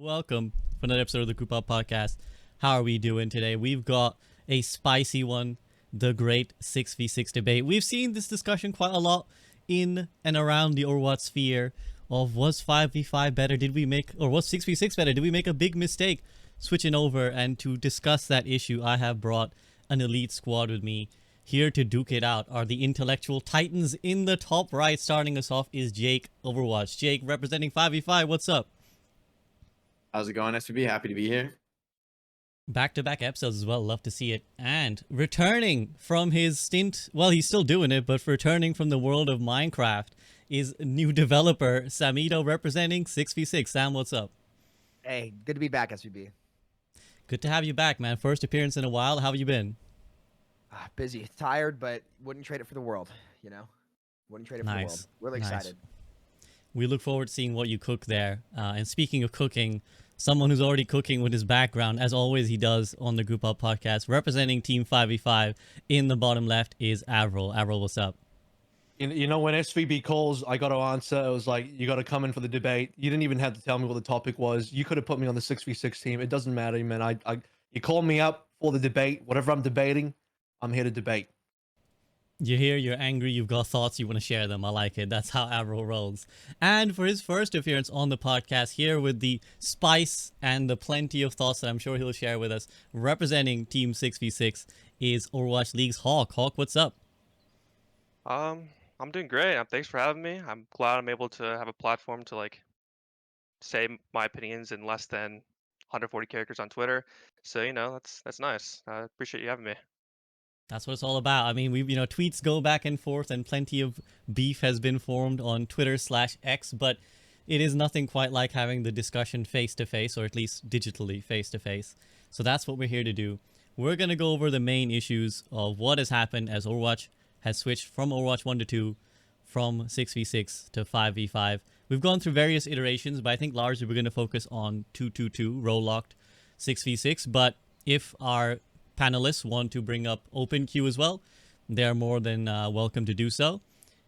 Welcome for another episode of the Group Up Podcast. How are we doing today? We've got a spicy one, the great 6v6 debate. We've seen this discussion quite a lot in and around the Overwatch sphere of was 5v5 better? Did we make, or was 6v6 better? Did we make a big mistake switching over? And to discuss that issue, I have brought an elite squad with me. Here to duke it out are the intellectual titans. In the top right, starting us off, is Jake Overwatch. Jake, representing 5v5, what's up? How's it going, SVB? Happy to be here. Back-to-back episodes as well. Love to see it. And returning from his stint, well, he's still doing it, but returning from the world of Minecraft is new developer Samito, representing 6v6. Sam, what's up? Hey, good to be back, SVB. Good to have you back, man. First appearance in a while. How have you been? Busy, tired, but wouldn't trade it for the world, you know? Wouldn't trade it for the world. Really excited. We look forward to seeing what you cook there. And speaking of cooking, someone who's already cooking with his background, as always he does on the Group Up Podcast, representing Team 5v5 in the bottom left is AVRL. AVRL, what's up? You know, when SVB calls, I got to answer. It was like, you got to come in for the debate. You didn't even have to tell me what the topic was. You could have put me on the 6v6 team. It doesn't matter, man. You call me up for the debate. Whatever I'm debating, I'm here to debate. You're here, you're angry, you've got thoughts, you want to share them. I like it. That's how AVRL rolls. And for his first appearance on the podcast, here with the spice and the plenty of thoughts that I'm sure he'll share with us, representing Team 6v6 is Overwatch League's Hawk. Hawk, what's up? I'm doing great. Thanks for having me. I'm glad I'm able to have a platform to say my opinions in less than 140 characters on Twitter. So, that's nice. I appreciate you having me. That's what it's all about. I mean, tweets go back and forth and plenty of beef has been formed on Twitter/X, but it is nothing quite like having the discussion face-to-face, or at least digitally face-to-face. So that's what we're here to do. We're going to go over the main issues of what has happened as Overwatch has switched from Overwatch 1 to 2, from 6v6 to 5v5. We've gone through various iterations, but I think largely we're going to focus on 2-2-2, role-locked 6v6. But if our panelists want to bring up open queue as well, they're more than welcome to do so.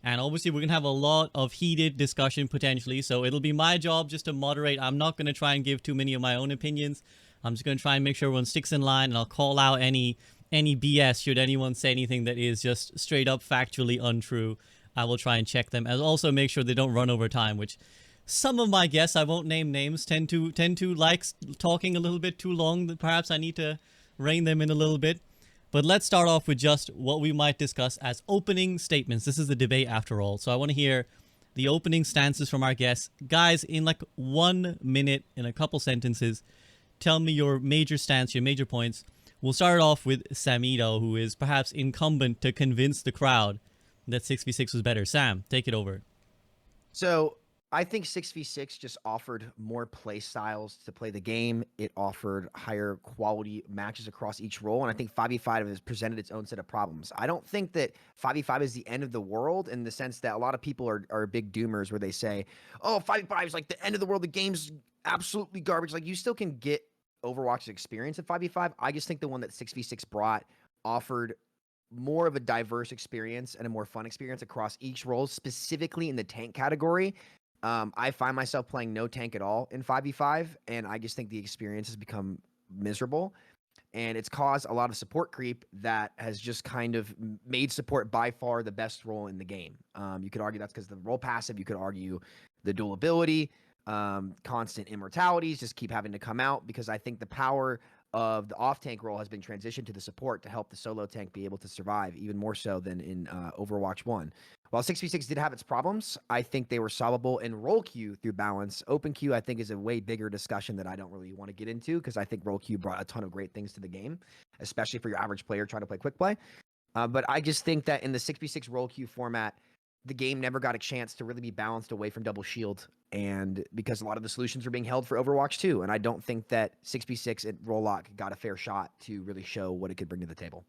And obviously we're gonna have a lot of heated discussion potentially, so it'll be my job just to moderate. I'm not gonna try and give too many of my own opinions. I'm just gonna try and make sure everyone sticks in line, and I'll call out any BS should anyone say anything that is just straight up factually untrue. I will try and check them, and also make sure they don't run over time, which some of my guests, I won't name names, tend to like talking a little bit too long. Perhaps I need to rein them in a little bit. But let's start off with just what we might discuss as opening statements. This is the debate after all, so I want to hear the opening stances from our guests. Guys, in like 1 minute, in a couple sentences, tell me your major stance, your major points. We'll start off with Samito, who is perhaps incumbent to convince the crowd that 6v6 was better. Sam, take it over. So I think 6v6 just offered more play styles to play the game. It offered higher quality matches across each role. And I think 5v5 has presented its own set of problems. I don't think that 5v5 is the end of the world, in the sense that a lot of people are big doomers where they say, oh, 5v5 is like the end of the world. The game's absolutely garbage. Like, you still can get Overwatch's experience at 5v5. I just think the one that 6v6 brought offered more of a diverse experience and a more fun experience across each role, specifically in the tank category. I find myself playing no tank at all in 5v5, and I just think the experience has become miserable, and it's caused a lot of support creep that has just kind of made support by far the best role in the game. You could argue that's because of the role passive. You could argue the dual ability, constant immortalities just keep having to come out, because I think the power of the off-tank role has been transitioned to the support to help the solo tank be able to survive, even more so than in Overwatch 1. While 6v6 did have its problems, I think they were solvable in role queue through balance. Open queue, I think, is a way bigger discussion that I don't really want to get into, because I think role queue brought a ton of great things to the game, especially for your average player trying to play quick play. But I just think that in the 6v6 role queue format, the game never got a chance to really be balanced away from double shield, and because a lot of the solutions are being held for Overwatch 2, and I don't think that 6v6 and role lock got a fair shot to really show what it could bring to the table.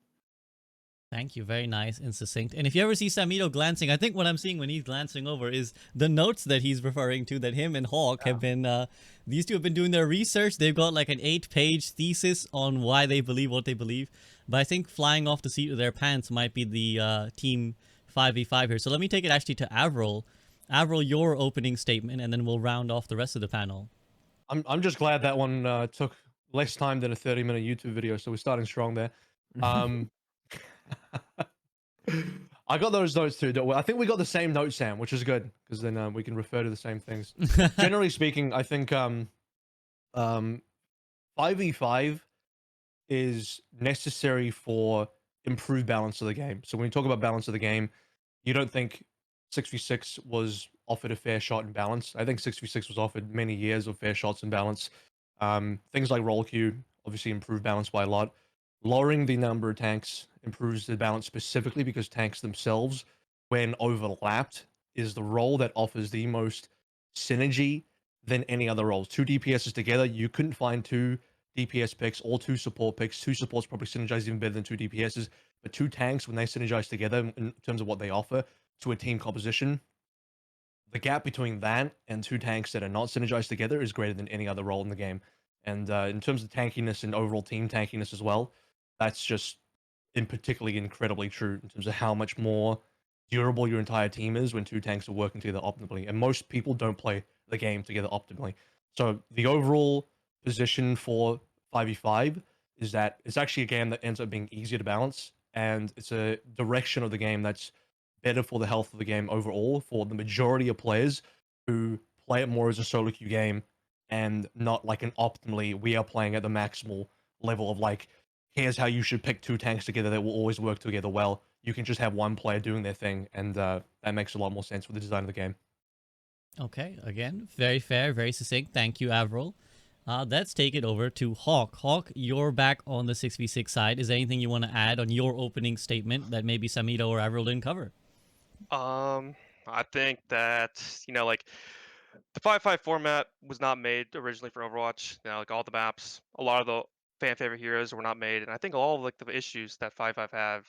Think you. Very nice and succinct. And if you ever see Samito glancing, I think what I'm seeing when he's glancing over is the notes that he's referring to, that him and Hawk have been, these two have been doing their research. They've got like an 8-page thesis on why they believe what they believe. But I think flying off the seat of their pants might be the team 5v5 here. So let me take it actually to AVRL. AVRL, your opening statement, and then we'll round off the rest of the panel. I'm just glad that one took less time than a 30-minute YouTube video, so we're starting strong there. Um, I got those notes too. Don't worry. I think we got the same notes, Sam, which is good because then we can refer to the same things. Generally speaking, I think 5v5 is necessary for improved balance of the game. So when we talk about balance of the game, you don't think 6v6 was offered a fair shot in balance. I think 6v6 was offered many years of fair shots in balance. Things like roll queue obviously improve balance by a lot. Lowering the number of tanks improves the balance specifically because tanks themselves, when overlapped, is the role that offers the most synergy than any other roles. Two DPSs together, you couldn't find two DPS picks or two support picks. Two supports probably synergize even better than two DPSs. But two tanks, when they synergize together in terms of what they offer to a team composition, the gap between that and two tanks that are not synergized together is greater than any other role in the game. And in terms of tankiness and overall team tankiness as well, that's just in particularly incredibly true in terms of how much more durable your entire team is when two tanks are working together optimally. And most people don't play the game together optimally. So the overall position for 5v5 is that it's actually a game that ends up being easier to balance, and it's a direction of the game that's better for the health of the game overall for the majority of players who play it more as a solo queue game and not like an optimally we are playing at the maximal level of like here's how you should pick two tanks together that will always work together well. You can just have one player doing their thing, and that makes a lot more sense for the design of the game. Okay, again, very fair, very succinct. Thank you, AVRL. Let's take it over to Hawk. Hawk, you're back on the 6v6 side. Is there anything you want to add on your opening statement that maybe Samito or AVRL didn't cover? I think that like the 5-5 format was not made originally for Overwatch. Like all the maps, a lot of the fan favorite heroes were not made, and I think all of like the issues that 5-5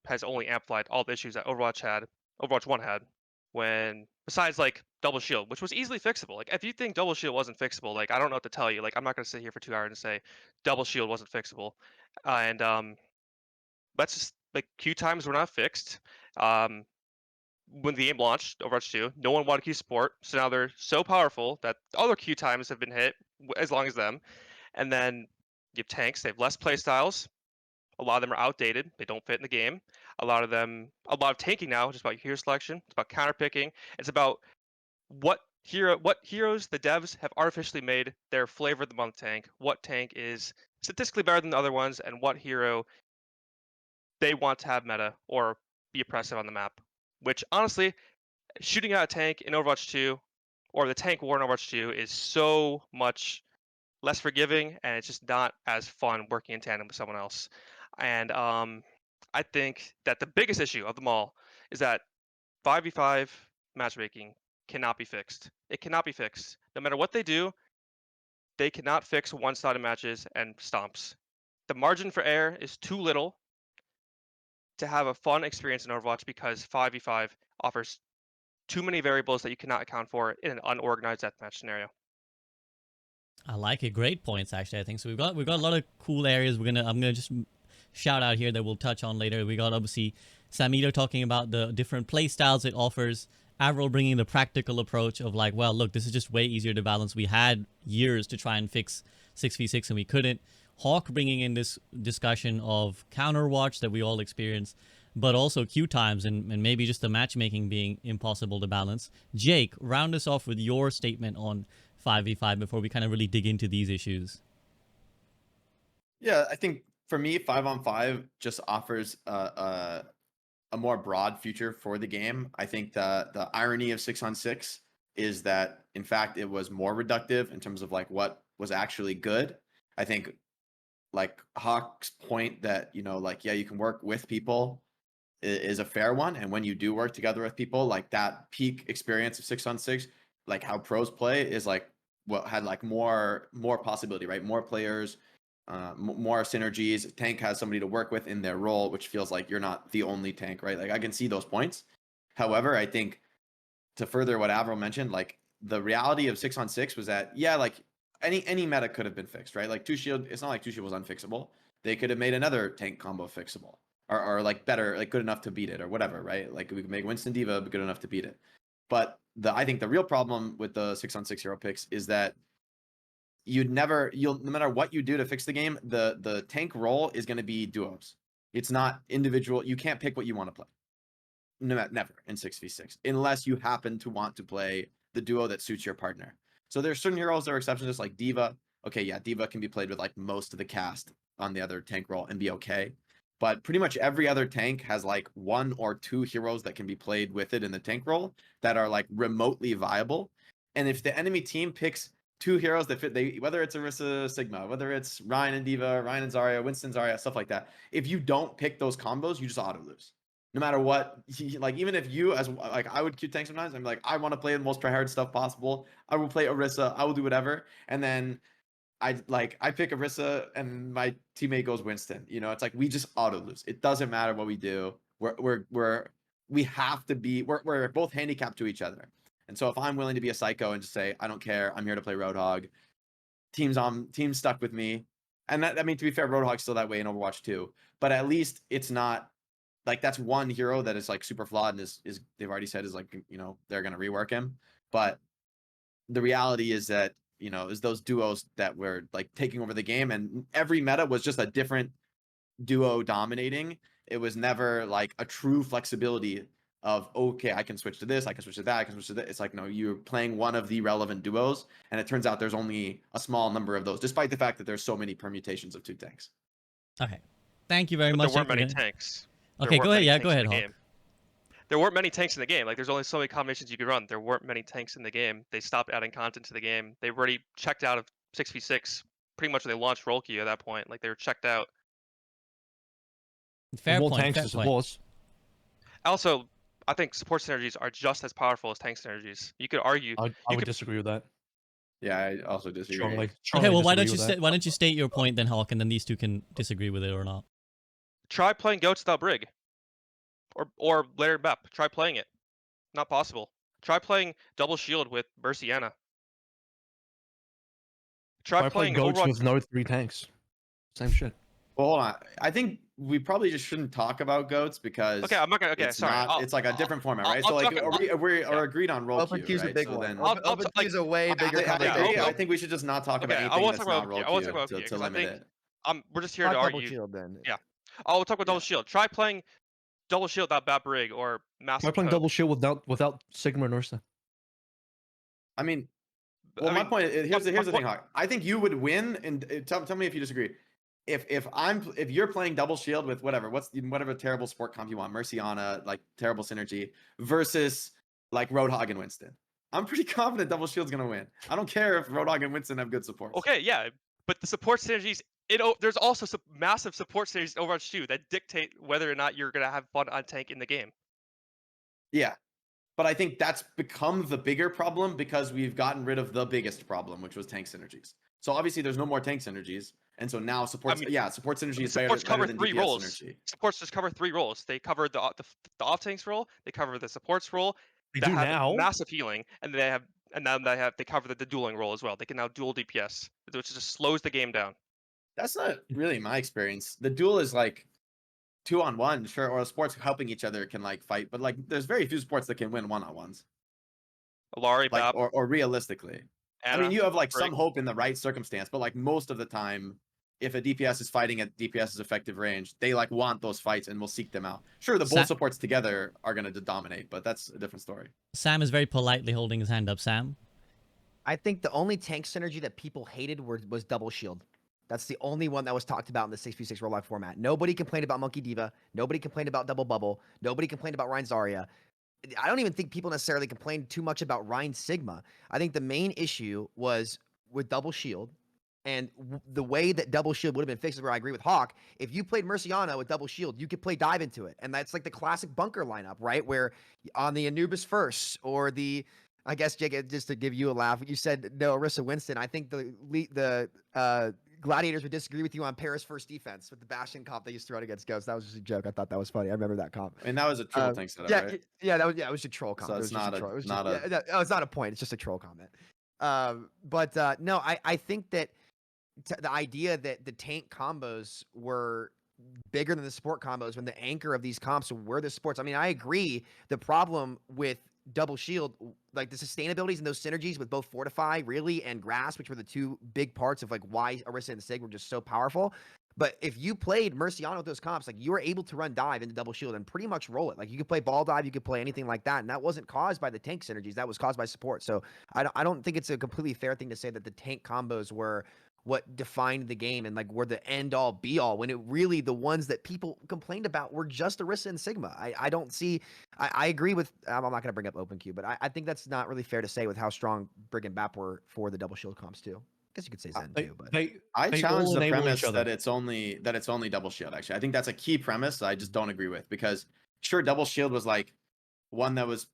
has only amplified all the issues that Overwatch 1 had. When besides like double shield, which was easily fixable. Like if you think double shield wasn't fixable, like I don't know what to tell you. Like I'm not gonna sit here for 2 hours and say double shield wasn't fixable, and that's just like queue times were not fixed. Um, when the game launched, Overwatch 2, no one wanted queue support, so now they're so powerful that other queue times have been hit as long as them. And then you have tanks, they have less playstyles. A lot of them are outdated, they don't fit in the game. A lot of tanking now is just about hero selection, it's about counter picking, it's about what heroes the devs have artificially made their flavor of the month tank, what tank is statistically better than the other ones, and what hero they want to have meta or be oppressive on the map. Which honestly, shooting out a tank in Overwatch 2 or the tank war in Overwatch 2 is so much less forgiving, and it's just not as fun working in tandem with someone else. And I think that the biggest issue of them all is that 5v5 matchmaking cannot be fixed. It cannot be fixed. No matter what they do, they cannot fix one-sided matches and stomps. The margin for error is too little to have a fun experience in Overwatch because 5v5 offers too many variables that you cannot account for in an unorganized deathmatch scenario. I like it. Great points, actually. I think so. We've got a lot of cool areas. I'm gonna just shout out here that we'll touch on later. We got obviously Samito talking about the different play styles it offers. Avril bringing the practical approach of like, well, look, this is just way easier to balance. We had years to try and fix 6v6 and we couldn't. Hawk bringing in this discussion of Counterwatch that we all experience, but also queue times and maybe just the matchmaking being impossible to balance. Jake, round us off with your statement on 5v5 before we kind of really dig into these issues. Yeah, I think for me, 5-on-5 just offers a more broad future for the game. I think the irony of 6-on-6 is that in fact it was more reductive in terms of like what was actually good. I think like Hawk's point that like you can work with people is a fair one, and when you do work together with people, like that peak experience of 6-on-6, like how pros play is like what had like more possibility, right? More players, more synergies. Tank has somebody to work with in their role, which feels like you're not the only tank, right? Like I can see those points. However, I think to further what Avril mentioned, like the reality of 6-on-6 was that like any meta could have been fixed, right? Like two shield, it's not like two shield was unfixable. They could have made another tank combo fixable, or like better, like good enough to beat it, or whatever, right? Like we could make Winston Diva good enough to beat it. But I think the real problem with the 6-on-6 hero picks is that you'll no matter what you do to fix the game, the tank role is going to be duos. It's not individual. You can't pick what you want to play. No, never in 6v6 unless you happen to want to play the duo that suits your partner. So there's certain heroes that are exceptions, just like Diva. Okay, yeah, Diva can be played with like most of the cast on the other tank role and be okay. But pretty much every other tank has like 1 or 2 heroes that can be played with it in the tank role that are like remotely viable. And if the enemy team picks 2 heroes that fit, whether it's Orisa Sigma, whether it's Ryan and Diva, Ryan and Zarya, Winston Zarya, stuff like that, if you don't pick those combos, you just auto lose. No matter what, like even if you as like I would queue tank sometimes, I'm like I want to play the most tryhard stuff possible. I will play Orisa, I will do whatever, and then I pick Orisa and my teammate goes Winston. You know, it's like we just auto lose. It doesn't matter what we do. We have to be we're both handicapped to each other. And so if I'm willing to be a psycho and just say I don't care, I'm here to play Roadhog. Team's stuck with me, and that I mean to be fair, Roadhog's still that way in Overwatch too. But at least it's not. Like that's one hero that is like super flawed and is they've already said is like, you know, they're gonna rework him. But the reality is that, you know, is those duos that were like taking over the game, and every meta was just a different duo dominating. It was never like a true flexibility of okay, I can switch to this, I can switch to that, I can switch to that. It's like no, you're playing one of the relevant duos, and it turns out there's only a small number of those, despite the fact that there's so many permutations of 2 tanks. Okay. Thank you very But much. there weren't Jack. many tanks. Okay, go ahead. Yeah, go ahead, Hawk. Game. There weren't many tanks in the game. Like, there's only so many combinations you could run. There weren't many tanks in the game. They stopped adding content to the game. They already checked out of 6v6 pretty much when they launched role queue at that point. Like, they were checked out. Fair More point. tanks Fair to point. supports. Also, I think support synergies are just as powerful as tank synergies. You could argue. I would disagree with that. Yeah, I also disagree. Strongly. Okay, well, why disagree don't you state your point then, Hawk, and then these two can disagree with it or not. Try playing Goats without Brig. Or later Bep. Try playing it. Not possible. Try playing Double Shield with Merciana. Try playing Goats Overwatch with no 3 tanks. Same shit. Well, hold on. I think we probably just shouldn't talk about goats because Okay, I'm not gonna. Okay, it's sorry. it's like a different format, right? I'll so like talk- we are agreed on role Open queue, queue's right? a big so one. then Open queue is a way bigger conversation. I think we should just not talk about Okay, I anything won't that's talk not about role I won't queue talk about to, queue, to 'cause I limit think- it. We're just here Talk to double argue. shield then. Yeah. I'll talk about Double Shield. Try playing Double Shield without Bat Brig or Try Massive playing Code. double shield without Sigma and Ursa. I mean, well, my point is here's the my thing, Hawk. I think you would win, and tell me if you disagree. If you're playing double shield with whatever terrible sport comp you want, Merciana, like terrible synergy, versus like Roadhog and Winston, I'm pretty confident double shield's gonna win. I don't care if Roadhog and Winston have good supports. Okay, yeah, but the support synergies. There's also some massive support synergies in Overwatch 2 that dictate whether or not you're gonna have fun on tank in the game. Yeah. But I think that's become the bigger problem because we've gotten rid of the biggest problem, which was tank synergies. So obviously there's no more tank synergies. And so now support synergy is better than DPS roles. synergy. Supports just cover 3 roles. They cover the off tanks role, they cover the supports role, They that do have now. massive healing, and they cover the dueling role as well. They can now dual DPS, which just slows the game down. That's not really my experience. The duel is like 2-on-1, sure, or sports helping each other can like fight, but like there's very few sports that can win 1-on-1s. Alari, Like Bap, or realistically. I mean, Anna, you have like Brig. some hope in the right circumstance, but like most of the time, if a DPS is fighting at DPS's effective range, they like want those fights and will seek them out. Sure, the both supports together are going to dominate, but that's a different story. Sam is very politely holding his hand up. Sam? I think the only tank synergy that people hated was double shield. That's the only one that was talked about in the 6v6 roll live format. Nobody complained about Monkey Diva. Nobody complained about Double Bubble. Nobody complained about Ryan Zarya. I don't even think people necessarily complained too much about Ryan Sigma. I think the main issue was with Double Shield. And the way that Double Shield would have been fixed is where I agree with Hawk. If you played Merciana with Double Shield, you could play Dive into it. And that's like the classic bunker lineup, right? Where on the Anubis first or the, I guess, Jake, just to give you a laugh, you said no, Orisa Winston. I think the Gladiators would disagree with you on Paris first defense with the Bastion comp they used to run against Ghost. That was just a joke. I thought that was funny. I remember that comp. I mean, that was a triple tank setup, right? It was a troll comment. So it's not it's not a point. It's just a troll comment. No, I think that the idea that the tank combos were bigger than the support combos when the anchor of these comps were the supports. I mean, I agree. The problem with double shield, like the sustainabilities and those synergies with both Fortify really and Grasp, which were the two big parts of like why Orisa and Sig were just so powerful. But if you played Merciano with those comps, like you were able to run dive into double shield and pretty much roll it. Like you could play ball dive, you could play anything like that, and that wasn't caused by the tank synergies. That was caused by support. So I don't think it's a completely fair thing to say that the tank combos were what defined the game and like were the end all be all, when it really, the ones that people complained about were just Orisa and Sigma. I don't see, I agree with, I'm not going to bring up OpenQ, but I think that's not really fair to say with how strong Brig and Bap were for the double shield comps too. I guess you could say Zen too, but I they challenge all the enable premise each other. that it's only double shield. Actually, I think that's a key premise that I just don't agree with, because sure, double shield was like one that was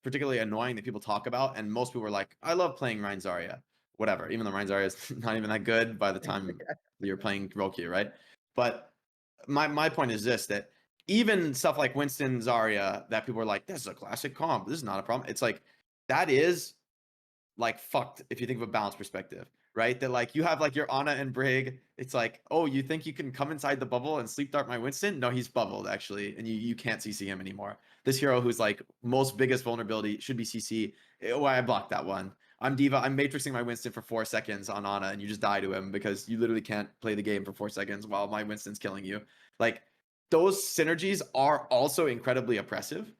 particularly annoying that people talk about, and most people were like, I love playing Rein Zarya, whatever, even though Rein Zarya is not even that good by the time you're playing Roki, right? But my point is this, that even stuff like Winston Zarya that people are like, this is a classic comp, this is not a problem. It's like, that is like fucked if you think of a balance perspective, right? That like you have like your Ana and Brig. It's like, oh, you think you can come inside the bubble and sleep dart my Winston? No, he's bubbled actually, and you can't CC him anymore. This hero who's like most biggest vulnerability should be CC. Oh, I blocked that one. I'm Diva. I'm matrixing my Winston for 4 seconds on Ana, and you just die to him because you literally can't play the game for 4 seconds while my Winston's killing you. Like, those synergies are also incredibly oppressive,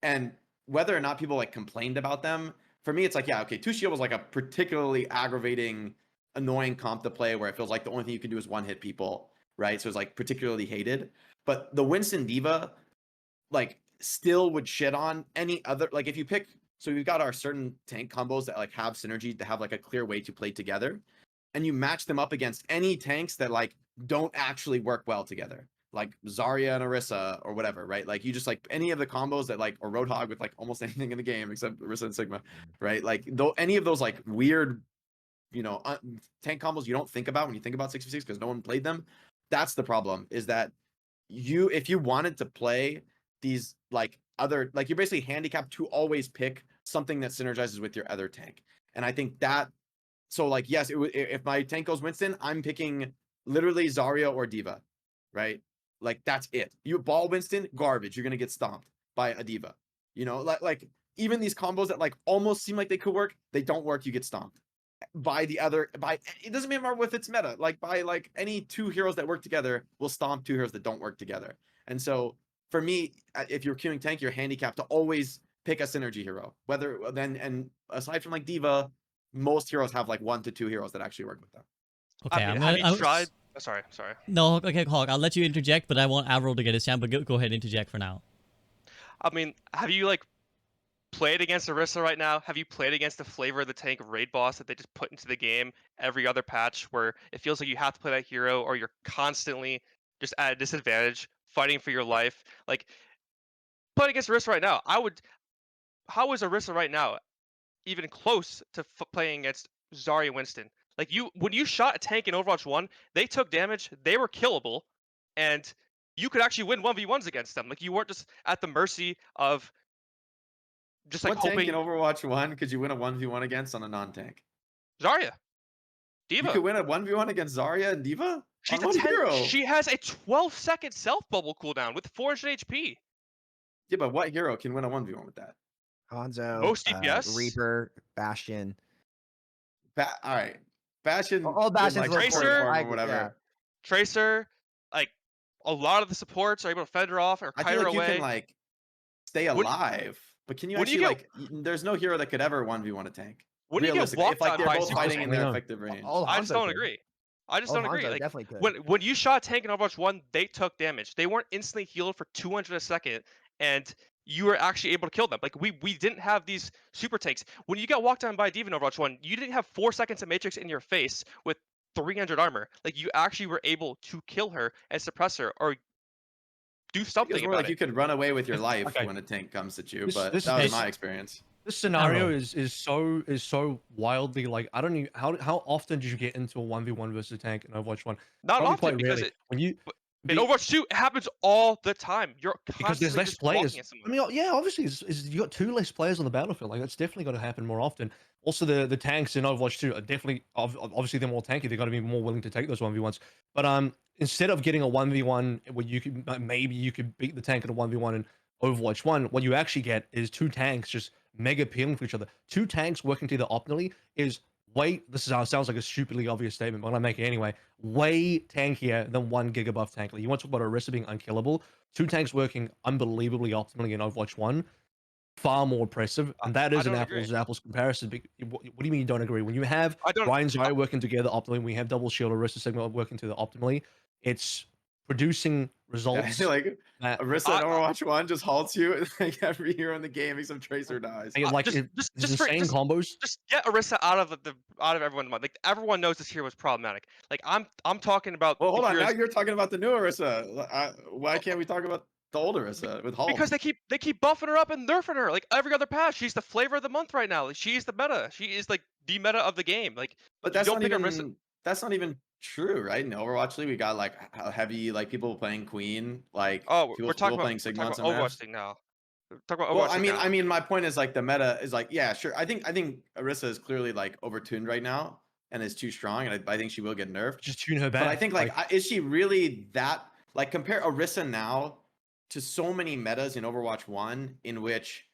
and whether or not people like complained about them, for me, it's like, yeah, okay, Two Shield was like a particularly aggravating, annoying comp to play where it feels like the only thing you can do is one hit people, right? So it's like particularly hated. But the Winston Diva, like, still would shit on any other, like, if you pick, so we've got our certain tank combos that like have synergy, to have like a clear way to play together, and you match them up against any tanks that like don't actually work well together, like Zarya and Orisa or whatever, right? Like you just like any of the combos that like, or Roadhog with like almost anything in the game except Orisa and Sigma, right? Like though any of those like weird, tank combos you don't think about when you think about 6v6 because no one played them. That's the problem, is that if you wanted to play these like other, like you're basically handicapped to always pick something that synergizes with your other tank. And I think that, so like, yes, if my tank goes Winston, I'm picking literally Zarya or Diva, right? Like that's it. You ball Winston, garbage. You're gonna get stomped by a Diva. Like even these combos that like almost seem like they could work, they don't work. You get stomped by it doesn't matter if it's meta. Like by like any two heroes that work together will stomp two heroes that don't work together. And so for me, if you're queuing tank, you're handicapped to always pick a synergy hero. And aside from like Diva, most heroes have like 1 to 2 heroes that actually work with them. Okay, I mean, I'm have gonna. you tried? Oh, sorry. No, okay, Hawk. I'll let you interject, but I want AVRL to get his chance. But go ahead, interject for now. I mean, have you like played against Orisa right now? Have you played against the flavor of the tank raid boss that they just put into the game every other patch, where it feels like you have to play that hero or you're constantly just at a disadvantage fighting for your life? Like playing against Orisa right now, how is Orisa right now even close to playing against Zarya Winston? Like when you shot a tank in Overwatch 1, they took damage, they were killable, and you could actually win 1v1s against them. Like you weren't just at the mercy of just like What tank in hoping. Overwatch 1 could you win a 1v1 against on a non-tank? Zarya, You Diva. could win a 1v1 against Zarya and Diva on one hero. She has a 12-second self bubble cooldown with 400 HP. Yeah, but what hero can win a 1v1 with that? Hanzo, Most DPS. Reaper, Bastion. All right. Bastion, All in, Bastion's like, low Tracer, support form I or agree, whatever. yeah. Tracer, like a lot of the supports are able to fend her off or I kite feel her like you away. can like stay alive, but can you when you actually get- like? There's no hero that could ever 1v1 a tank. when you get Realistically, walked if like on they're by both fighting in their No. effective range. All I just Hanzo don't could. agree. I just All don't agree. Hanzo Like definitely could. when you shot tank in Overwatch 1, they took damage. They weren't instantly healed for 200 a second, and you were actually able to kill them. Like we didn't have these super tanks. When you got walked on by a Diva in Overwatch 1, you didn't have 4 seconds of Matrix in your face with 300 armor. Like you actually were able to kill her and suppress her or do It was something more about like it. you could run away with your life Okay. when a tank comes at you, This- but this- that was this- my experience. This scenario AVRL. is so wildly, like, I don't even, how often did you get into a 1v1 versus a tank in Overwatch 1? Not Probably often quite because rarely. When you in Overwatch 2 it happens all the time. You're because there's constantly less just walking players. at I someone. mean, yeah, obviously, you got 2 less players on the battlefield. Like that's definitely got to happen more often. Also, the tanks in Overwatch 2 are definitely obviously they're more tanky. They're going to be more willing to take those 1v1s. But instead of getting a 1v1 where you could maybe you could beat the tank in a 1v1 in Overwatch 1, what you actually get is 2 tanks just mega appealing for each other. Two tanks working together optimally is sounds like a stupidly obvious statement, but I'm making it anyway. Way tankier than 1 gig above tank. Like, you want to talk about Orisa being unkillable? Two tanks working unbelievably optimally in Overwatch 1, far more impressive, and that I is an don't agree. apples to apples comparison. What do you mean you don't agree? When you have I don't. Ryan Zarya working together optimally, we have Double Shield, Orisa Sigma working together optimally, it's producing results. like that Orisa in Overwatch 1 just halts you like every hero in the game, makes some tracer dies. and, like, just insane combos. Just get Orisa out of everyone's mind. Like, everyone knows this hero was problematic. Like, I'm talking about. Well, hold the on. Now heroes- you're talking about the new Orisa. Why can't we talk about the old Orisa with Hulk? Because they keep buffing her up and nerfing her. Like, every other patch, she's the flavor of the month right now. Like, she's the meta. She is like the meta of the game. Like, But you that's don't not pick even Orisa. that's not even true, right? In Overwatch League, we got like heavy like people playing Queen, like Oh, people, we're talking people about playing Sigma on some Overwatch maps. thing now. We're talking about Well, Overwatch thing now. I mean, my point is like the meta is like, yeah, sure. I think Orisa is clearly like overtuned right now and is too strong, and I think she will get nerfed. Just tune her back. But I think is she really that like compare Orisa now to so many metas in Overwatch 1 in which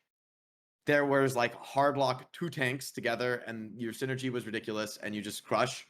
there was like hard lock 2 tanks together and your synergy was ridiculous and you just crush.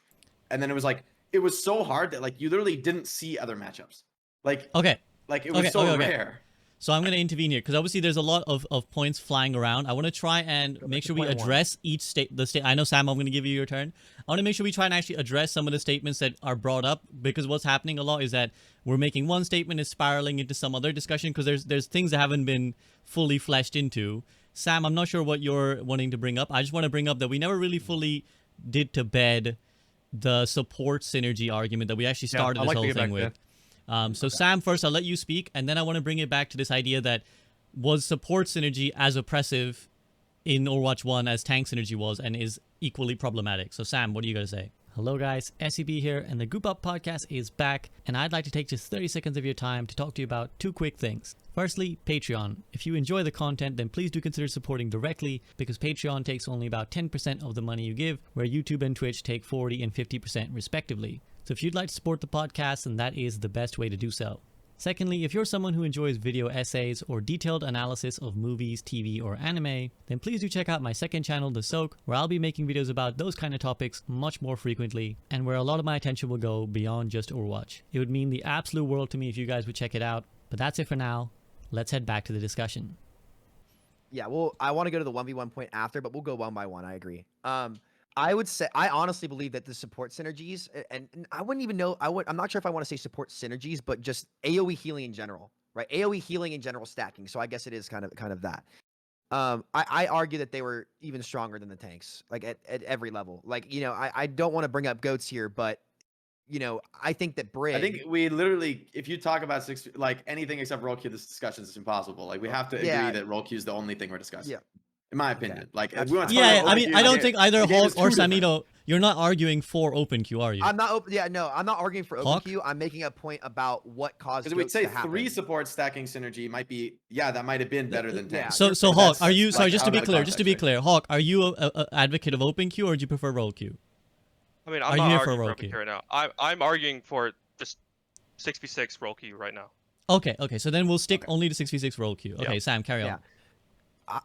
And then it was like it was so hard that like you literally didn't see other matchups. Like Okay. like it was so rare. So I'm going to intervene here because obviously there's a lot of points flying around. I want to try and make sure we address each state. I know, Sam, I'm going to give you your turn. I want to make sure we try and actually address some of the statements that are brought up, because what's happening a lot is that we're making one statement is spiraling into some other discussion because there's things that haven't been fully fleshed into. Sam, I'm not sure what you're wanting to bring up. I just want to bring up that we never really fully did to bed the support synergy argument that we actually started this whole thing with. So Sam, first I'll let you speak, and then I want to bring it back to this idea that was support synergy as oppressive in Overwatch 1 as tank synergy was, and is equally problematic. So Sam, what are you going to say? Hello guys, SEB here, and the Group Up podcast is back, and I'd like to take just 30 seconds of your time to talk to you about two quick things. Firstly, Patreon. If you enjoy the content, then please do consider supporting directly, because Patreon takes only about 10% of the money you give, where YouTube and Twitch take 40 and 50% respectively. So if you'd like to support the podcast, then that is the best way to do so. Secondly, if you're someone who enjoys video essays or detailed analysis of movies, TV, or anime, then please do check out my second channel, The Soak, where I'll be making videos about those kind of topics much more frequently, and where a lot of my attention will go beyond just Overwatch. It would mean the absolute world to me if you guys would check it out. But that's it for now. Let's head back to the discussion. Yeah, well, I want to go to the 1v1 point after, but we'll go one by one. I agree. I would say I honestly believe that the support synergies, and I wouldn't even know. I'm not sure if I want to say support synergies, but just AOE healing in general, right? AOE healing in general stacking. So I guess it is kind of that. I argue that they were even stronger than the tanks, like at every level. Like, you know, I don't want to bring up goats here, but you know, I think that Brig. I think we literally, if you talk about like anything except roll queue, this discussion is impossible. Like we have to agree that roll queue is the only thing we're discussing. Yeah. In my opinion, like That's we want to fine. talk Yeah, about I mean, OpenQ, I don't think either the game Hawk is or two different. Samito, you're not arguing for OpenQ, are you? I'm not. No, I'm not arguing for Hawk? OpenQ. I'm making a point about what caused. Because we'd goats say to happen. 3 support stacking synergy might be, that might have been better than 10. Yeah. So But Hawk, that's, are you, sorry, like, just to out be of the clear, context, right? Hawk, are you a advocate of OpenQ or do you prefer roll queue? I mean, Are I'm you not here for arguing roll for queue? OpenQ right now. I'm arguing for just 6v6 roll queue right now. Okay, so then we'll stick only to 6v6 roll queue. Okay, Yeah. Sam, carry Yeah. on.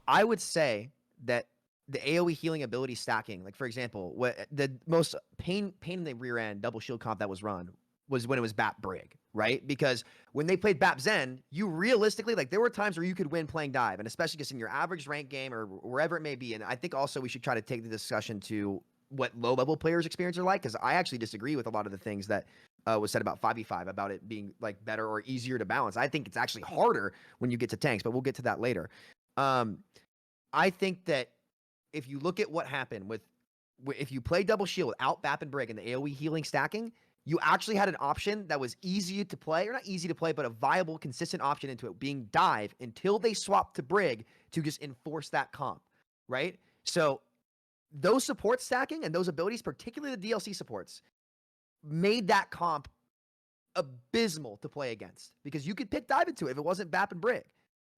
I would say that the AOE healing ability stacking, like for example, what the most pain in the rear end double shield comp that was run was when it was BAP Brig, right? Because when they played BAP Zen, you realistically, like there were times where you could win playing dive, and especially just in your average rank game or wherever it may be. And I think also we should try to take the discussion to what low level players' experience are like, because I actually disagree with a lot of the things that was said about 5v5 about it being like better or easier to balance. I think it's actually harder when you get to tanks, but we'll get to that later. I think that if you look at what happened if you play double shield without BAP and Brig and the AoE healing stacking, you actually had an option that was easy to play, or not easy to play, but a viable, consistent option into it being dive until they swapped to Brig to just enforce that comp, right? So those support stacking and those abilities, particularly the DLC supports, made that comp abysmal to play against because you could pick dive into it if it wasn't BAP and Brig,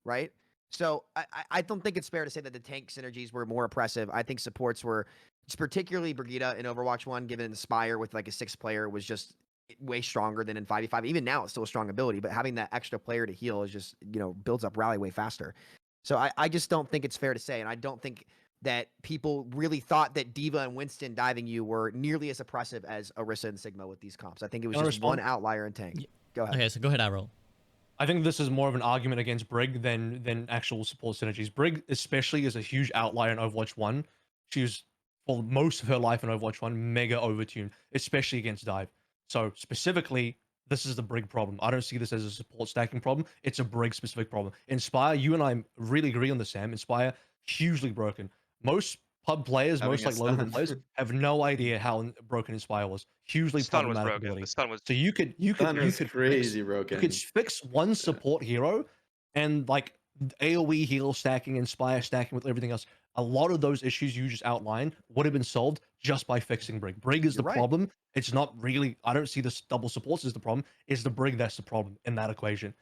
right? So I don't think it's fair to say that the tank synergies were more oppressive. I think supports were, particularly Brigitte in Overwatch 1, given Inspire with like a 6th player, was just way stronger than in 5v5. Even now, it's still a strong ability, but having that extra player to heal is just, you know, builds up rally way faster. So I just don't think it's fair to say, and I don't think that people really thought that Diva and Winston diving you were nearly as oppressive as Orisa and Sigma with these comps. I think it was Can I just one respond? outlier in tank. Go ahead. Okay, so go ahead, AVRL. I think this is more of an argument against Brig than actual support synergies. Brig, especially, is a huge outlier in Overwatch 1. She was, for most of her life in Overwatch 1, mega overtuned, especially against Dive. So, specifically, this is the Brig problem. I don't see this as a support stacking problem. It's a Brig specific problem. Inspire, you and I really agree on this, Sam. Inspire, hugely broken. Most pub players, Having most a like low level stun. players, have no idea how broken Inspire was. Hugely The stun was problematic broken. ability. The stun was So you could Stun is fix crazy you broken. could fix one support hero and like AoE heal stacking, Inspire stacking with everything else. A lot of those issues you just outlined would have been solved just by fixing Brig. Brig is You're the right. problem. It's not really, I don't see this double supports as the problem. It's the Brig that's the problem in that equation.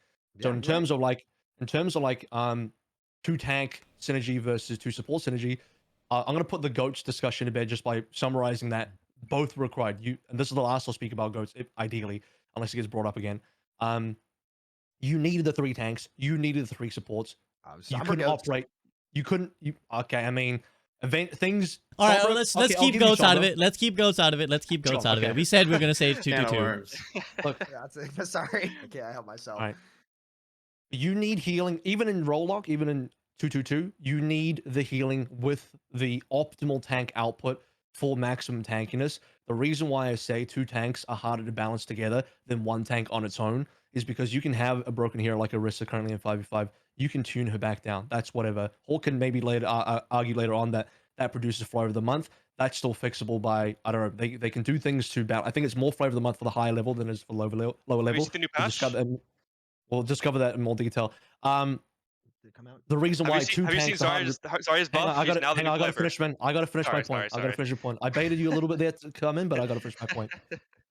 So Yeah, in you're right. terms of like two tank synergy versus two support synergy, I'm gonna put the goats discussion to bed just by summarizing that both required you, and this is the last I'll speak about goats, ideally, unless it gets brought up again. You needed the three tanks, you needed the three supports. You Somber couldn't goats. operate. You couldn't. You okay? I mean, event things. All right, Sombra, well, let's okay, I'll keep give you goats out of Sombra. it. Let's keep goats out of it. Let's keep goats Sure, out of okay. it. We said we're gonna say two Can two of two. worms. Look, Yeah, sorry. I can't help myself. all right. You need healing, even in roll lock, even in 222. You need the healing with the optimal tank output for maximum tankiness. The reason why I say two tanks are harder to balance together than one tank on its own is because you can have a broken hero like Orisa currently in 5v5. You can tune her back down. That's whatever. Hawk can maybe later argue later on that that produces flavor of the month. That's still fixable by, I don't know. They can do things to balance. I think it's more flavor of the month for the higher level than it is for lower Have you level. seen the new We'll patch? discover that in more detail. Did it come out? The reason why two Have you seen tanks are harder. Zarya's Hang on, buff? He's now the hang new on. I gotta flavor. finish, man. I gotta finish my Sorry, point. sorry, I gotta sorry. finish your point. I baited you a little bit there to come in, but I gotta finish my point.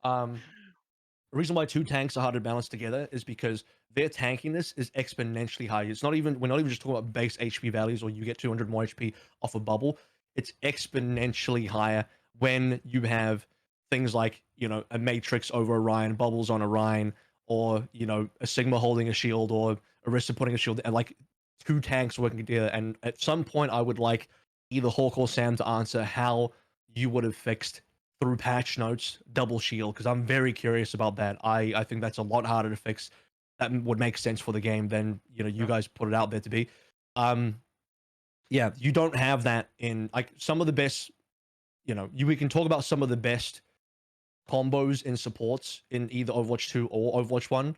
The reason why two tanks are hard to balance together is because their tankiness is exponentially high. We're not even just talking about base HP values or you get 200 more HP off a bubble. It's exponentially higher when you have things like, a Matrix over a Ryan, bubbles on a Ryan, or, a Sigma holding a shield, or Orisa putting a shield, and like two tanks working together. And at some point, I would like either Hawk or Sam to answer how you would have fixed through patch notes double shield, because I'm very curious about that. I think that's a lot harder to fix. That would make sense for the game than you guys put it out there to be. Yeah, you don't have that in like some of the best. We can talk about some of the best combos in supports in either Overwatch 2 or Overwatch 1.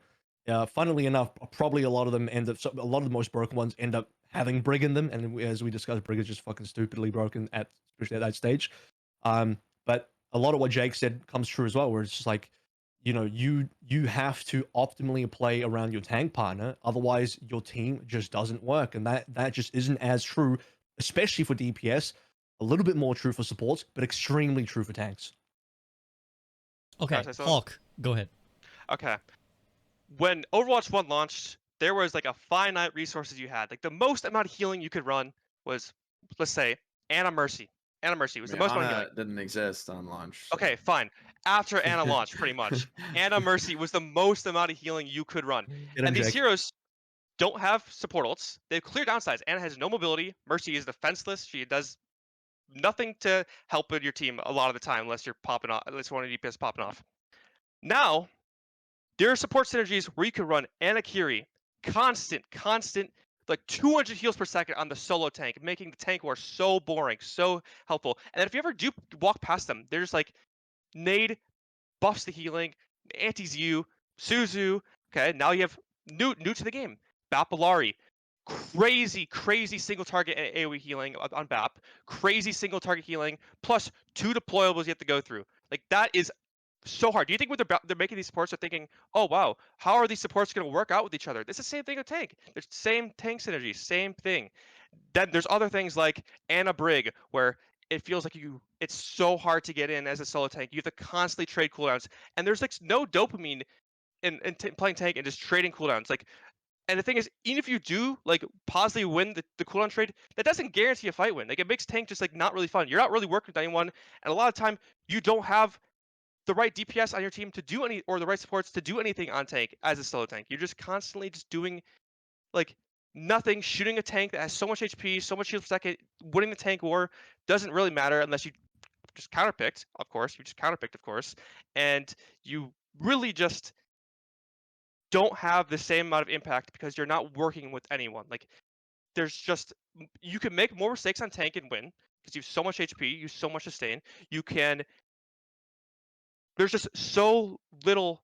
Funnily enough, probably a lot of them a lot of the most broken ones end up having Brig in them, and as we discussed, Brig is just fucking stupidly broken especially at that stage. But a lot of what Jake said comes true as well, where it's just like, you have to optimally play around your tank partner, otherwise your team just doesn't work, and that just isn't as true, especially for DPS. A little bit more true for supports, but extremely true for tanks. Okay, I say something? Hawk, go ahead. Okay. When Overwatch 1 launched, there was like a finite resources you had. Like the most amount of healing you could run was, let's say, Ana Mercy. Ana Mercy was the most amount of healing. Ana didn't exist on launch. So. Okay, fine. After Ana launched, pretty much, Ana Mercy was the most amount of healing you could run. Get him, And these Jake. heroes don't have support ults. They have clear downsides. Ana has no mobility. Mercy is defenseless. She does nothing to help with your team a lot of the time, unless you're popping off, unless one of the DPS popping off. Now, there are support synergies where you can run Anakiri, constant, like 200 heals per second on the solo tank, making the tank war so boring, so helpful. And then if you ever do walk past them, they're just like, nade, buffs the healing, antis you, Suzu. Okay, now you have new to the game, Bapalari. Crazy single target AoE healing on BAP. Crazy single target healing, plus 2 deployables you have to go through. Like, that is so hard. Do you think when they're making these supports, they're thinking, oh wow, how are these supports going to work out with each other? It's the same thing with tank. There's same tank synergy, same thing. Then there's other things like Ana Brig, where it feels like it's so hard to get in as a solo tank. You have to constantly trade cooldowns, and there's like no dopamine in playing tank and just trading cooldowns. Like, and the thing is, even if you do like positively win the cooldown trade, that doesn't guarantee a fight win. Like, it makes tank just like not really fun. You're not really working with anyone, and a lot of time you don't have the right DPS on your team to do or the right supports to do anything on tank as a solo tank. You're just constantly just doing like nothing. Shooting a tank that has so much HP, so much shield per second, winning the tank war doesn't really matter unless you just counterpicked, of course. You just counterpicked, of course, and you really just don't have the same amount of impact because you're not working with anyone. Like there's just you can make more mistakes on tank and win because you have so much HP, you have so much sustain. You can. There's just so little.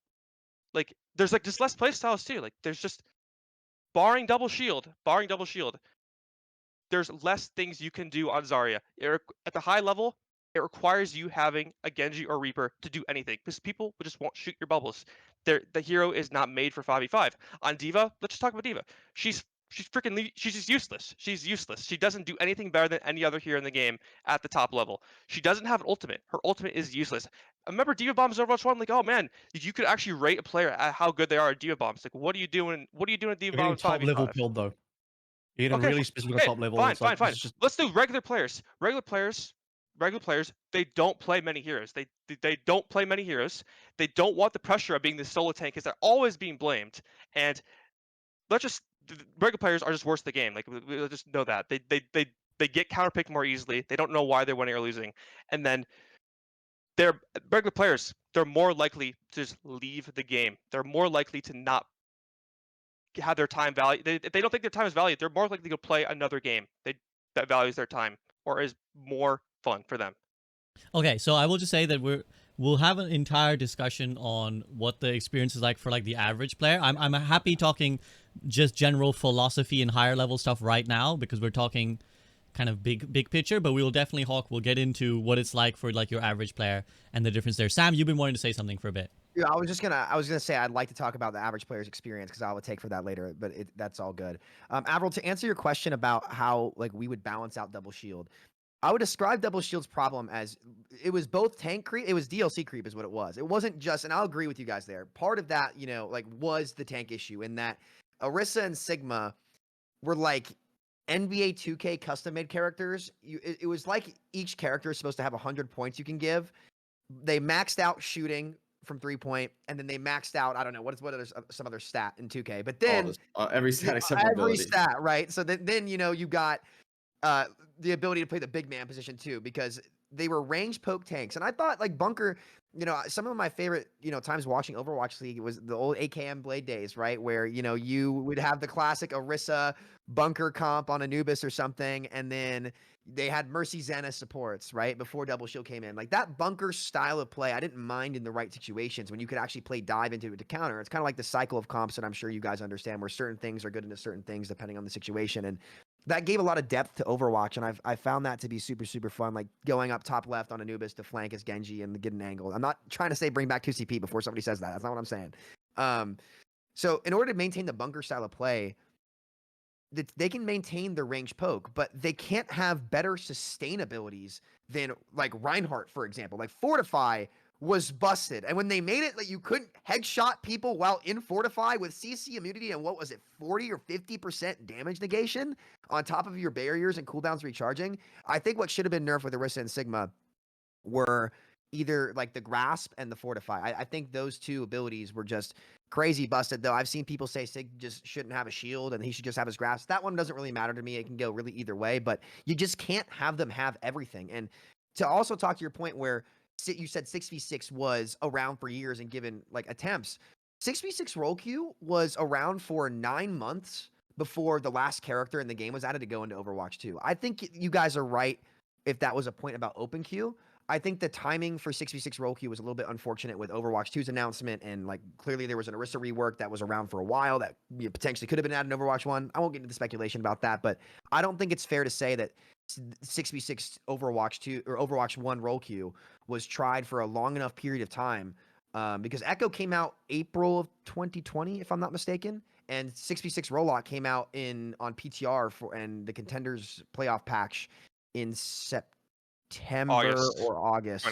Like there's like just less play styles too. Like there's just barring double shield, there's less things you can do on Zarya. At the high level, it requires you having a Genji or Reaper to do anything because people just won't shoot your bubbles. The hero is not made for 5v5. On Diva, let's just talk about Diva. She's she's just useless. She's useless. She doesn't do anything better than any other hero in the game at the top level. She doesn't have an ultimate. Her ultimate is useless. I remember Diva Bombs Overwatch 1, like, oh man, you could actually rate a player at how good they are at Diva Bombs. Like, what are you doing? What are you doing at Diva You're getting Bombs top level 5v5? build though. You're getting Okay, really specific on okay, top level. fine, It's like fine, fine. this is just Let's do regular players. Regular players. They don't play many heroes. They don't play many heroes. They don't want the pressure of being the solo tank because they're always being blamed. And let's just regular players are just worse at the game. Like we just know that they get counterpicked more easily. They don't know why they're winning or losing. And then they're regular players. They're more likely to just leave the game. They're more likely to not have their time value. If they don't think their time is valued, they're more likely to play another game that values their time or is more fun for them. Okay, so I will just say that we'll have an entire discussion on what the experience is like for like the average player. I'm happy talking just general philosophy and higher level stuff right now because we're talking kind of big picture, but we will definitely we'll get into what it's like for like your average player and the difference there. Sam, you've been wanting to say something for a bit. Yeah, I was gonna say I'd like to talk about the average player's experience because I would take for that later, but that's all good. Avril, to answer your question about how like we would balance out double shield, I would describe double shield's problem as it was both tank creep, it was DLC creep is what it was. It wasn't just, and I'll agree with you guys there. Part of that, like was the tank issue in that Orisa and Sigma were like NBA 2K custom made characters. It was like each character is supposed to have 100 points you can give. They maxed out shooting from 3-point, and then they maxed out, I don't know, what other some other stat in 2K. But then every stat except every mobility. stat, right? So then you got the ability to play the big man position too, because they were range poke tanks. And I thought like Bunker, some of my favorite, times watching Overwatch League was the old AKM Blade days, right? Where, you would have the classic Orisa Bunker comp on Anubis or something, and then they had Mercy Xena supports, right? Before Double Shield came in. Like that Bunker style of play, I didn't mind in the right situations when you could actually play dive into it to counter. It's kind of like the cycle of comps that I'm sure you guys understand, where certain things are good into certain things depending on the situation. And that gave a lot of depth to Overwatch, and I found that to be super, super fun, like going up top left on Anubis to flank as Genji and get an angle. I'm not trying to say bring back 2CP before somebody says that. That's not what I'm saying. So in order to maintain the Bunker style of play, they can maintain the range poke, but they can't have better sustain abilities than like Reinhardt, for example. Like Fortify was busted, and when they made it, like you couldn't headshot people while in Fortify with CC immunity and what was it, 40 or 50% damage negation on top of your barriers and cooldowns recharging. I think what should have been nerfed with Orisa and Sigma were either like the grasp and the fortify. I think those two abilities were just crazy busted, though. I've seen people say Sig just shouldn't have a shield and he should just have his grasp. That one doesn't really matter to me. It can go really either way, but you just can't have them have everything. And to also talk to your point where you said 6v6 was around for years and given like attempts, 6v6 role queue was around for 9 months before the last character in the game was added to go into Overwatch 2. I think you guys are right if that was a point about open queue. I think the timing for 6v6 role queue was a little bit unfortunate with Overwatch 2's announcement, and like clearly there was an Orisa rework that was around for a while that potentially could have been added in Overwatch 1. I won't get into the speculation about that, but I don't think it's fair to say that 6v6 Overwatch 2 or Overwatch 1 role queue was tried for a long enough period of time, because Echo came out April of 2020, if I'm not mistaken, and 6v6 Rollout came out on PTR and the Contenders playoff patch in September or August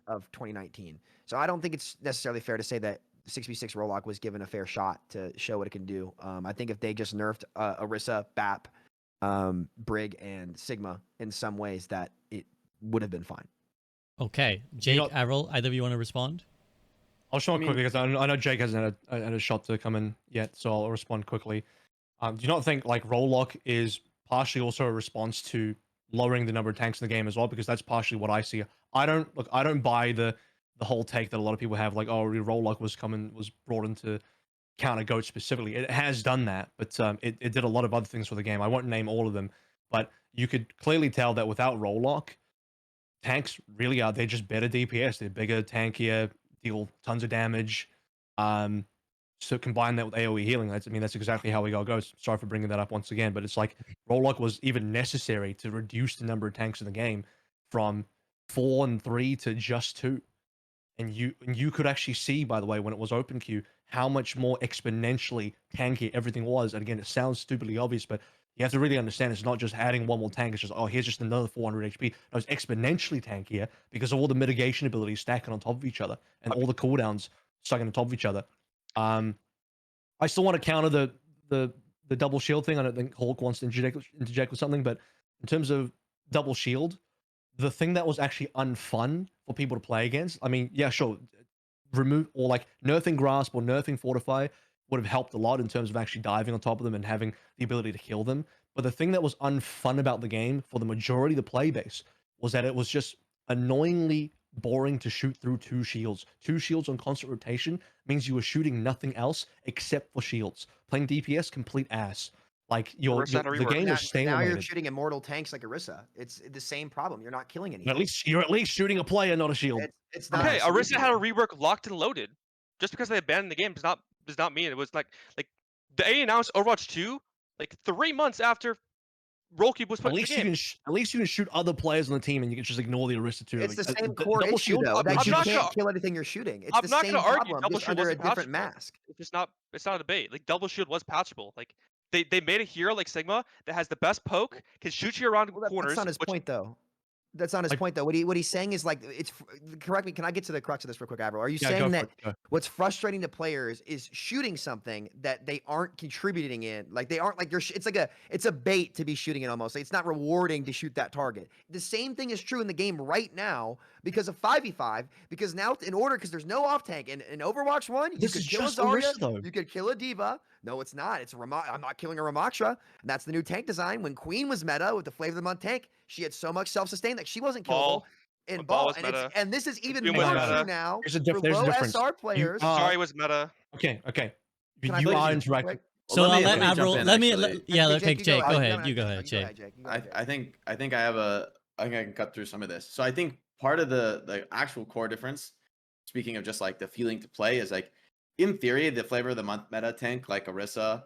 of 2019. So I don't think it's necessarily fair to say that 6v6 Rollock was given a fair shot to show what it can do. I think if they just nerfed Orisa, BAP, Brig, and Sigma in some ways, that it would have been fine. Okay, Jake, Avril, either of you want to respond? I'll show quickly because I know Jake hasn't had a shot to come in yet, so I'll respond quickly. Do you not think like roll lock is partially also a response to lowering the number of tanks in the game as well? Because that's partially what I see. I don't buy the whole take that a lot of people have, like, oh, roll lock was brought into counter goat specifically. It has done that, but it did a lot of other things for the game. I won't name all of them, but you could clearly tell that without roll lock, tanks really are, they're just better DPS. They're bigger, tankier, deal tons of damage. So combine that with AoE healing. That's exactly how we got goes. Sorry for bringing that up once again, but it's like roll lock was even necessary to reduce the number of tanks in the game from 4 and 3 to just 2. And you could actually see, by the way, when it was open queue, how much more exponentially tanky everything was. And again, it sounds stupidly obvious, but you have to really understand it's not just adding one more tank. It's just, oh, here's just another 400 HP. No, it's exponentially tankier because of all the mitigation abilities stacking on top of each other and all the cooldowns stacking on top of each other. I still want to counter the double shield thing. I don't think Hulk wants to interject with something, but in terms of double shield, the thing that was actually unfun for people to play against, I mean, yeah, sure, remove or like nerfing grasp or nerfing fortify would have helped a lot in terms of actually diving on top of them and having the ability to kill them. But the thing that was unfun about the game for the majority of the play base was that it was just annoyingly boring to shoot through 2 shields. 2 shields on constant rotation means you were shooting nothing else except for shields. Playing DPS, complete ass. Like Orisa had a the rework. game was Now you're stalemated. shooting immortal tanks like Orisa. It's the same problem. You're not killing anything. You're at least shooting a player, not a shield. It's not. Okay, Orisa sweeping had a it. rework locked and loaded. Just because they abandoned the game does not mean it was like they announced Overwatch 2 like 3 months after Rollkeep was put in the game. At least you can shoot other players on the team, and you can just ignore the Arista too. It's Like, the same core double issue, shield. though, I'm that you not can't gonna- kill anything you're shooting. It's I'm the not same gonna argue problem, double just shield under a wasn't different patchable. mask. It's not a debate. Like double shield was patchable. Like they made a hero like Sigma that has the best poke, can shoot you around Well, corners. that's not his which, point, though. That's not his Like- point, though. What he's saying is like it's. Correct me. Can I get to the crux of this real quick, AVRL? Are you Yeah, saying go that for it, go. what's frustrating to players is shooting something that they aren't contributing in? Like they aren't like you're. It's a bait to be shooting it almost. Like, it's not rewarding to shoot that target. The same thing is true in the game right now because of 5v5. Because now because there's no off tank in Overwatch 1, you This could is kill a just Zarya, Orisa, though. you could kill a Diva. No, it's not. It's a I'm not killing a Ramaktra. And that's the new tank design. When Queen was meta with the Flavor of the Month tank, she had so much self-sustain that she wasn't killable. Ball. And When Ball Ball, was meta. and this is even Queen more was true meta. now There's a for there's a low difference. SR players. Sorry was meta. Okay. Can I You finish are this real interacting. quick? So Well, I'll let let me jump Avril. in, Let me. actually. Yeah. Jake, Okay, you Jake. go. Go I'm ahead. gonna- You go I'm ahead, gonna- Jake. Jake. You go ahead, Jake. I think I can cut through some of this. So I think part of the actual core difference, speaking of just like the feeling to play, is like in theory the Flavor of the Month meta tank like Orisa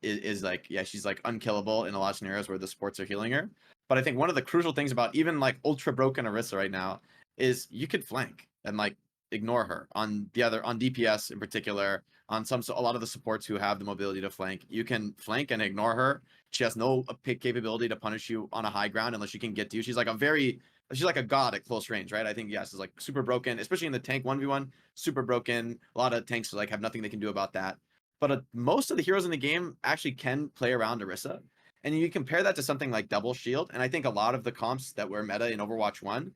is like, yeah, she's like unkillable in a lot of scenarios where the supports are healing her. But I think one of the crucial things about even like ultra broken Orisa right now is you could flank and like ignore her on DPS in particular, on a lot of the supports who have the mobility to flank. You can flank and ignore her. She has no capability to punish you on a high ground unless she can get to you. She's like a god at close range, right? I think yes, is like super broken, especially in the tank 1v1, super broken. A lot of tanks like have nothing they can do about that. But most of the heroes in the game actually can play around Orisa. And you compare that to something like Double Shield, and I think a lot of the comps that were meta in Overwatch 1,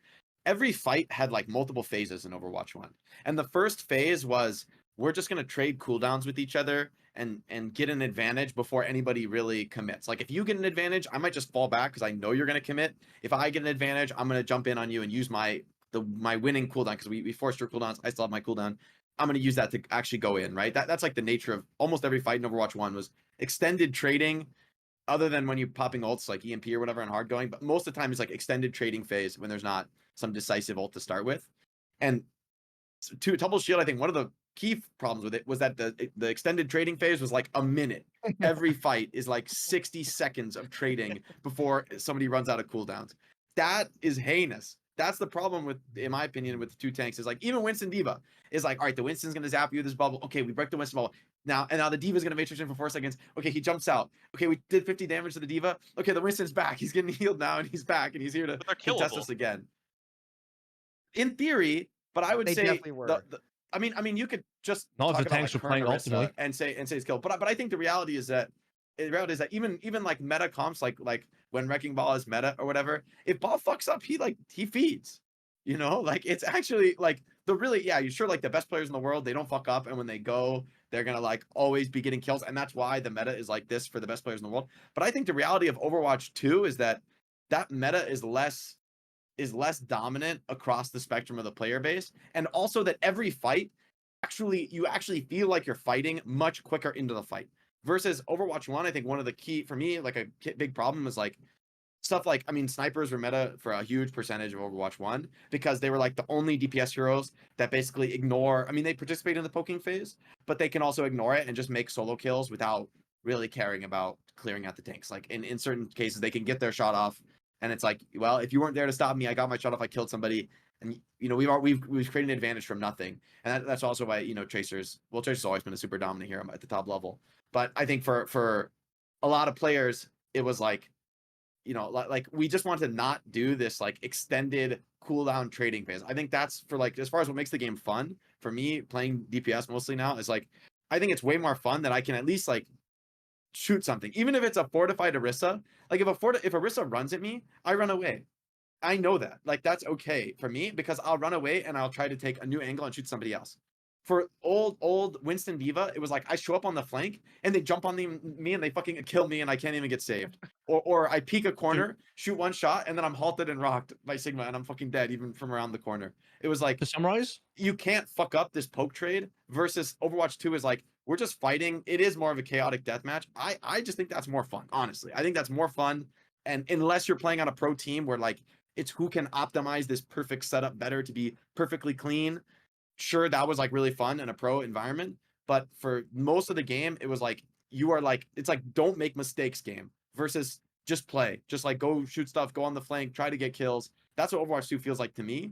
every fight had like multiple phases in Overwatch 1. And the first phase was we're just going to trade cooldowns with each other and get an advantage before anybody really commits. Like if you get an advantage, I might just fall back because I know you're going to commit. If I get an advantage, I'm going to jump in on you and use my winning cooldown because we forced your cooldowns. I still have my cooldown. I'm going to use that to actually go in, right? That's like the nature of almost every fight in Overwatch 1 was extended trading, other than when you're popping ults like EMP or whatever on hard going. But most of the time it's like extended trading phase when there's not some decisive ult to start with. And to Double Shield, I think one of the key problems with it was that the extended trading phase was like a minute. Every fight is like 60 seconds of trading before somebody runs out of cooldowns. That is heinous. That's the problem with, in my opinion, with the 2 tanks, is like even Winston Diva is like, all right, the Winston's gonna zap you with this bubble. Okay, we break the Winston bubble. Now the Diva's gonna matrix in for 4 seconds. Okay, he jumps out. Okay, we did 50 damage to the Diva. Okay, the Winston's back. He's getting healed now, and he's back, and he's here to But they're contest killable. us again. In theory, but I would They say definitely were. I mean, you could just Not if talk the about, tanks like, were playing current Orisa optimally. and say it's killed. But I think the reality is that even like meta comps like when Wrecking Ball is meta or whatever, if Ball fucks up, he feeds. You know, like it's actually like really, yeah, you're sure like the best players in the world, they don't fuck up, and when they go, they're gonna like always be getting kills, and that's why the meta is like this for the best players in the world. But I think the reality of Overwatch 2 is that meta is less dominant across the spectrum of the player base, and also that every fight you actually feel like you're fighting much quicker into the fight versus Overwatch 1. I think one of the key for me, like a big problem is like stuff like, I mean, snipers were meta for a huge percentage of Overwatch 1 because they were like the only DPS heroes that basically ignore, I mean, they participate in the poking phase, but they can also ignore it and just make solo kills without really caring about clearing out the tanks. Like in certain cases, they can get their shot off, and it's like, well, if you weren't there to stop me, I got my shot off, I killed somebody. And you know, we've created an advantage from nothing. And that's also why, you know, Tracer's always been a super dominant hero at the top level. But I think for a lot of players, it was like, you know, like we just want to not do this like extended cooldown trading phase. I think that's for like, as far as what makes the game fun for me playing DPS mostly now, is like, I think it's way more fun that I can at least like shoot something, even if it's a fortified Orisa. Like if Orisa runs at me, I run away. I know that. Like that's okay for me because I'll run away and I'll try to take a new angle and shoot somebody else. For old Winston D.Va, it was like I show up on the flank and they jump on me and they fucking kill me and I can't even get saved. Or I peek a corner, shoot one shot, and then I'm halted and rocked by Sigma and I'm fucking dead even from around the corner. It was like, To summarize, you can't fuck up this poke trade versus Overwatch 2 is like, we're just fighting. It is more of a chaotic deathmatch. I just think that's more fun, honestly. I think that's more fun. And unless you're playing on a pro team where like it's who can optimize this perfect setup better to be perfectly clean. Sure, that was like really fun in a pro environment. But for most of the game, it was like you are like, it's like don't make mistakes game versus just play. Just like go shoot stuff, go on the flank, try to get kills. That's what Overwatch 2 feels like to me.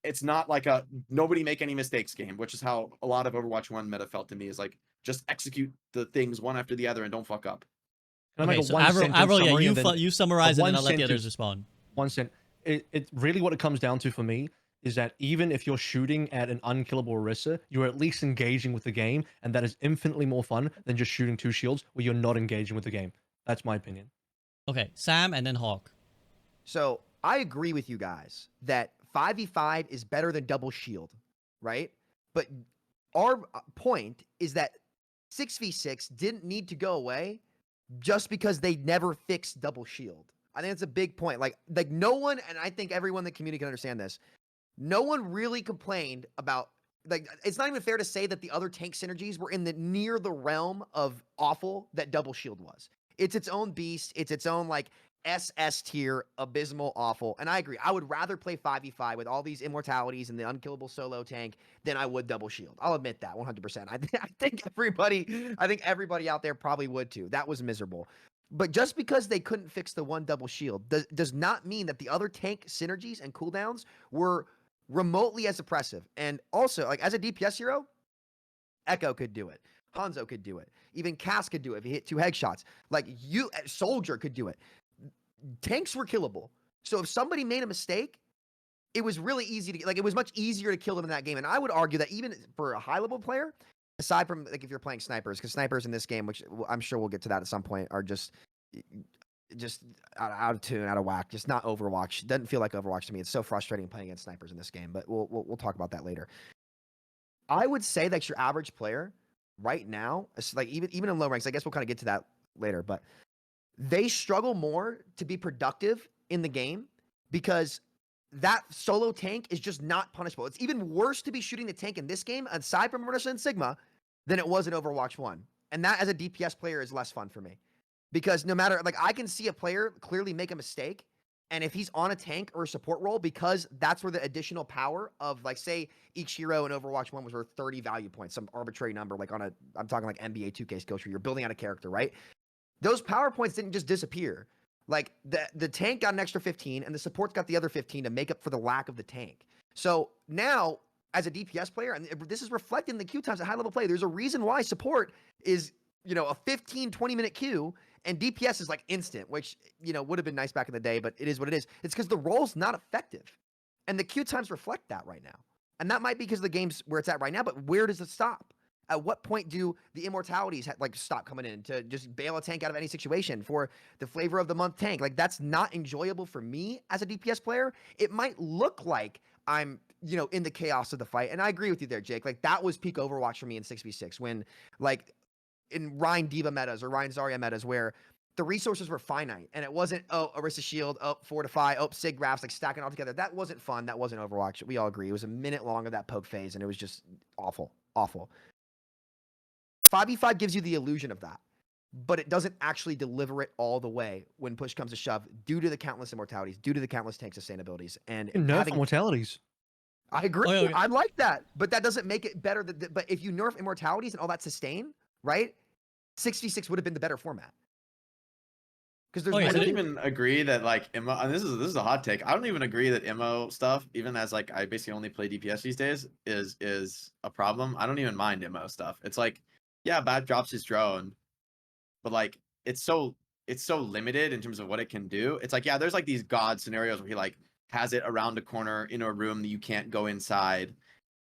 It's not like a nobody make any mistakes game, which is how a lot of Overwatch 1 meta felt to me, is like just execute the things one after the other and don't fuck up. can I Okay, make a so one sentence Avril, yeah, summary and then you summarize it, one and I'll let the sentence- others respond. 1 cent. It really what it comes down to for me is that even if you're shooting at an unkillable Orisa, you're at least engaging with the game, and that is infinitely more fun than just shooting 2 shields where you're not engaging with the game. That's my opinion. Okay, Sam and then Hawk. So I agree with you guys that 5v5 is better than double shield, right? But our point is that 6v6 didn't need to go away just because they never fixed double shield. I think that's a big point. Like no one, and I think everyone in the community can understand this, no one really complained about, like, it's not even fair to say that the other tank synergies were in the near the realm of awful that double shield was. It's its own beast. It's its own like SS tier, abysmal, awful. And I agree. I would rather play 5v5 with all these immortalities and the unkillable solo tank than I would double shield. I'll admit that 100%. I think everybody out there probably would too. That was miserable. But just because they couldn't fix the one double shield does not mean that the other tank synergies and cooldowns were remotely as oppressive. And also, like, as a DPS hero, Echo could do it. Hanzo could do it. Even Cass could do it if he hit 2 headshots. Like, Soldier could do it. Tanks were killable. So if somebody made a mistake, it was really easy to, like, it was much easier to kill them in that game. And I would argue that even for a high-level player, aside from, like, if you're playing snipers, because snipers in this game, which I'm sure we'll get to that at some point, are just out of tune, out of whack, just not Overwatch. It doesn't feel like Overwatch to me. It's so frustrating playing against snipers in this game, but we'll talk about that later. I would say that your average player right now, like even in low ranks, I guess we'll kind of get to that later, but they struggle more to be productive in the game because that solo tank is just not punishable. It's even worse to be shooting the tank in this game, aside from Marissa and Sigma, than it was in Overwatch 1. And that, as a DPS player, is less fun for me. Because no matter, like, I can see a player clearly make a mistake, and if he's on a tank or a support role, because that's where the additional power of, like, say, each hero in Overwatch 1 was worth 30 value points, some arbitrary number, like I'm talking like NBA 2K skills where you're building out a character, right? Those power points didn't just disappear. Like, the tank got an extra 15, and the support's got the other 15 to make up for the lack of the tank. So now, as a DPS player, and this is reflected in the queue times at high-level play, there's a reason why support is, you know, a 15, 20-minute queue, and DPS is like instant, which, you know, would have been nice back in the day, but it is what it is. It's because the role's not effective. And the queue times reflect that right now. And that might be because of the game's where it's at right now, but where does it stop? At what point do the immortalities like stop coming in to just bail a tank out of any situation for the flavor of the month tank? Like, that's not enjoyable for me as a DPS player. It might look like I'm in the chaos of the fight. And I agree with you there, Jake. Like that was peak Overwatch for me in 6v6 when like in Ryan Diva metas or Ryan Zarya metas where the resources were finite and it wasn't, oh, Orisa shield, oh, fortify, oh, Sig Grafs, like stacking all together. That wasn't fun. That wasn't Overwatch. We all agree. It was a minute long of that poke phase and it was just awful. 5v5 gives you the illusion of that, but it doesn't actually deliver it all the way when push comes to shove due to the countless immortalities, due to the countless tank sustainabilities. And Nerf having immortalities. I agree. Oh, yeah. I like that, but that doesn't make it better. But if you nerf immortalities and all that sustain, right? 6v6 would have been the better format. Because there's Oh, yeah, I so don't it- even agree that like MO, and this is a hot take. I don't even agree that MO stuff, even as like I basically only play DPS these days, is a problem. I don't even mind MO stuff. It's like, yeah, bad drops his drone, but like it's so limited in terms of what it can do. It's like, yeah, there's like these god scenarios where he like has it around a corner in a room that you can't go inside,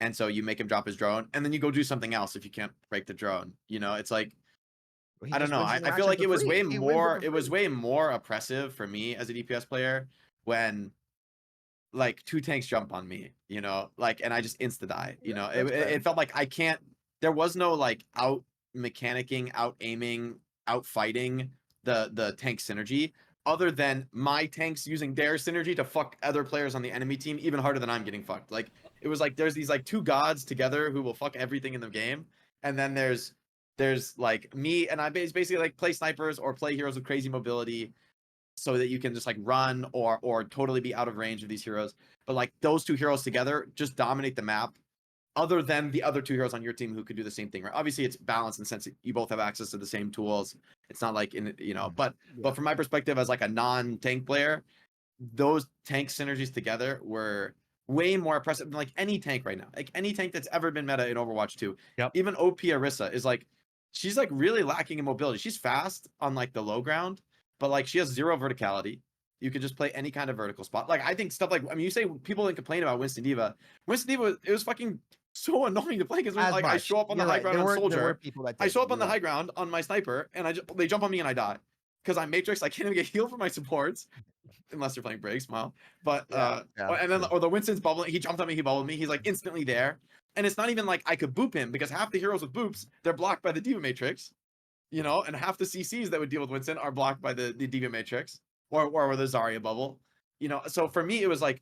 and so you make him drop his drone, and then you go do something else if you can't break the drone. It's like, he I don't just know. wins I his feel matchup like for it was free. way He wins more. it for It was free. way more oppressive for me as a DPS player when like two tanks jump on me. Like, and I just insta die. That's fair. It felt like I can't. There was no like out mechanicking, out aiming, out fighting the tank synergy. Other than my tanks using their synergy to fuck other players on the enemy team even harder than I'm getting fucked. Like it was like there's these like two gods together who will fuck everything in the game, and then there's like me and I basically like play snipers or play heroes with crazy mobility so that you can just like run or totally be out of range of these heroes. But like those two heroes together just dominate the map other than the other two heroes on your team who could do the same thing, right? Obviously it's balanced in the sense that you both have access to the same tools. It's not like but from my perspective as like a non-tank player, those tank synergies together were way more oppressive than like any tank right now. Like any tank that's ever been meta in Overwatch 2. Yep. Even OP Orisa is like, she's like really lacking in mobility. She's fast on like the low ground, but like she has zero verticality. You can just play any kind of vertical spot. Like I think stuff like, I mean, you say people didn't complain about Winston Diva. Winston Diva, it was fucking so annoying to play because like I show up on the high ground on There were Soldier. people that I show up on the You're high ground on my sniper, and they jump on me and I die because I'm Matrix. I can't even get healed for my supports unless you're playing Brig, smile. But and then or the Winston's bubbling. He jumped on me. He bubbled me. He's like instantly there, and it's not even like I could boop him because half the heroes with boops they're blocked by the Diva Matrix, and half the CCs that would deal with Winston are blocked by the Diva Matrix or the Zarya bubble. So for me it was like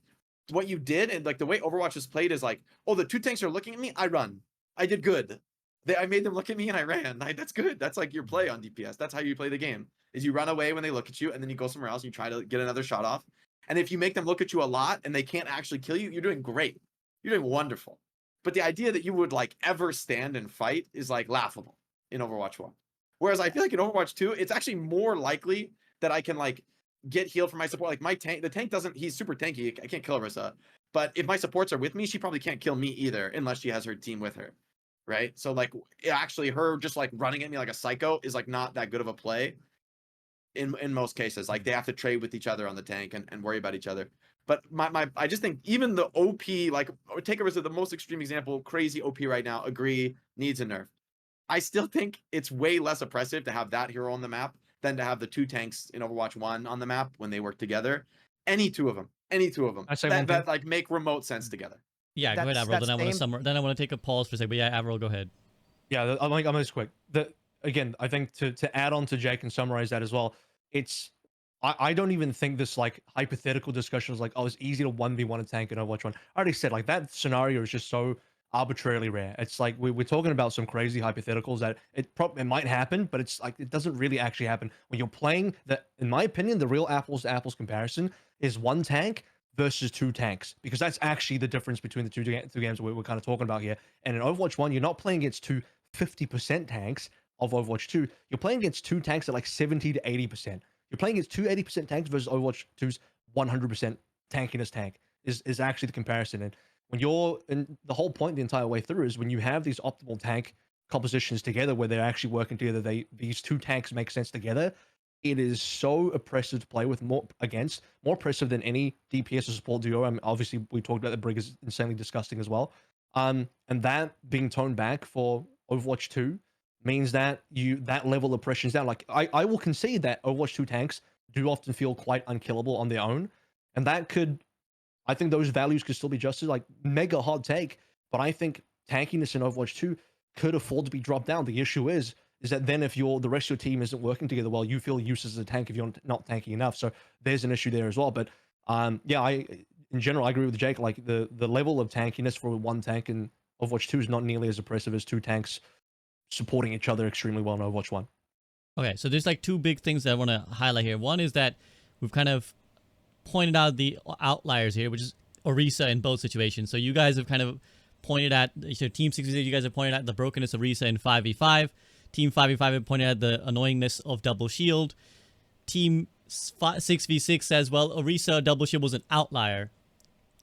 what you did, and like the way Overwatch is played is like, oh, the two tanks are looking at me, I run. I did good. I made them look at me and I ran. That's good. That's like your play on DPS. That's how you play the game. Is you run away when they look at you, and then you go somewhere else and you try to get another shot off. And if you make them look at you a lot and they can't actually kill you, you're doing great. You're doing wonderful. But the idea that you would like ever stand and fight is like laughable in Overwatch 1. Whereas I feel like in Overwatch 2, it's actually more likely that I can like get healed for my support. Like my tank, the tank doesn't, he's super tanky. I can't kill Orisa. But if my supports are with me, she probably can't kill me either unless she has her team with her. Right. So like actually her just like running at me like a psycho is like not that good of a play in most cases. Like they have to trade with each other on the tank and worry about each other. But I just think even the OP, like take Orisa, the most extreme example, crazy OP right now, agree, needs a nerf. I still think it's way less oppressive to have that hero on the map than to have the two tanks in Overwatch 1 on the map when they work together. Any two of them I say one thing. that like make remote sense together. Yeah, go ahead, That's- Avril. Then I want to same- Then I want to take a pause for a second. But yeah, Avril, go ahead. Yeah, I'm just quick. Again, I think to add on to Jake and summarize that as well, I don't even think this like hypothetical discussion is like, oh, it's easy to 1v1 a tank in Overwatch 1. I already said like that scenario is just so arbitrarily rare. It's like we're talking about some crazy hypotheticals that it might happen, but it's like it doesn't really actually happen when you're playing. In my opinion, the real apples to apples comparison is one tank versus two tanks, because that's actually the difference between the two games we're kind of talking about here. And in Overwatch 1, you're not playing against two 50% tanks of Overwatch 2. You're playing against two tanks at like 70 to 80%. You're playing against two 80% tanks versus Overwatch 2's 100% tankiness tank is actually the comparison. And when you're, and the whole point the entire way through is when you have these optimal tank compositions together where they're actually working together, these two tanks make sense together. It is so oppressive to play with, more oppressive than any DPS or support duo. I mean, obviously, we talked about the Brig is insanely disgusting as well. And that being toned back for Overwatch 2 means that that level of oppression is down. Like I will concede that Overwatch 2 tanks do often feel quite unkillable on their own, and that could I think those values could still be adjusted. Like, mega hot take, but I think tankiness in Overwatch 2 could afford to be dropped down. The issue is that then if the rest of your team isn't working together well, you feel useless as a tank if you're not tanky enough. So there's an issue there as well. But yeah, in general I agree with Jake. Like the level of tankiness for one tank in Overwatch 2 is not nearly as impressive as two tanks supporting each other extremely well in Overwatch 1. Okay, so there's like two big things that I want to highlight here. One is that we've kind of pointed out the outliers here, which is Orisa in both situations. So you guys have kind of pointed at, so Team 66, you guys have pointed at the brokenness of Orisa in 5v5. Team 5v5 have pointed at the annoyingness of double shield. Team 6v6 says, well, Orisa double shield was an outlier.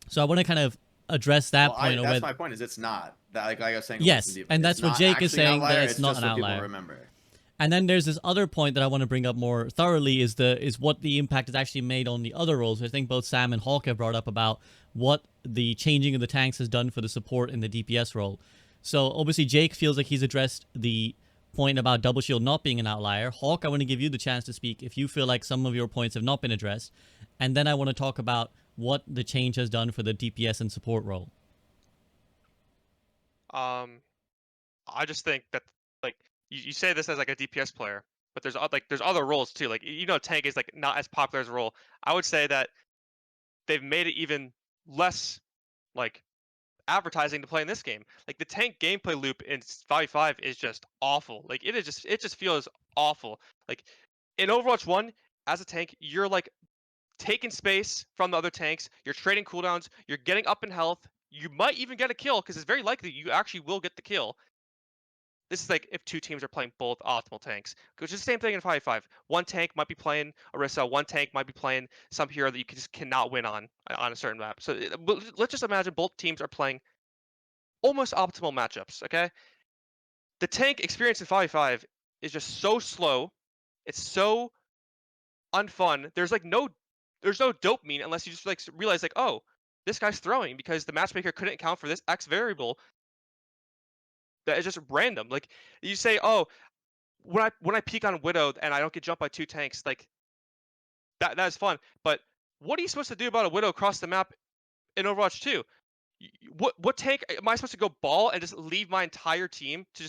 So I want to kind of address that point. That's my point. Is it's not that like I was saying. Yes, and that's what Jake is saying, that it's not an just what outlier. People remember. And then there's this other point that I want to bring up more thoroughly is what the impact is actually made on the other roles. I think both Sam and Hawk have brought up about what the changing of the tanks has done for the support in the DPS role. So obviously Jake feels like he's addressed the point about double shield not being an outlier. Hawk, I want to give you the chance to speak if you feel like some of your points have not been addressed. And then I want to talk about what the change has done for the DPS and support role. I just think that like you say this as like a DPS player, but there's other roles too. Like tank is like not as popular as a role. I would say that they've made it even less like advertising to play in this game. Like the tank gameplay loop in 5v5 is just awful. Like it just feels awful. Like in Overwatch 1, as a tank, you're like taking space from the other tanks, you're trading cooldowns, you're getting up in health, you might even get a kill because it's very likely you actually will get the kill. This is like if two teams are playing both optimal tanks. Which is the same thing in 5v5. One tank might be playing Orisa, one tank might be playing some hero that you just cannot win on a certain map. So let's just imagine both teams are playing almost optimal matchups, okay? The tank experience in 5v5 is just so slow. It's so unfun. There's no dopamine unless you just like realize like, oh, this guy's throwing because the matchmaker couldn't account for this X variable. That is just random. Like you say, oh, when I peek on Widow and I don't get jumped by two tanks, like that is fun. But what are you supposed to do about a Widow across the map in Overwatch 2? What tank am I supposed to go ball and just leave my entire team to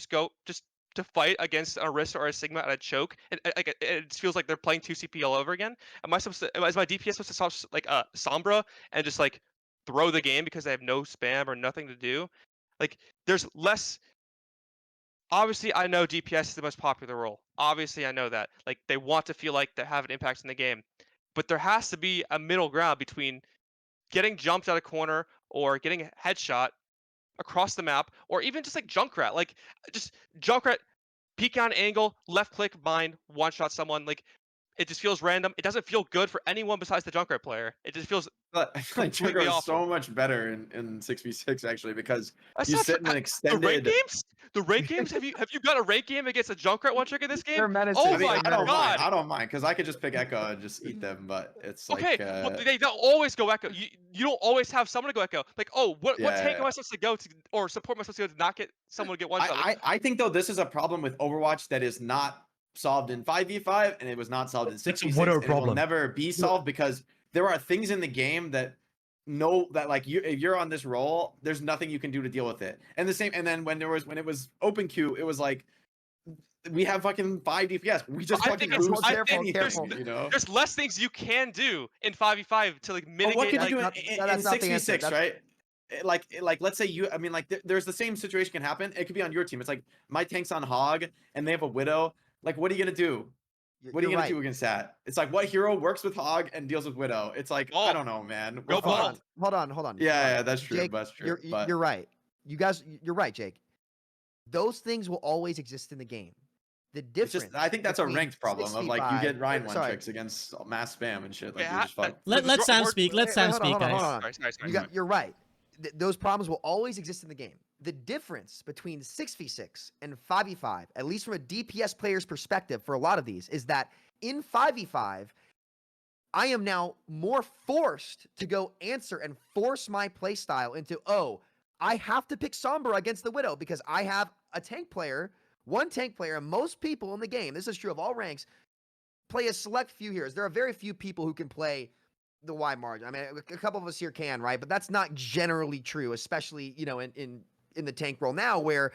just to fight against a Orisa or a Sigma at a choke? It feels like they're playing 2 CP all over again. Is my DPS supposed to stop like Sombra and just like throw the game because they have no spam or nothing to do? Like there's less. Obviously, I know DPS is the most popular role. Obviously, I know that. Like they want to feel like they have an impact in the game, but there has to be a middle ground between getting jumped at a corner or getting a headshot across the map, or even just like Junkrat. Like just Junkrat, peek on angle, left click, bind, one shot someone. Like it just feels random. It doesn't feel good for anyone besides the Junkrat player. It just feels But I feel like completely Junkrat is awful. so much better in 6v6 actually because That's you not sit true. in an extended. The rank games. Have you got a rank game against a Junkrat one trick in this game? They're menacing. Oh I mean, my I don't mind. god. I don't mind because I could just pick Echo and just eat them. But it's like Okay, well, they don't always go Echo. You don't always have someone to go Echo. Like, oh, what tank am I supposed to go to, or support am I supposed to go to not get someone to get one shot? Like, I think though this is a problem with Overwatch that is not solved in 5v5 and it was not solved in 6v6 Widow and it will problem. never be solved because there are things in the game that like if you're on this role, there's nothing you can do to deal with it. And the same, and then when it was open queue, it was like we have fucking 5 DPS. We just I fucking think it's boost careful, anything, careful. you know. there's less things you can do in 5v5 to like But mitigate. what can Like, you do That's in not the answer. 6v6, right? Like let's say you, I mean, like there's the same situation can happen. It could be on your team. It's like my tank's on Hog and they have a Widow. Like, what are you gonna do? What are you gonna do against that? It's like what hero works with Hog and deals with Widow? It's like I don't know, man. Go We're ball. fucked. Hold on. Yeah, that's true. Jake, That's true. You're right. You guys, you're right, Jake. Those things will always exist in the game. The It's difference. just I think that's a between ranked problem of like you 6v5 get Ryan one sorry. tricks against mass spam and shit. Like Yeah, you're just fucked. Let Sam speak. Let Sam speak, guys. Hold on. You're right. Those problems will always exist in the game. The difference between 6v6 and 5v5, at least from a DPS player's perspective for a lot of these, is that in 5v5, I am now more forced to go answer and force my playstyle into, oh, I have to pick Sombra against the Widow because I have a tank player, one tank player, and most people in the game, this is true of all ranks, play a select few heroes. There are very few people who can play the wide margin. I mean, a couple of us here can, right? But that's not generally true, especially, you know, in the tank role now where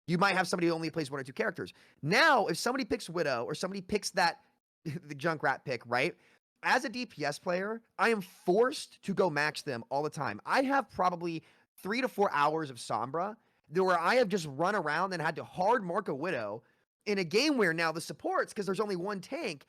you might have somebody who only plays 1 or 2 characters. Now, if somebody picks Widow or somebody picks that the Junkrat pick, right? As a DPS player, I am forced to go max them all the time. I have probably 3 to 4 hours of Sombra where I have just run around and had to hard mark a Widow in a game where now the supports, because there's only 1 tank,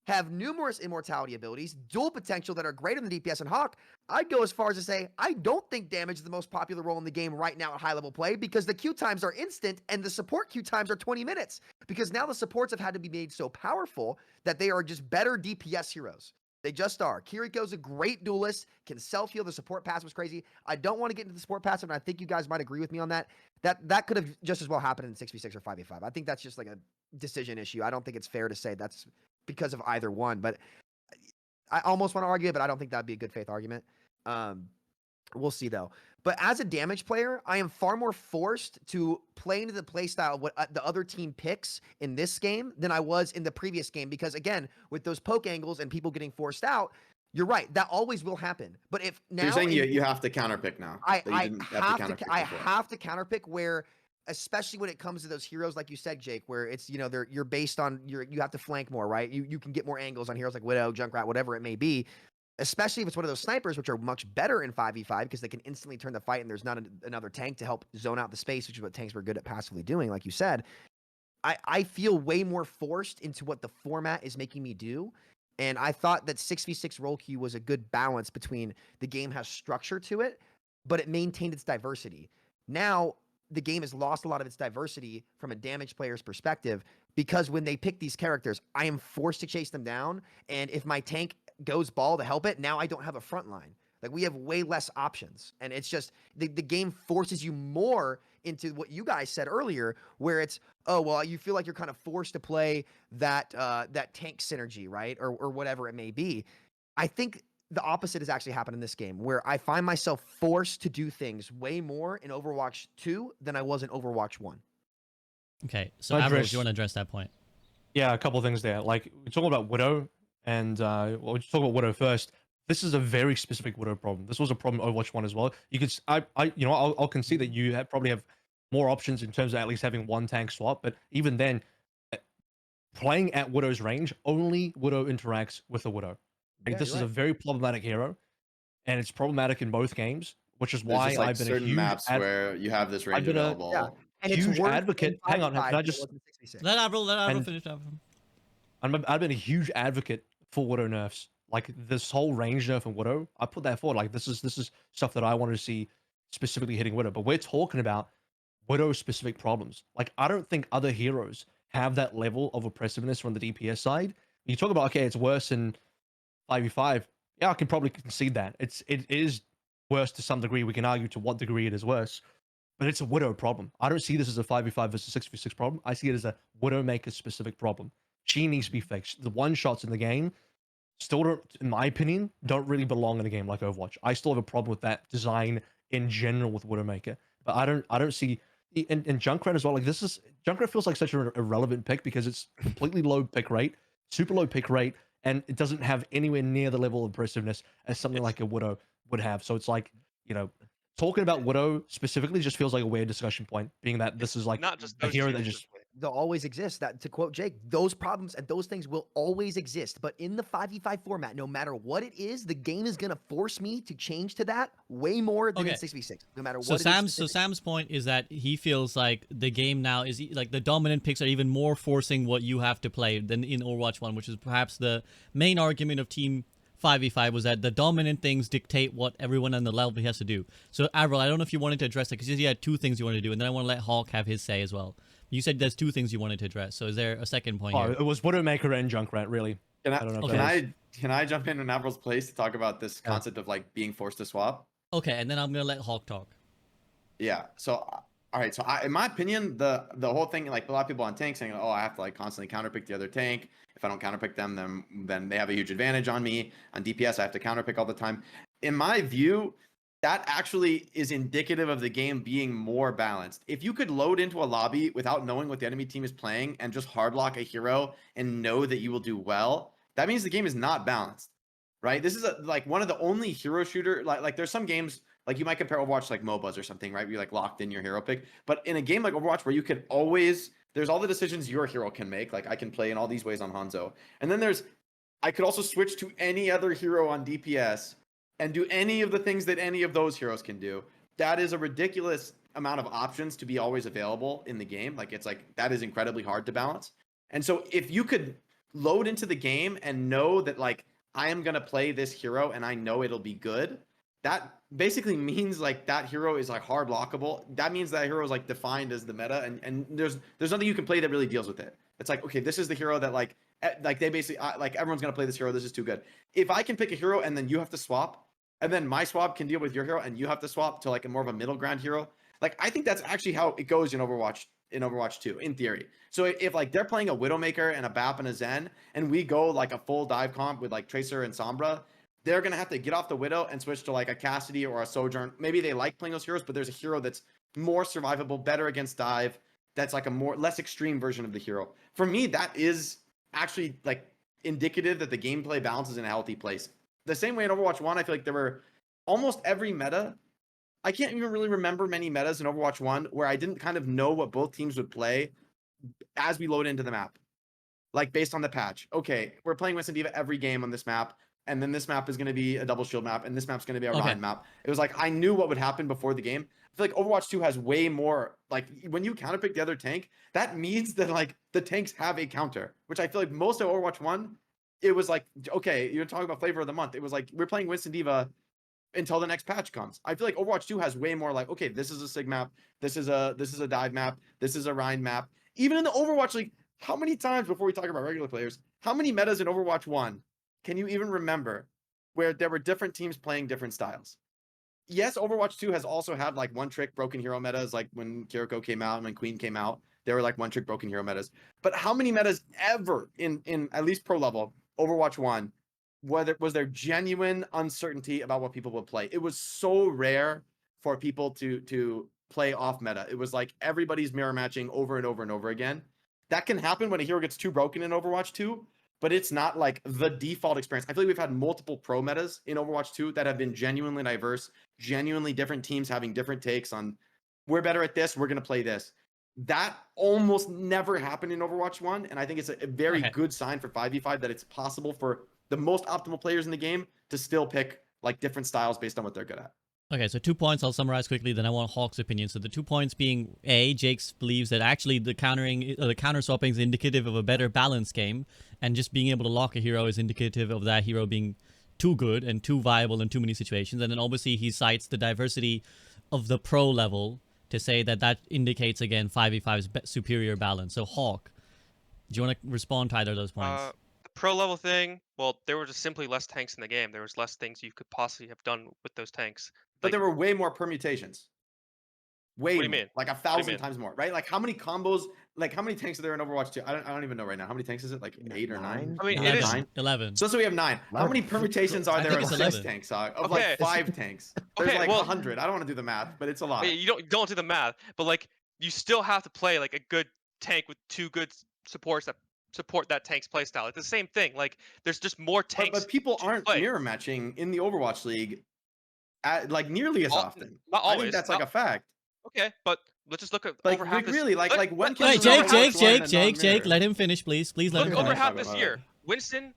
have numerous immortality abilities, dual potential that are greater than DPS and Hawk. I'd go as far as to say, I don't think damage is the most popular role in the game right now at high level play because the queue times are instant and the support queue times are 20 minutes because now the supports have had to be made so powerful that they are just better DPS heroes. They just are. Kiriko's a great duelist, can self-heal. The support passive was crazy. I don't want to get into the support passive, and I think you guys might agree with me on that. That could have just as well happened in 6v6 or 5v5. I think that's just like a decision issue. I don't think it's fair to say that's because of either one, but I almost want to argue it, but I don't think that'd be a good faith argument. We'll see though. But as a damage player, I am far more forced to play into the play style of what the other team picks in this game than I was in the previous game. Because again, with those poke angles and people getting forced out, you're right. That always will happen. But if now you're saying you have to counterpick now. I have to counterpick where, especially when it comes to those heroes, like you said, Jake, where it's, you know, you're based on you have to flank more, right? You can get more angles on heroes like Widow, Junkrat, whatever it may be. Especially if it's one of those snipers, which are much better in 5v5 because they can instantly turn the fight and there's not another tank to help zone out the space, which is what tanks were good at passively doing, like you said. I feel way more forced into what the format is making me do. And I thought that 6v6 role queue was a good balance between the game has structure to it, but it maintained its diversity. Now, the game has lost a lot of its diversity from a damage player's perspective because when they pick these characters, I am forced to chase them down. And if my tank goes ball to help it, now I don't have a front line. Like, we have way less options. And it's just, the game forces you more into what you guys said earlier, where it's, oh, well, you feel like you're kind of forced to play that tank synergy, right? Or whatever it may be. I think the opposite has actually happened in this game, where I find myself forced to do things way more in Overwatch 2 than I was in Overwatch 1. Okay, so AVRL, do you want to address that point? Yeah, a couple of things there. Like, we're talking about Widow, and we'll just talk about Widow first. This is a very specific Widow problem. This was a problem in Overwatch 1 as well. You could, you know, I'll concede that you probably have more options in terms of at least having 1 tank swap, but even then, playing at Widow's range, only Widow interacts with a Widow. Like, this is a very problematic hero, and it's problematic in both games, which is why I've been certain a huge maps where you have this range available. Yeah. And huge it's worse advocate. Hang on, can I just Let AVRL finish up. I've been a huge advocate for Widow nerfs. Like, this whole range nerf in Widow, I put that forward. Like, this is stuff that I wanted to see specifically hitting Widow. But we're talking about Widow specific problems. Like, I don't think other heroes have that level of oppressiveness from the DPS side. You talk about, okay, it's worse in 5v5. Yeah, I can probably concede that. It is worse to some degree. We can argue to what degree it is worse. But it's a Widow problem. I don't see this as a 5v5 versus 6v6 problem. I see it as a Widowmaker specific problem. She needs to be fixed. The one-shots in the game still don't, in my opinion, don't really belong in a game like Overwatch. I still have a problem with that design in general with Widowmaker. But I don't see, and Junkrat as well. Like, Junkrat feels like such an irrelevant pick because it's completely low pick rate, super low pick rate, and it doesn't have anywhere near the level of impressiveness as something like a Widow would have. So it's like, you know, talking about Widow specifically just feels like a weird discussion point, being that this is like Not just a those hero two, that just they'll always exist. That, to quote Jake, those problems and those things will always exist. But in the 5v5 format, no matter what it is, the game is gonna force me to change to that way more than in 6v6. No matter what. So Sam's point is that he feels like the game now is like the dominant picks are even more forcing what you have to play than in Overwatch 1, which is perhaps the main argument of Team 5v5 was that the dominant things dictate what everyone on the level has to do. So AVRL, I don't know if you wanted to address it because you had 2 things you wanted to do, and then I want to let Hawk have his say as well. You said there's 2 things you wanted to address. So is there a second point here? it was Widowmaker and Junkrat, really. Can I don't know. Can I jump in AVRL's place to talk about this concept of like being forced to swap? Okay, and then I'm gonna let Hawk talk. Yeah. So all right. So in my opinion, the whole thing, like a lot of people on tank saying, oh, I have to like constantly counterpick the other tank. If I don't counterpick them, then they have a huge advantage on me. On DPS, I have to counterpick all the time. In my view, that actually is indicative of the game being more balanced. If you could load into a lobby without knowing what the enemy team is playing and just hardlock a hero and know that you will do well, that means the game is not balanced. right? This is like one of the only hero shooter. Like there's some games like you might compare Overwatch to, like MOBAs or something, right? Where you're like locked in your hero pick. But in a game like Overwatch, where you can always there's all the decisions your hero can make. Like I can play in all these ways on Hanzo, and then I could also switch to any other hero on DPS and do any of the things that any of those heroes can do. That is a ridiculous amount of options to be always available in the game. Like it's like that is incredibly hard to balance. And so if you could load into the game and know that like I am going to play this hero and I know it'll be good, that basically means like that hero is like hard lockable. That means that hero is like defined as the meta, and there's nothing you can play that really deals with it. It's like, okay, this is the hero that like they basically like everyone's going to play this hero. This is too good. If I can pick a hero and then you have to swap, and then my swap can deal with your hero and you have to swap to like a more of a middle ground hero, like I think that's actually how it goes in Overwatch 2 in theory. So if like they're playing a Widowmaker and a BAP and a Zen, and we go like a full dive comp with like Tracer and Sombra, they're gonna have to get off the Widow and switch to like a Cassidy or a Sojourn. Maybe they like playing those heroes, but there's a hero that's more survivable, better against dive, that's like a less extreme version of the hero. For me, that is actually like indicative that the gameplay balance is in a healthy place. The same way in Overwatch 1, I feel like there were almost every meta. I can't even really remember many metas in Overwatch 1 where I didn't kind of know what both teams would play as we load into the map. Like based on the patch. Okay, we're playing Winston D.Va every game on this map, and then this map is going to be a double shield map, and this map's going to be a Ryan map. It was like I knew what would happen before the game. I feel like Overwatch 2 has way more, like when you counterpick the other tank, that means that like the tanks have a counter, which I feel like most of Overwatch 1, it was like, okay, you're talking about flavor of the month. It was like, we're playing Winston D.Va until the next patch comes. I feel like Overwatch 2 has way more like, okay, this is a Sig map, this is a dive map, this is a Rhine map. Even in the Overwatch League, how many times before we talk about regular players, how many metas in Overwatch 1 can you even remember where there were different teams playing different styles? Yes, Overwatch 2 has also had like one trick broken hero metas, like when Kiriko came out and when Queen came out, there were like one trick broken hero metas. But how many metas ever in at least pro level Overwatch 1 was there genuine uncertainty about what people would play? It was so rare for people to play off meta. It was like everybody's mirror matching over and over and over again. That can happen when a hero gets too broken in Overwatch 2, but it's not like the default experience. I feel like we've had multiple pro metas in Overwatch 2 that have been genuinely diverse, genuinely different teams having different takes on, we're better at this, we're going to play this. That almost never happened in Overwatch 1, and I think it's a very good sign for 5v5 that it's possible for the most optimal players in the game to still pick like different styles based on what they're good at. Okay, so 2 points I'll summarize quickly, then I want Hawk's opinion. So the 2 points being, A, Jake's believes that actually the counter swapping is indicative of a better balanced game, and just being able to lock a hero is indicative of that hero being too good and too viable in too many situations. And then obviously he cites the diversity of the pro level to say that that indicates, again, 5v5's superior balance. So Hawk, do you want to respond to either of those points? The pro level thing, well, there were just simply less tanks in the game. There was less things you could possibly have done with those tanks. But there were way more permutations. Way What do you mean? Like 1,000 times more, right? Like how many combos, like how many tanks are there in Overwatch 2? I don't even know right now. How many tanks is it? Like 8 or 9? I mean, 11, it is 11. So we have 9. How many permutations are there of 6 tanks? Of like 5 tanks. There's like 100. I don't want to do the math, but it's a lot. You don't do the math, but like you still have to play like a good tank with 2 good supports that support that tank's playstyle. It's the same thing. Like there's just more tanks. But people aren't mirror matching in the Overwatch League like nearly as often. Not always. I think that's like a fact. Okay, but let's just look at like over half really this, like when Wait, Jake, let him finish, please. Please let him finish. Over half this year, Winston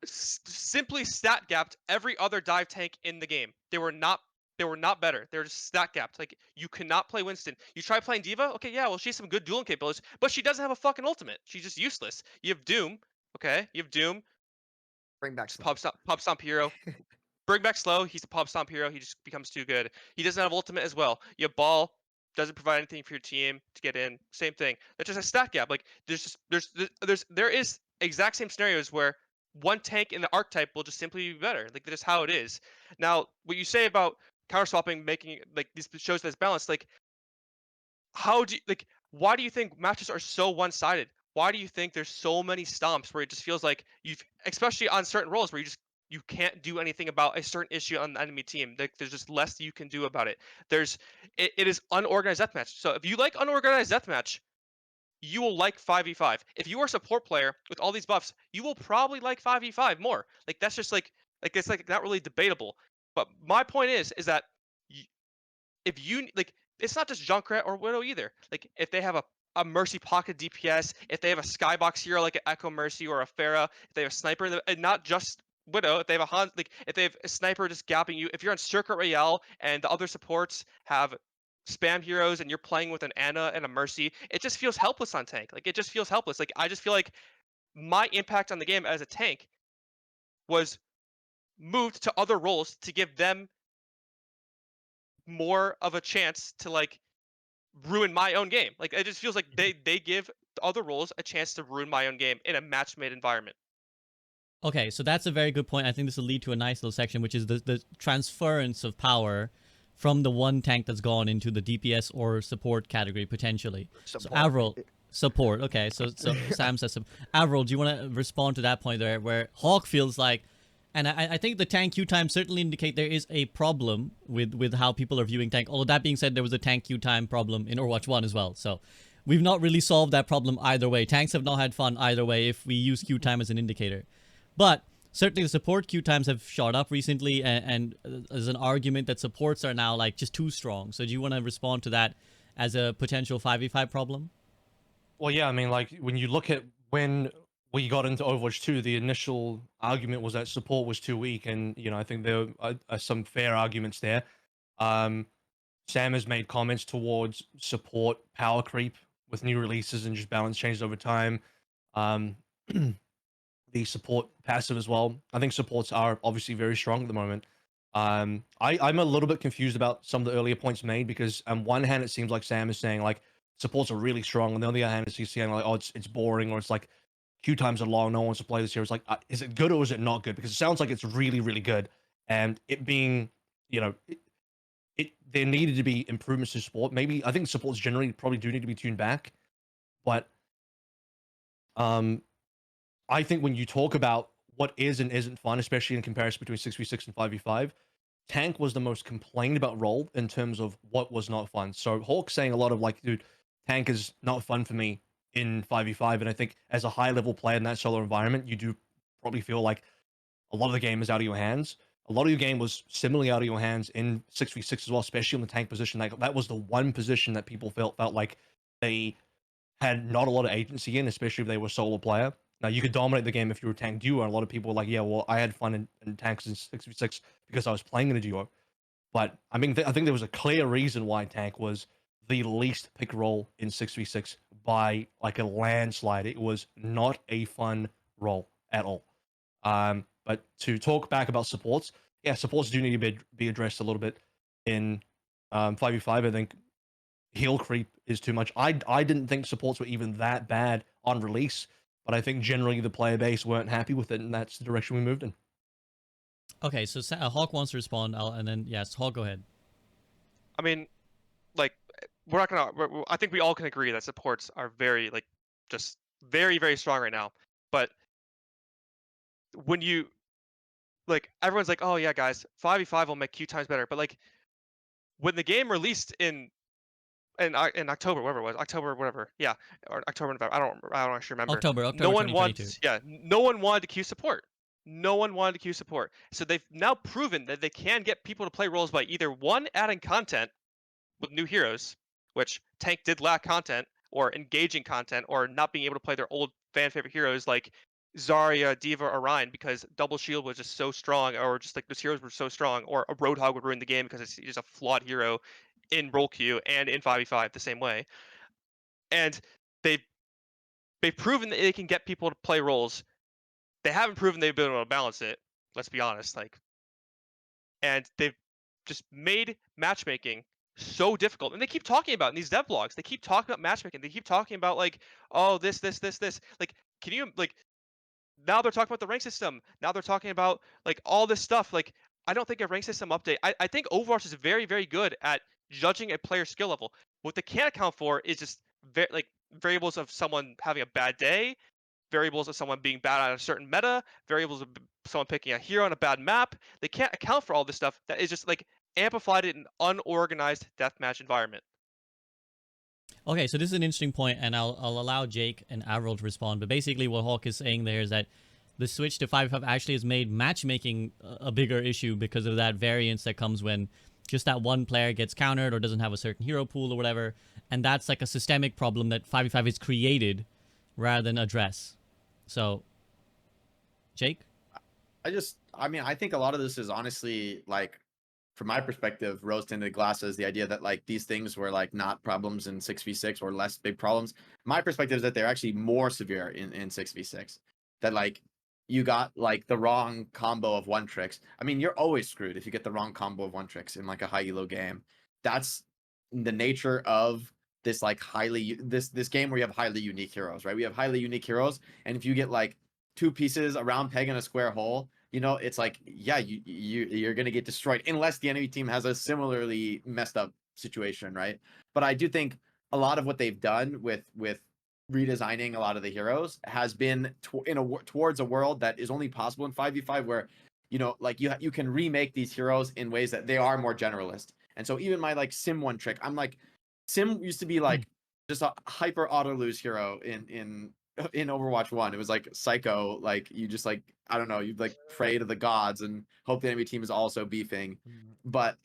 simply stat gapped every other dive tank in the game. They were not better. They were just stat gapped. Like you cannot play Winston. You try playing D.Va, okay, yeah, well she has some good dueling capabilities, but she doesn't have a fucking ultimate. She's just useless. You have Doom, okay? You have Doom. Bring back Slow. Pop stomp hero. Bring back Slow. He's a pop stomp hero. He just becomes too good. He doesn't have ultimate as well. You have Ball. Doesn't provide anything for your team to get in. Same thing. That's just a stat gap. Like there is exact same scenarios where one tank in the archetype will just simply be better. Like that's how it is. Now, what you say about counter swapping making like this shows that it's balanced. Like, why do you think matches are so one-sided? Why do you think there's so many stomps where it just feels like especially on certain roles where you can't do anything about a certain issue on the enemy team. Like, there's just less you can do about it. It is unorganized deathmatch. So if you like unorganized deathmatch, you will like 5v5. If you are a support player with all these buffs, you will probably like 5v5 more. Like that's just like Like it's like not really debatable. But my point is that if you like, it's not just Junkrat or Widow either. Like if they have a Mercy Pocket DPS, if they have a Skybox hero like an Echo Mercy or a Pharah, if they have a sniper, and not just Widow, if they have a like if they have a sniper just gapping you, if you're on Circuit Royale and the other supports have spam heroes and you're playing with an Ana and a Mercy, it just feels helpless on tank. Like it just feels helpless. Like I just feel like my impact on the game as a tank was moved to other roles to give them more of a chance to like ruin my own game. Like it just feels like they give the other roles a chance to ruin my own game in a match made environment. Okay, so that's a very good point. I think this will lead to a nice little section, which is the transference of power from the one tank that's gone into the DPS or support category potentially. Support. So Avril, support. Okay, so Sam says Avril, do you want to respond to that point there, where Hawk feels like, and I think the tank queue time certainly indicate there is a problem with how people are viewing tank. Although that being said, there was a tank queue time problem in Overwatch 1 as well. So we've not really solved that problem either way. Tanks have not had fun either way if we use queue time as an indicator. But certainly the support queue times have shot up recently, and there's an argument that supports are now like just too strong. So do you want to respond to that as a potential 5v5 problem? Well, yeah, I mean, like when you look at when we got into Overwatch 2, the initial argument was that support was too weak, and I think there are some fair arguments there. Um, Sam has made comments towards support power creep with new releases and just balance changes over time. Um, the support passive as well. I think supports are obviously very strong at the moment. I'm a little bit confused about some of the earlier points made because on one hand it seems like Sam is saying like supports are really strong, and on the other hand he's saying like, oh, it's boring, or it's like queue times are long, no one wants to play this here. It's like, is it good or is it not good? Because it sounds like it's really really good, and it being there needed to be improvements to support. Maybe I think supports generally probably do need to be tuned back, but um I think when you talk about what is and isn't fun, especially in comparison between 6v6 and 5v5, tank was the most complained about role in terms of what was not fun. So Hawk saying a lot of like, dude, tank is not fun for me in 5v5. And I think as a high level player in that solo environment, you do probably feel like a lot of the game is out of your hands. A lot of your game was similarly out of your hands in 6v6 as well, especially on the tank position. Like that was the one position that people felt like they had not a lot of agency in, especially if they were solo player. Now you could dominate the game if you were tank duo, and a lot of people were like, "Yeah, well, I had fun in tanks in 6v6 because I was playing in a duo." But I mean, I think there was a clear reason why tank was the least pick role in 6v6 by like a landslide. It was not a fun role at all. But to talk back about supports, yeah, supports do need to be addressed a little bit in 5v5. I think heal creep is too much. I didn't think supports were even that bad on release, but I think generally the player base weren't happy with it, and that's the direction we moved in. Okay, so Hawk wants to respond, and then yes, Hawk, go ahead. I mean, like we're not gonna. I think we all can agree that supports are very like just very very strong right now. But when you like everyone's like, oh yeah, guys, 5v5 will make queue times better. But like when the game released in October, whatever it was, October, whatever, yeah, or October, November, I don't actually remember. October No one 2022. wants, yeah, no one wanted to queue support. No one wanted to queue support. So they've now proven that they can get people to play roles by either one, adding content with new heroes, which tank did lack content, or engaging content, or not being able to play their old fan favorite heroes like Zarya, Diva, or Ryan because double shield was just so strong, or just like those heroes were so strong, or a Roadhog would ruin the game because it's just a flawed hero in role queue and in 5v5 the same way. And they've they've proven that they can get people to play roles. They haven't proven they've been able to balance it. Let's be honest. Like, and they've just made matchmaking so difficult. And they keep talking about it in these dev blogs. They keep talking about matchmaking. They keep talking about like, oh, this. Like, can you like? Now they're talking about the rank system. Now they're talking about like all this stuff. Like, I don't think a rank system update. I think Overwatch is very, very good at judging a player's skill level. What they can't account for is just like variables of someone having a bad day, variables of someone being bad at a certain meta, variables of someone picking a hero on a bad map. They can't account for all this stuff that is just like amplified in an unorganized deathmatch environment. Okay, so this is an interesting point, and I'll allow Jake and Avril to respond. But basically, what Hawk is saying there is that the switch to 5v5 actually has made matchmaking a bigger issue because of that variance that comes when just that one player gets countered or doesn't have a certain hero pool or whatever. And that's like a systemic problem that 5v5 has created rather than address. So, Jake? I mean, I think a lot of this is honestly like, from my perspective, rose tinted glasses. The idea that like these things were like not problems in 6v6 or less big problems. My perspective is that they're actually more severe in 6v6. That like you got like the wrong combo of one tricks. I mean, you're always screwed if you get the wrong combo of one tricks in like a high elo game. That's the nature of this like this game where you have highly unique heroes, right? We have highly unique heroes, and if you get like two pieces, a round peg and a square hole, you know, it's like, yeah, you're gonna get destroyed unless the enemy team has a similarly messed up situation, right? But I do think a lot of what they've done with redesigning a lot of the heroes has been towards a world that is only possible in 5v5, where, you know, like you can remake these heroes in ways that they are more generalist. And so even my like Sim one trick, I'm like, Sim used to be like just a hyper auto lose hero in Overwatch 1. It was like Psycho, like you just like, I don't know, you'd like pray to the gods and hope the enemy team is also beefing. But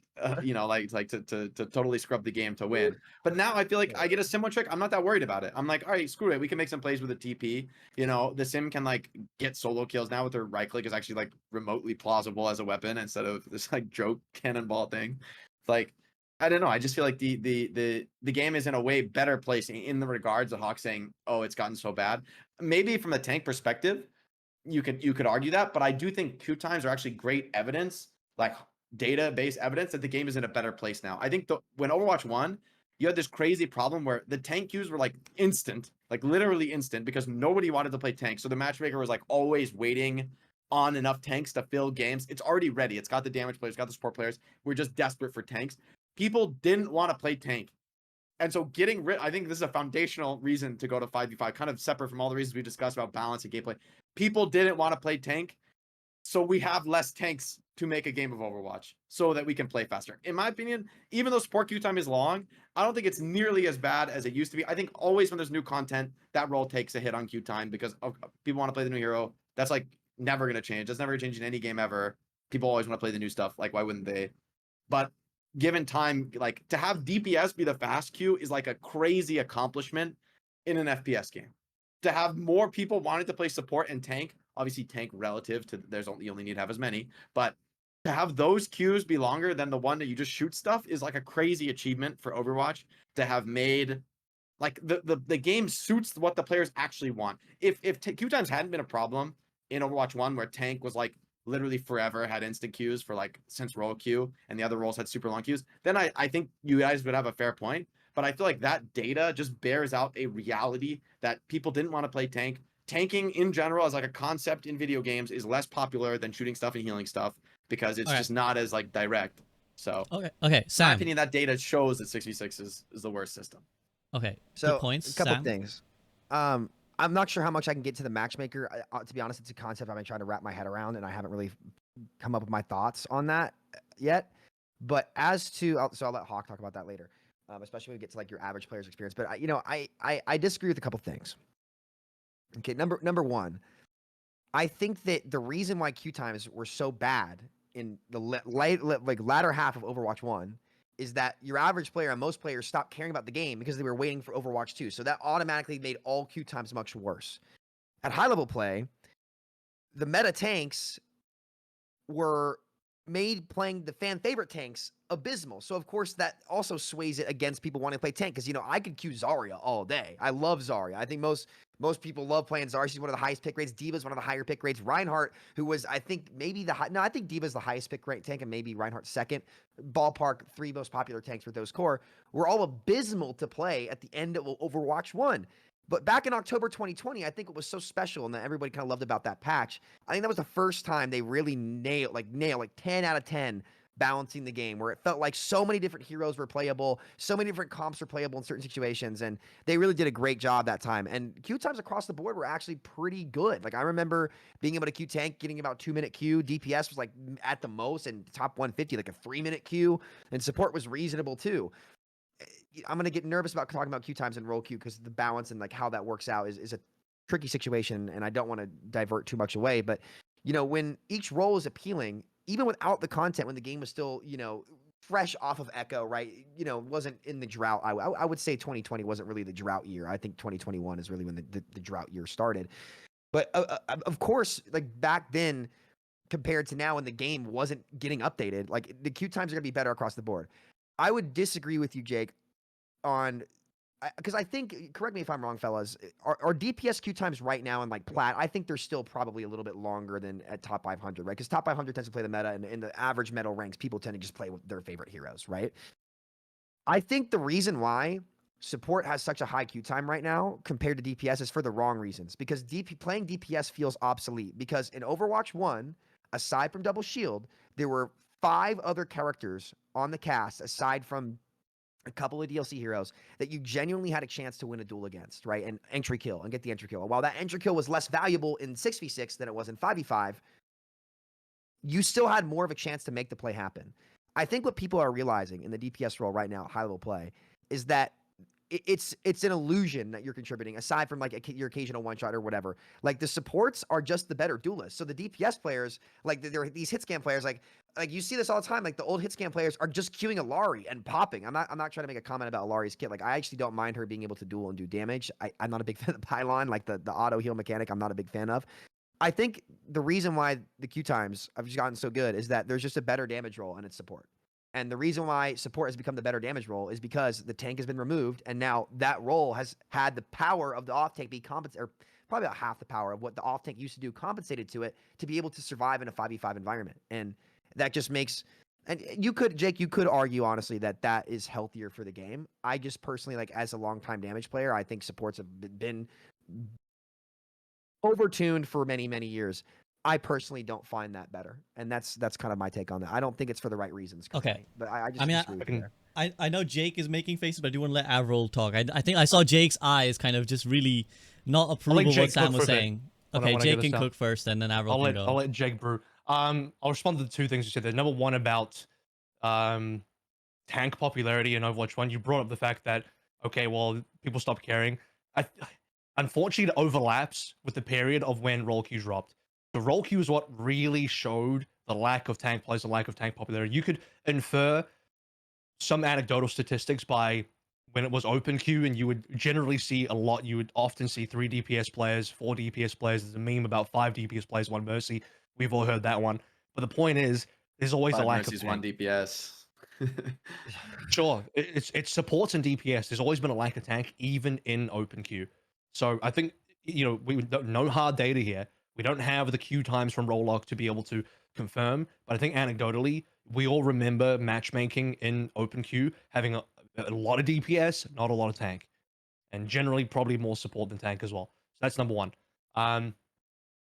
you know, like to totally scrub the game to win. But now I feel like I get a Sim one trick, I'm not that worried about it. I'm like, all right, screw it. We can make some plays with a TP. You know, the Sim can like get solo kills now with her right click is actually like remotely plausible as a weapon instead of this like joke cannonball thing. It's like, I don't know. I just feel like the game is in a way better place in the regards of Hawk saying, "Oh, it's gotten so bad." Maybe from a tank perspective, you could argue that, but I do think queue times are actually great evidence, like database evidence that the game is in a better place now. I think when Overwatch 1, you had this crazy problem where the tank queues were like instant, like literally instant, because nobody wanted to play tank. So the matchmaker was like always waiting on enough tanks to fill games. It's already ready. It's got the damage players, got the support players. We're just desperate for tanks. People didn't want to play tank. And so getting rid, I think this is a foundational reason to go to 5v5, kind of separate from all the reasons we discussed about balance and gameplay. People didn't want to play tank, so we have less tanks to make a game of Overwatch so that we can play faster. In my opinion, even though support queue time is long, I don't think it's nearly as bad as it used to be. I think always when there's new content, that role takes a hit on queue time because people want to play the new hero. That's like never going to change. That's never going to change in any game ever. People always want to play the new stuff. Like, why wouldn't they? But given time, like to have DPS be the fast queue is like a crazy accomplishment in an FPS game. To have more people wanting to play support and tank, obviously tank relative to you only need to have as many, but to have those queues be longer than the one that you just shoot stuff is like a crazy achievement for Overwatch to have made. Like the game suits what the players actually want. If queue times hadn't been a problem in Overwatch 1, where tank was like literally forever had instant queues for like since role queue and the other roles had super long queues, then I think you guys would have a fair point. But I feel like that data just bears out a reality that people didn't want to play tank. Tanking in general as like a concept in video games is less popular than shooting stuff and healing stuff because it's just not as like direct. So okay, Sam. In my opinion, that data shows that 6v6 is the worst system. Okay, So good points, a couple Sam. things. I'm not sure how much I can get to the matchmaker. To be honest, it's a concept I've been trying to wrap my head around, and I haven't really come up with my thoughts on that yet. But as to, so I'll let Hawk talk about that later, especially when we get to like your average player's experience. But I disagree with a couple things. Okay, number one, I think that the reason why queue times were so bad in the latter half of Overwatch 1 is that your average player and most players stopped caring about the game because they were waiting for Overwatch 2. So that automatically made all queue times much worse. At high level play, the meta tanks were made playing the fan favorite tanks abysmal. So of course that also sways it against people wanting to play tank because I could queue Zarya all day. I love Zarya. I think most people love playing Zarya. She's one of the highest pick rates. D.Va's one of the higher pick rates. Reinhardt, who was I think maybe I think D.Va's the highest pick rate tank and maybe Reinhardt second. Ballpark 3 most popular tanks with those core were all abysmal to play at the end of Overwatch 1. But back in October 2020, I think it was so special and that everybody kind of loved about that patch. I think that was the first time they really nailed like 10 out of 10 balancing the game, where it felt like so many different heroes were playable, so many different comps were playable in certain situations, and they really did a great job that time. And queue times across the board were actually pretty good. Like I remember being able to queue tank, getting about 2-minute queue. DPS was like at the most, and top 150 like a 3-minute queue, and support was reasonable too. I'm gonna get nervous about talking about queue times and role queue because the balance and like how that works out is a tricky situation, and I don't want to divert too much away, but when each role is appealing, even without the content, when the game was still, fresh off of Echo, right? Wasn't in the drought. I would say 2020 wasn't really the drought year. I think 2021 is really when the drought year started. But of course, like back then, compared to now when the game wasn't getting updated, like the queue times are going to be better across the board. I would disagree with you, Jake, on because I think, correct me if I'm wrong, fellas, our DPS queue times right now in like plat, I think they're still probably a little bit longer than at top 500, right? Because top 500 tends to play the meta, and in the average meta ranks, people tend to just play with their favorite heroes, right? I think the reason why support has such a high queue time right now compared to DPS is for the wrong reasons. Because playing DPS feels obsolete. Because in Overwatch 1, aside from Double Shield, there were 5 other characters on the cast, aside from a couple of DLC heroes, that you genuinely had a chance to win a duel against, right? And entry kill, and get the entry kill. And while that entry kill was less valuable in 6v6 than it was in 5v5, you still had more of a chance to make the play happen. I think what people are realizing in the DPS role right now, high level play, is that it's an illusion that you're contributing, aside from like your occasional one shot or whatever. Like the supports are just the better duelists. So the DPS players, like they're these hit scan players, like you see this all the time. Like the old hit scan players are just queuing Alari and popping. I'm not trying to make a comment about Alari's kit. Like I actually don't mind her being able to duel and do damage. I'm not a big fan of the pylon, like the auto heal mechanic. I'm not a big fan of. I think the reason why the queue times have just gotten so good is that there's just a better damage roll and it's support. And the reason why support has become the better damage role is because the tank has been removed, and now that role has had the power of the off tank be compensated, or probably about half the power of what the off tank used to do compensated to it to be able to survive in a 5v5 environment. And that just makes, and you could, Jake, you could argue honestly that is healthier for the game. I just personally, like as a longtime damage player, I think supports have been overtuned for many, many years. I personally don't find that better, and that's kind of my take on that. I don't think it's for the right reasons. Okay, but I just disagree with you there. I know Jake is making faces, but I do want to let AVRL talk. I think I saw Jake's eyes kind of just really not approve of what Sam was saying. Okay, Jake can cook first, and then AVRL can go. I'll let Jake brew. I'll respond to the 2 things you said there. Number 1 about tank popularity in Overwatch 1. You brought up the fact that, okay, well, people stopped caring. Unfortunately, it overlaps with the period of when role queues dropped. The role queue is what really showed the lack of tank plays, the lack of tank popularity. You could infer some anecdotal statistics by when it was open queue, and you would generally see a lot. You would often see 3 DPS players, 4 DPS players. There's a meme about 5 DPS players, 1 Mercy. We've all heard that one. But the point is, there's always a lack of tank. 1 DPS. Sure, it's supports in DPS. There's always been a lack of tank, even in open queue. So I think, we no hard data here. We don't have the queue times from Rollock to be able to confirm, but I think anecdotally, we all remember matchmaking in open queue having a lot of DPS, not a lot of tank, and generally probably more support than tank as well. So that's number 1.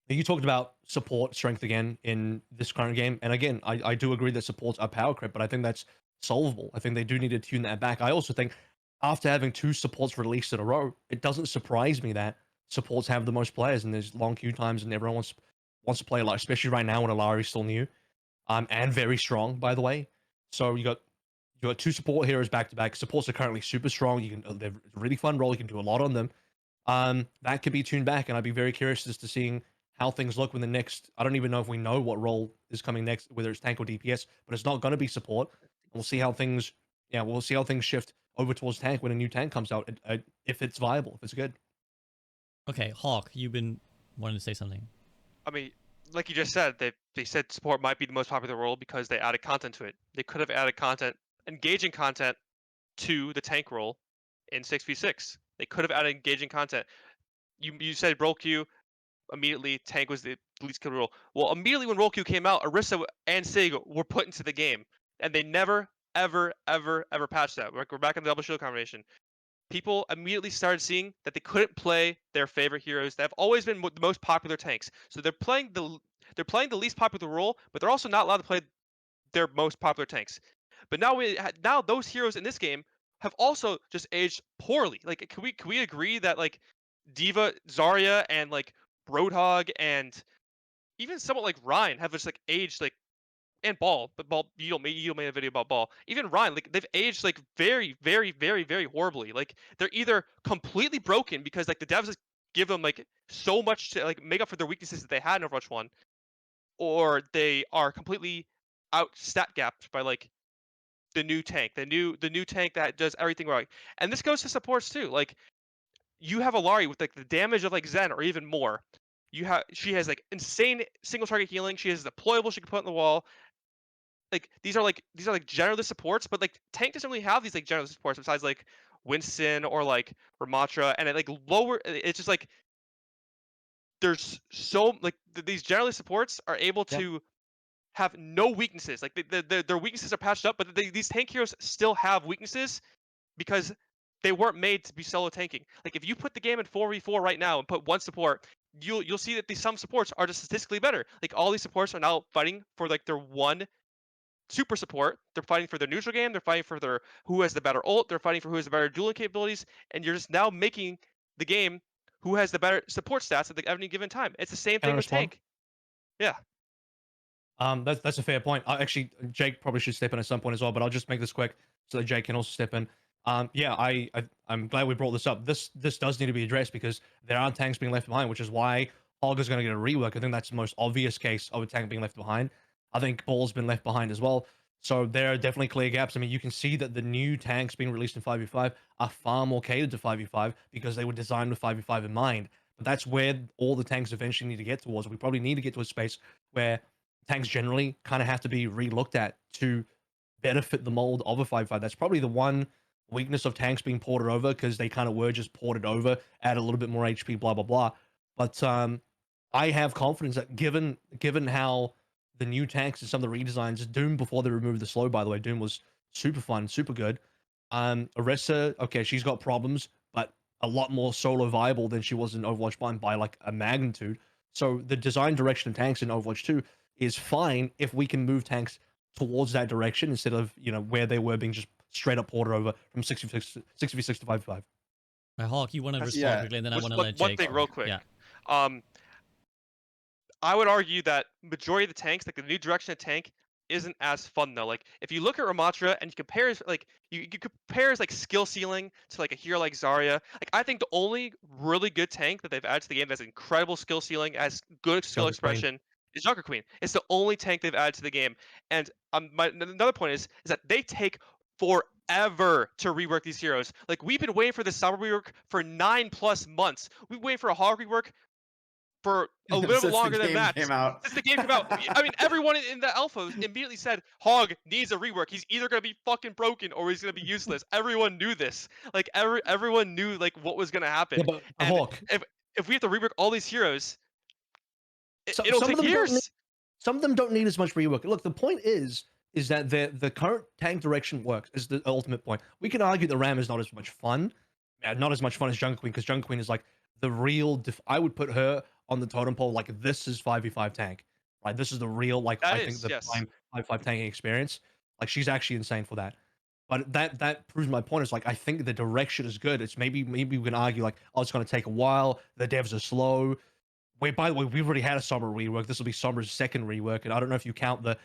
You talked about support strength again in this current game, and again, I do agree that supports are power creep, but I think that's solvable. I think they do need to tune that back. I also think after having 2 supports released in a row, it doesn't surprise me that supports have the most players, and there's long queue times, and everyone wants to play a lot, especially right now when Alari's still new, and very strong, by the way. So you got 2 support heroes back to back. Supports are currently super strong. They're a really fun role. You can do a lot on them. That could be tuned back, and I'd be very curious as to seeing how things look when the next. I don't even know if we know what role is coming next, whether it's tank or DPS, but it's not going to be support. We'll see how things. Yeah, we'll see how things shift over towards tank when a new tank comes out, if it's viable, if it's good. Okay, Hawk, you've been wanting to say something. I mean, like you just said, they said support might be the most popular role because they added content to it. They could have added content, engaging content, to the tank role in 6v6. They could have added engaging content. You said role queue, immediately tank was the least killed role. Well, immediately when role queue came out, Orisa and Sig were put into the game, and they never, ever, ever, ever patched that. We're back in the double shield combination. People immediately started seeing that they couldn't play their favorite heroes that have always been the most popular tanks. So they're playing the least popular role, but they're also not allowed to play their most popular tanks. But now those heroes in this game have also just aged poorly. Like, can we agree that like Diva, Zarya, and like Roadhog, and even somewhat like Ryan have just like aged like, and Ball, but Ball, you made a video about Ball. Even Ryan, like they've aged like very, very, very, very horribly. Like they're either completely broken because like the devs give them like so much to like make up for their weaknesses that they had in Overwatch 1, or they are completely out stat gapped by like the new tank, the new tank that does everything right. And this goes to supports too. Like you have a Lari with like the damage of like Zen or even more. She has like insane single target healing. She has deployable she can put on the wall. Like these are like generalist supports, but like tank doesn't really have these like generalist supports besides like Winston or like Ramatra, and it like lower. It's just like there's so like these generalist supports are able Yep. to have no weaknesses. Like their weaknesses are patched up, but these tank heroes still have weaknesses because they weren't made to be solo tanking. Like if you put the game in 4v4 right now and put one support, you'll see that some supports are just statistically better. Like all these supports are now fighting for like their one super support. They're fighting for their neutral game. They're fighting for their who has the better ult. They're fighting for who has the better dueling capabilities. And you're just now making the game who has the better support stats at any given time. It's the same Can I thing with respond? tank. Yeah. That's a fair point. Actually, Jake probably should step in at some point as well, but I'll just make this quick so that Jake can also step in. Yeah, I'm glad we brought this up. This does need to be addressed because there are tanks being left behind, which is why Hog is going to get a rework. I think that's the most obvious case of a tank being left behind. I think Ball's been left behind as well. So there are definitely clear gaps. I mean, you can see that the new tanks being released in 5v5 are far more catered to 5v5 because they were designed with 5v5 in mind. But that's where all the tanks eventually need to get towards. We probably need to get to a space where tanks generally kind of have to be re-looked at to better fit the mold of a 5v5. That's probably the one weakness of tanks being ported over because they kind of were just ported over, add a little bit more HP, blah blah blah. But I have confidence that given how the new tanks and some of the redesigns, Doom before they removed the slow, by the way, Doom was super fun, super good. Orisa, okay, she's got problems, but a lot more solo viable than she was in Overwatch 1 by like a magnitude. So the design direction of tanks in Overwatch 2 is fine if we can move tanks towards that direction instead of where they were being just straight up ported over from 6v6 to 5v5. Hawk, you want to respond Yeah. quickly, and then I Just want to let one Jake. thing real quick. Yeah. I would argue that majority of the tanks, like the new direction of tank, isn't as fun though. Like if you look at Ramatra and you compare like you compare like skill ceiling to like a hero like Zarya, like I think the only really good tank that they've added to the game that has incredible skill ceiling, as good skill Junker Queen. expression is Junker Queen. It's the only tank they've added to the game. And another point is that they take forever to rework these heroes. Like we've been waiting for the summer rework for 9+ months. We've been waiting for a hog rework for a little bit Since longer the than game that. came out. Since the game came out, I mean, everyone in the alpha immediately said Hog needs a rework. He's either gonna be fucking broken or he's gonna be useless. Everyone knew this. Like everyone knew like what was gonna happen. Yeah, but And Hawk, if we have to rework all these heroes, it'll some of take them don't need, years. some of them don't need as much rework. Look, the point is that the current tank direction works is the ultimate point. We can argue the Ram is not as much fun, not as much fun as Junker Queen, because Junker Queen is like the real. I would put her on the totem pole like this is 5v5 tank. Right, this is the real like That I think is, the yes. prime 5v5 tanking experience. Like she's actually insane for that. But that proves my point. Is like I think the direction is good. It's maybe we can argue like, oh, it's going to take a while. The devs are slow. Wait, by the way, we've already had a Summer rework. This will be Summer's second rework, and I don't know if you count the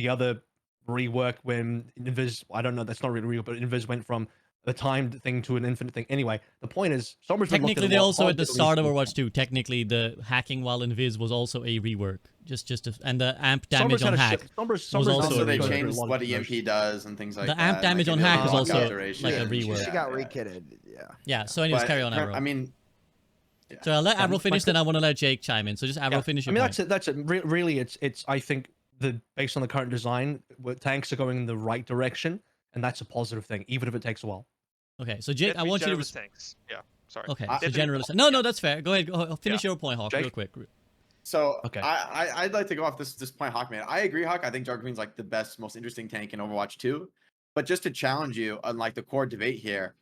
other rework when Invis. I don't know. That's not really rework, but Invis went from a timed thing to an infinite thing. Anyway, the point is, Summer's been looking Technically, at they what also Hog at the did start of recently. Overwatch 2. Technically, the hacking while in Viz was also a rework. And the amp damage Summer's had on a hack. shit- Summer's also Also, a they rework. changed what EMP does and things like The that. amp and, damage like, on it hack did is lock also duration. like a She rework. got rekitted. Yeah. Yeah. So anyways, But, carry on, Avro. I mean, So I'll let Yeah, Avro finish, like- then I want to let Jake chime in. So just Avro, finish your I mean, point. that's it. Really, it's. I think based on the current design, tanks are going in the right direction, and that's a positive thing, even if it takes a while. Okay, so They Jake, have to I be want you to. generalist tanks. Yeah. Sorry. Okay, I- so They have to be- generalist. No, that's fair. Go ahead. Finish your point, Hawk, Jake? real quick. So Okay. I'd like to go off this point, Hawkman. I agree, Hawk. I think Junker Queen's like the best, most interesting tank in Overwatch 2. But just to challenge you on like the core debate here,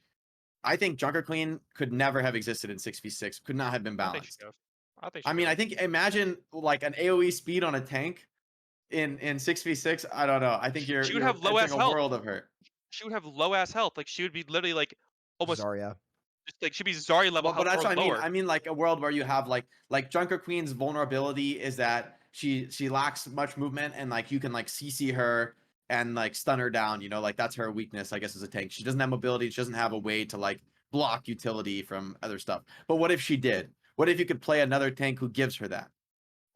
I think Junker Queen could never have existed in 6v6. Could not have been I think she balanced. goes. I think. I mean, I think imagine like an AOE speed on a tank in 6v6. I don't know. I think you're She would have low entering ass a health. world of her. She would have low ass health. Like she would be literally like almost Zarya. just like she'd be Zarya level But health that's or what I mean. lower. I mean like a world where you have like Junker Queen's vulnerability is that she lacks much movement, and like you can like CC her and like stun her down. Like that's her weakness, I guess, as a tank. She doesn't have mobility. She doesn't have a way to like block utility from other stuff. But what if she did? What if you could play another tank who gives her that?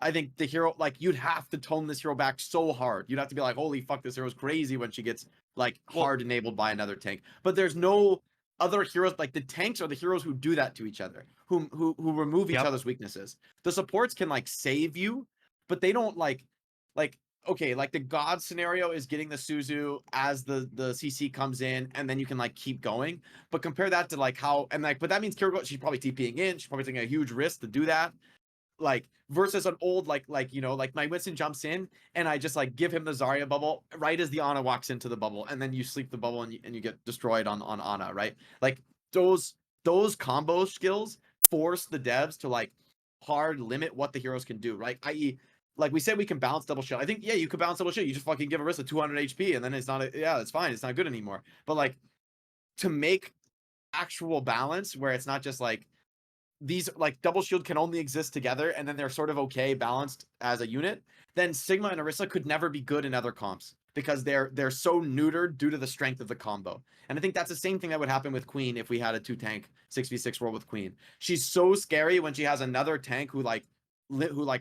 I think the hero, like, you'd have to tone this hero back so hard. You'd have to be like, holy fuck, this hero's crazy when she gets like hard enabled by another tank. But there's no other heroes, like the tanks are the heroes who do that to each other, who remove each other's weaknesses. The supports can like save you, but they don't like okay, like the god scenario is getting the Suzu as the CC comes in, and then you can like keep going. But compare that to like how, and like, but that means Kiriko, she's probably TPing in, she's probably taking a huge risk to do that. Like versus an old like you know, like my Winston jumps in and I just like give him the Zarya bubble right as the Ana walks into the bubble, and then you sleep the bubble and you get destroyed on Ana, right? Like those combo skills force the devs to like hard limit what the heroes can do, right? I.e., like we said, we can balance double shield. I think, yeah, you could balance double shield. You just fucking give Orisa 200 HP and then it's not, yeah, it's fine. It's not good anymore. But like to make actual balance where it's not just like these like double shield can only exist together and then they're sort of okay balanced as a unit, then Sigma and Orisa could never be good in other comps because they're so neutered due to the strength of the combo. And I think that's the same thing that would happen with Queen if we had a 2-tank 6v6 world with Queen. She's so scary when she has another tank who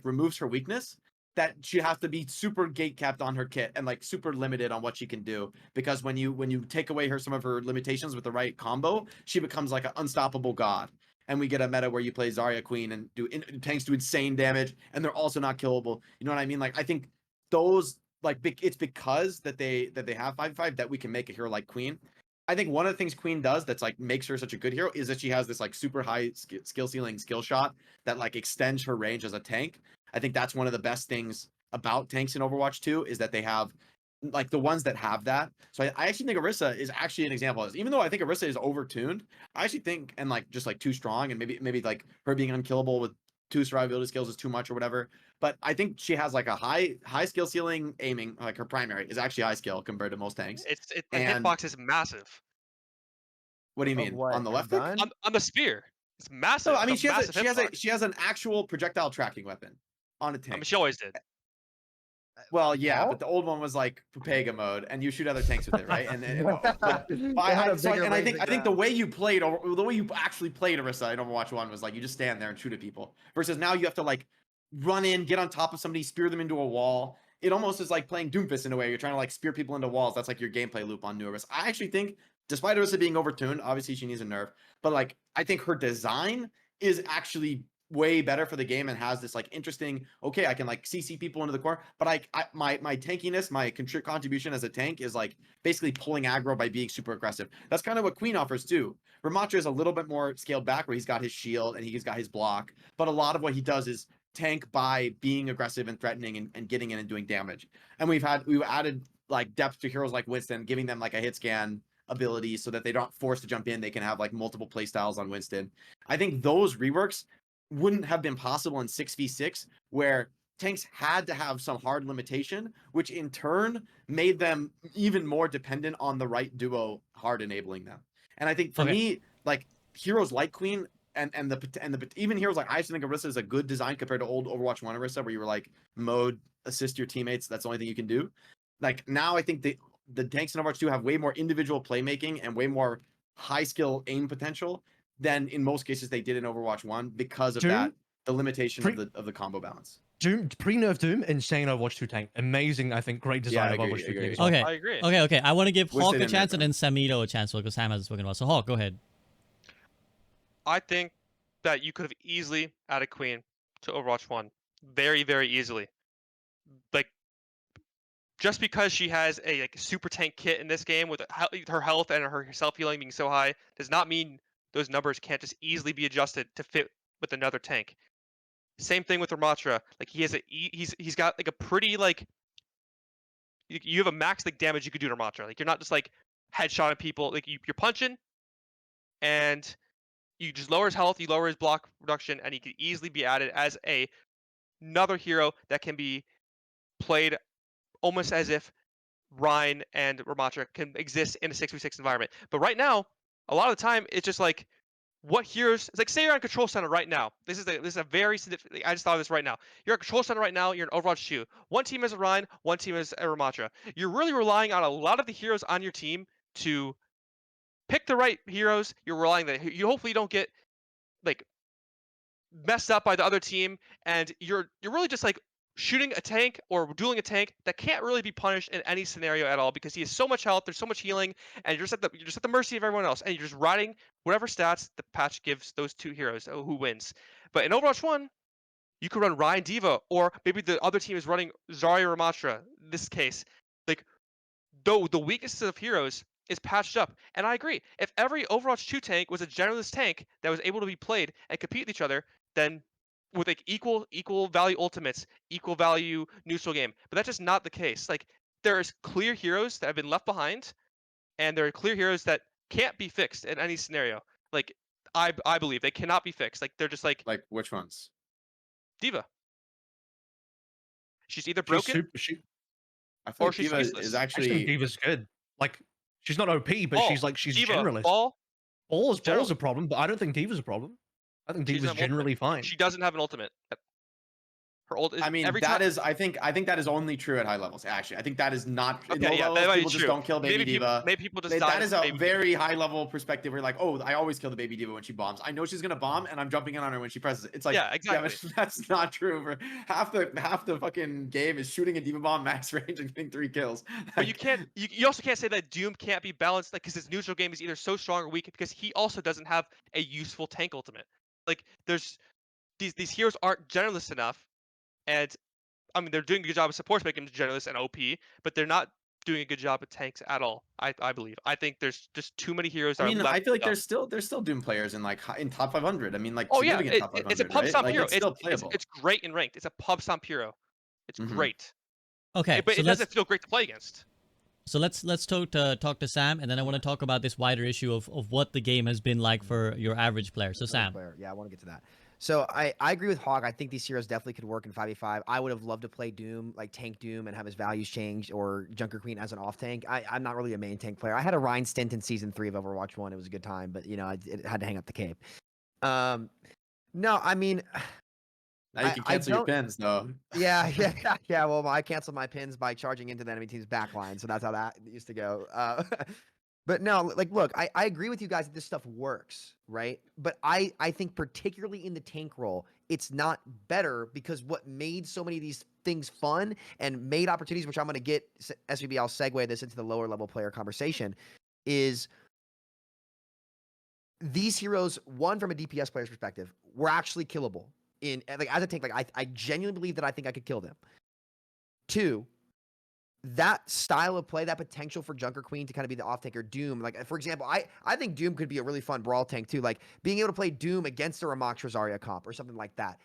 removes her weakness, that she has to be super gate capped on her kit and like super limited on what she can do, because when you take away some of her limitations with the right combo, she becomes like an unstoppable god. And we get a meta where you play Zarya Queen and tanks do insane damage and they're also not killable. You know what I mean? Like I think those like it's because that they have 5/5 that we can make a hero like Queen. I think one of the things Queen does that's like makes her such a good hero is that she has this like super high skill ceiling skill shot that like extends her range as a tank. I think that's one of the best things about tanks in Overwatch 2 is that they have like the ones that have that. So I actually think Orisa is actually an example of this. Even though I think Orisa is overtuned, I actually think, and like just like too strong, and maybe like her being unkillable with 2 survivability skills is too much or whatever. But I think she has like a high skill ceiling aiming, like her primary is actually high skill compared to most tanks. The And hitbox is massive. what do you Of mean? what? On the Her left click? gun? On the spear. It's massive. No, I mean It's a massive she has an actual projectile tracking weapon on a tank. I mean, she always did. Well, yeah, Paul? but the old one was like Pupega mode, and you shoot other tanks with it, right? And They had a bigger I range think than the way you played, the way you actually played Orisa in Overwatch 1 was like you just stand there and shoot at people. Versus now you have to like run in, get on top of somebody, spear them into a wall. It almost is like playing Doomfist in a way. You're trying to like spear people into walls. That's like your gameplay loop on new Orisa. I actually think, despite Orisa being overtuned, obviously she needs a nerf, but like I think her design is actually way better for the game and has this like interesting, okay, I can like CC people into the corner, but my tankiness, my contribution as a tank is like basically pulling aggro by being super aggressive. That's kind of what Queen offers too. Ramatra is a little bit more scaled back where he's got his shield and he's got his block, but a lot of what he does is tank by being aggressive and threatening and getting in and doing damage. And we've added like depth to heroes like Winston, giving them like a hit scan ability so that they don't force to jump in. They can have like multiple play styles on Winston. I think those reworks wouldn't have been possible in 6v6, where tanks had to have some hard limitation, which in turn made them even more dependent on the right duo hard enabling them. And I think for me, like heroes like Queen and even heroes like I think Orisa is a good design compared to old Overwatch 1 Orisa, where you were like mode assist your teammates. That's the only thing you can do. Like now I think the tanks in Overwatch 2 have way more individual playmaking and way more high skill aim potential than in most cases they did in Overwatch 1 because of the limitation of the combo balance. Pre-nerf Doom, insane Overwatch 2 tank. Amazing, I think, great design of Overwatch 2 tank as well. Okay. I agree. Okay. I want to give Wish Hawk they a didn't chance nerf and then Samito a chance because Sam hasn't spoken about. So Hawk, go ahead. I think that you could have easily added Queen to Overwatch 1. Very, very easily. Like, just because she has a like super tank kit in this game with her health and her self-healing being so high does not mean those numbers can't just easily be adjusted to fit with another tank. Same thing with Ramatra. Like he's got like a pretty like you have a max like damage you could do to Ramatra. Like you're not just like headshotting people. Like you're punching and you just lower his health, you lower his block reduction, and he could easily be added as another hero that can be played almost as if Rhine and Ramatra can exist in a 6v6 environment. But right now, a lot of the time, it's just like, what heroes? It's like, say you're on Control Center right now. This is a very significant. I just thought of this right now. You're at Control Center right now. You're in Overwatch 2. One team is a Rhine, one team is a Ramatra. You're really relying on a lot of the heroes on your team to pick the right heroes, you're relying that you hopefully don't get like messed up by the other team, and you're really just like shooting a tank or dueling a tank that can't really be punished in any scenario at all because he has so much health, there's so much healing, and you're just at the mercy of everyone else, and you're just riding whatever stats the patch gives those two heroes who wins. But in Overwatch 1, you could run Ryan Diva, or maybe the other team is running Zarya Ramatra. In this case, like though the weaknesses of heroes is patched up. And I agree. If every Overwatch 2 tank was a generalist tank that was able to be played and compete with each other, then with like equal value ultimates, equal value neutral game. But that's just not the case. Like there's clear heroes that have been left behind, and there are clear heroes that can't be fixed in any scenario. Like I believe they cannot be fixed. Like they're just like which ones? Diva. She's either She's broken super. I feel or like she's Diva useless. is I think actually. Diva's good. Like, she's not OP, but Ball. she's Diva, generalist. Ball. Ball's General- a problem, but I don't think Diva's a problem. I think She doesn't Diva's have ultimate. generally fine. She doesn't have an ultimate. Her ult is I mean, every that time. is. I think that is only true at high levels. Actually, I think that is not. In Okay, low yeah, that levels, might be people just true. don't kill Baby Diva. Maybe people just die. That is a Baby Diva. very high level perspective. Where like, oh, I always kill the Baby Diva when she bombs. I know she's gonna bomb, and I'm jumping in on her when she presses it. It's like, Yeah, exactly. but that's not true. For half the fucking game is shooting a Diva bomb max range and getting 3 kills. But you can't. You also can't say that Doom can't be balanced, like because his neutral game is either so strong or weak because he also doesn't have a useful tank ultimate. Like there's these heroes aren't generalist enough, and I mean they're doing a good job of supports making them generalist and OP, but they're not doing a good job with tanks at all. I believe. I think there's just too many heroes. I That mean, are left I feel like up. there's still Doom players in like in top 500. I mean, like Oh yeah, significant top 500. it's a pub right? stomp Like, hero. it's still playable. It's great in ranked. It's a pub stomp hero. It's Mhm. great. Okay, But so it doesn't feel great to play against. let's talk to Sam, and then I want to talk about this wider issue of what the game has been like for your average player. So Sam, Player. Yeah, I want to get to that. So I agree with Hog. I think these heroes definitely could work in 5v5. I would have loved to play Doom, like tank Doom, and have his values changed, or Junker Queen as an off tank. I'm not really a main tank player. I had a Rhine stint in season 3 of Overwatch 1. It was a good time, but it had to hang up the cape. No, I mean, Now you can cancel your pins, though. yeah. Well, I canceled my pins by charging into the enemy team's backline, so that's how that used to go. But no, like, look, I agree with you guys that this stuff works, right? But I think particularly in the tank role, it's not better because what made so many of these things fun and made opportunities, which I'm going to get, SVB, I'll segue this into the lower level player conversation, is these heroes, one, from a DPS player's perspective, were actually killable. In like as a tank, like I genuinely believe that I think I could kill them. 2, that style of play, that potential for Junker Queen to kind of be the off tanker, Doom. Like for example, I think Doom could be a really fun brawl tank too. Like being able to play Doom against a Ramox Zarya comp or something like that.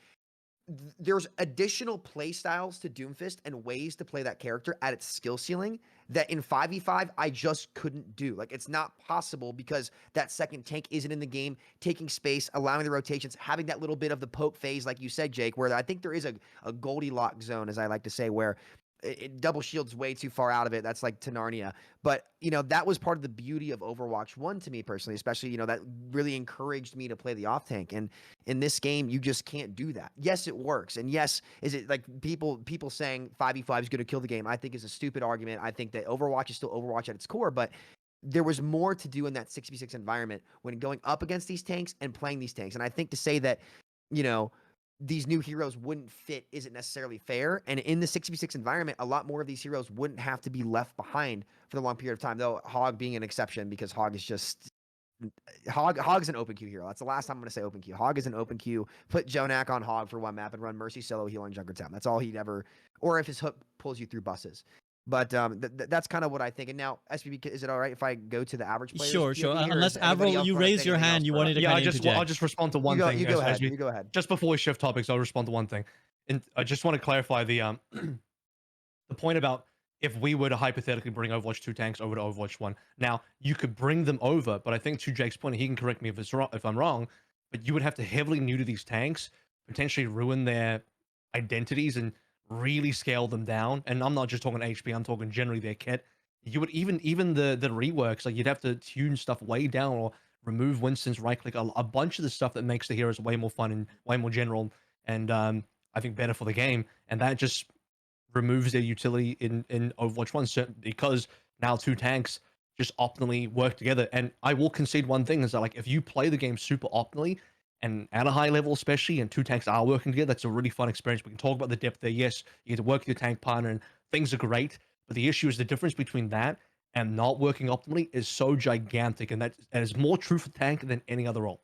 There's additional play styles to Doomfist and ways to play that character at its skill ceiling that in 5v5 I just couldn't do. Like it's not possible because that second tank isn't in the game, taking space, allowing the rotations, having that little bit of the poke phase, like you said, Jake, where I think there is a Goldilocks zone, as I like to say, where double shield's way too far out of it. That's like to Narnia. But, that was part of the beauty of Overwatch 1 to me personally, especially, that really encouraged me to play the off tank. And in this game, you just can't do that. Yes, it works. And yes, is it like people saying 5v5 is going to kill the game? I think is a stupid argument. I think that Overwatch is still Overwatch at its core, but there was more to do in that 6v6 environment when going up against these tanks and playing these tanks. And I think to say that, these new heroes wouldn't fit isn't necessarily fair. And in the 6v6 environment, a lot more of these heroes wouldn't have to be left behind for the long period of time, though Hog being an exception because Hog is just... Hog's an open queue hero. That's the last time I'm going to say open queue. Hog is an open queue. Put Jonak on Hog for one map and run Mercy solo heal on Junkertown. That's all he'd ever... Or if his hook pulls you through buses. But that's kind of what I think. And now, SPB, is it all right if I go to the average players? sure. POV, or Unless does anybody Avril, else you wanna say raised your anything hand, else you first? wanted to Yeah, kind of interject. I'll just respond to one You thing. go as ahead. we- You go ahead. Just before we shift topics, I'll respond to one thing. And I just want to clarify the the point about if we were to hypothetically bring Overwatch 2 tanks over to Overwatch 1. Now, you could bring them over, but I think to Jake's point, he can correct me if I'm wrong, but you would have to heavily neuter these tanks, potentially ruin their identities and really scale them down. And I'm not just talking HP, I'm talking generally their kit. You would even the reworks, like you'd have to tune stuff way down or remove Winston's right click, a bunch of the stuff that makes the heroes way more fun and way more general and I think better for the game. And that just removes their utility in Overwatch 1 because now 2 tanks just optimally work together. And I will concede one thing is that, like, if you play the game super optimally and at a high level, especially, and two tanks are working together, that's a really fun experience. We can talk about the depth there. Yes, you get to work with your tank partner and things are great. But the issue is the difference between that and not working optimally is so gigantic. And that is more true for tank than any other role.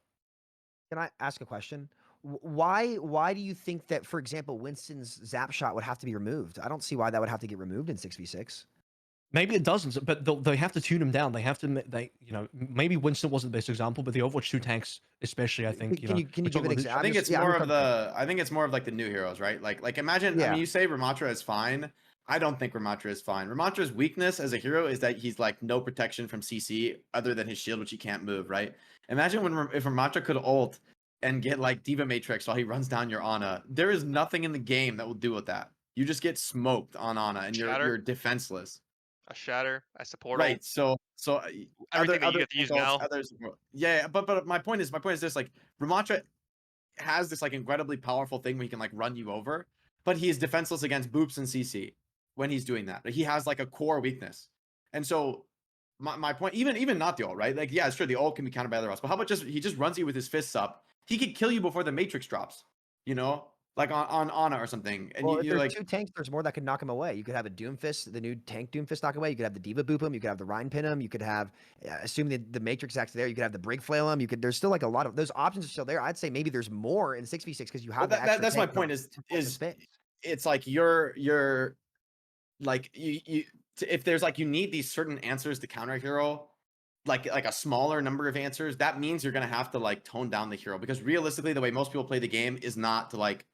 Can I ask a question? Why do you think that, for example, Winston's zap shot would have to be removed? I don't see why that would have to get removed in 6v6. Maybe it doesn't, but they have to tune him down. They have to, maybe Winston wasn't the best example, but the Overwatch 2 tanks, especially, I think, Can you give an example? I think it's more of the. I think it's more of like the new heroes, right? Like imagine. I Yeah. mean, you say Ramatra is fine. I don't think Ramatra is fine. Ramatra's weakness as a hero is that he's like no protection from CC other than his shield, which he can't move, right? Imagine if Ramatra could ult and get like Diva Matrix while he runs down your Ana. There is nothing in the game that will do with that. You just get smoked on Ana and you're defenseless. A shatter, a support. Right. So everything that you get to use now. Yeah, but my point is this: like Ramatra has this like incredibly powerful thing where he can like run you over, but he is defenseless against boops and CC when he's doing that. He has like a core weakness, and so my point, even not the ult, right? Like yeah, sure, the ult can be countered by other ults, but how about he just runs you with his fists up? He could kill you before the Matrix drops, you know. Like on Ana or something, and well, you're like two tanks. There's more that could knock him away. You could have a Doomfist, the new tank Doomfist knock away. You could have the Diva boop him. You could have the Rhine pin him. You could have, assuming the Matrix acts there, you could have the Brig flail him. There's still like a lot of those options are still there. I'd say maybe there's more in 6v6 because you have that's my point. Is it's like you're like you if there's like you need these certain answers to counter a hero. Like a smaller number of answers, that means you're gonna have to like tone down the hero because realistically, the way most people play the game is not to like,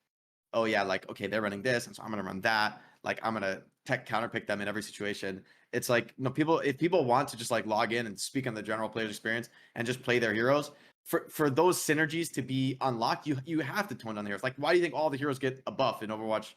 oh yeah, like okay, they're running this, and so I'm gonna run that. Like I'm gonna tech counterpick them in every situation. It's like no people. If people want to just like log in and speak on the general player's experience and just play their heroes, for those synergies to be unlocked, you have to tone down the heroes. Like why do you think all the heroes get a buff in Overwatch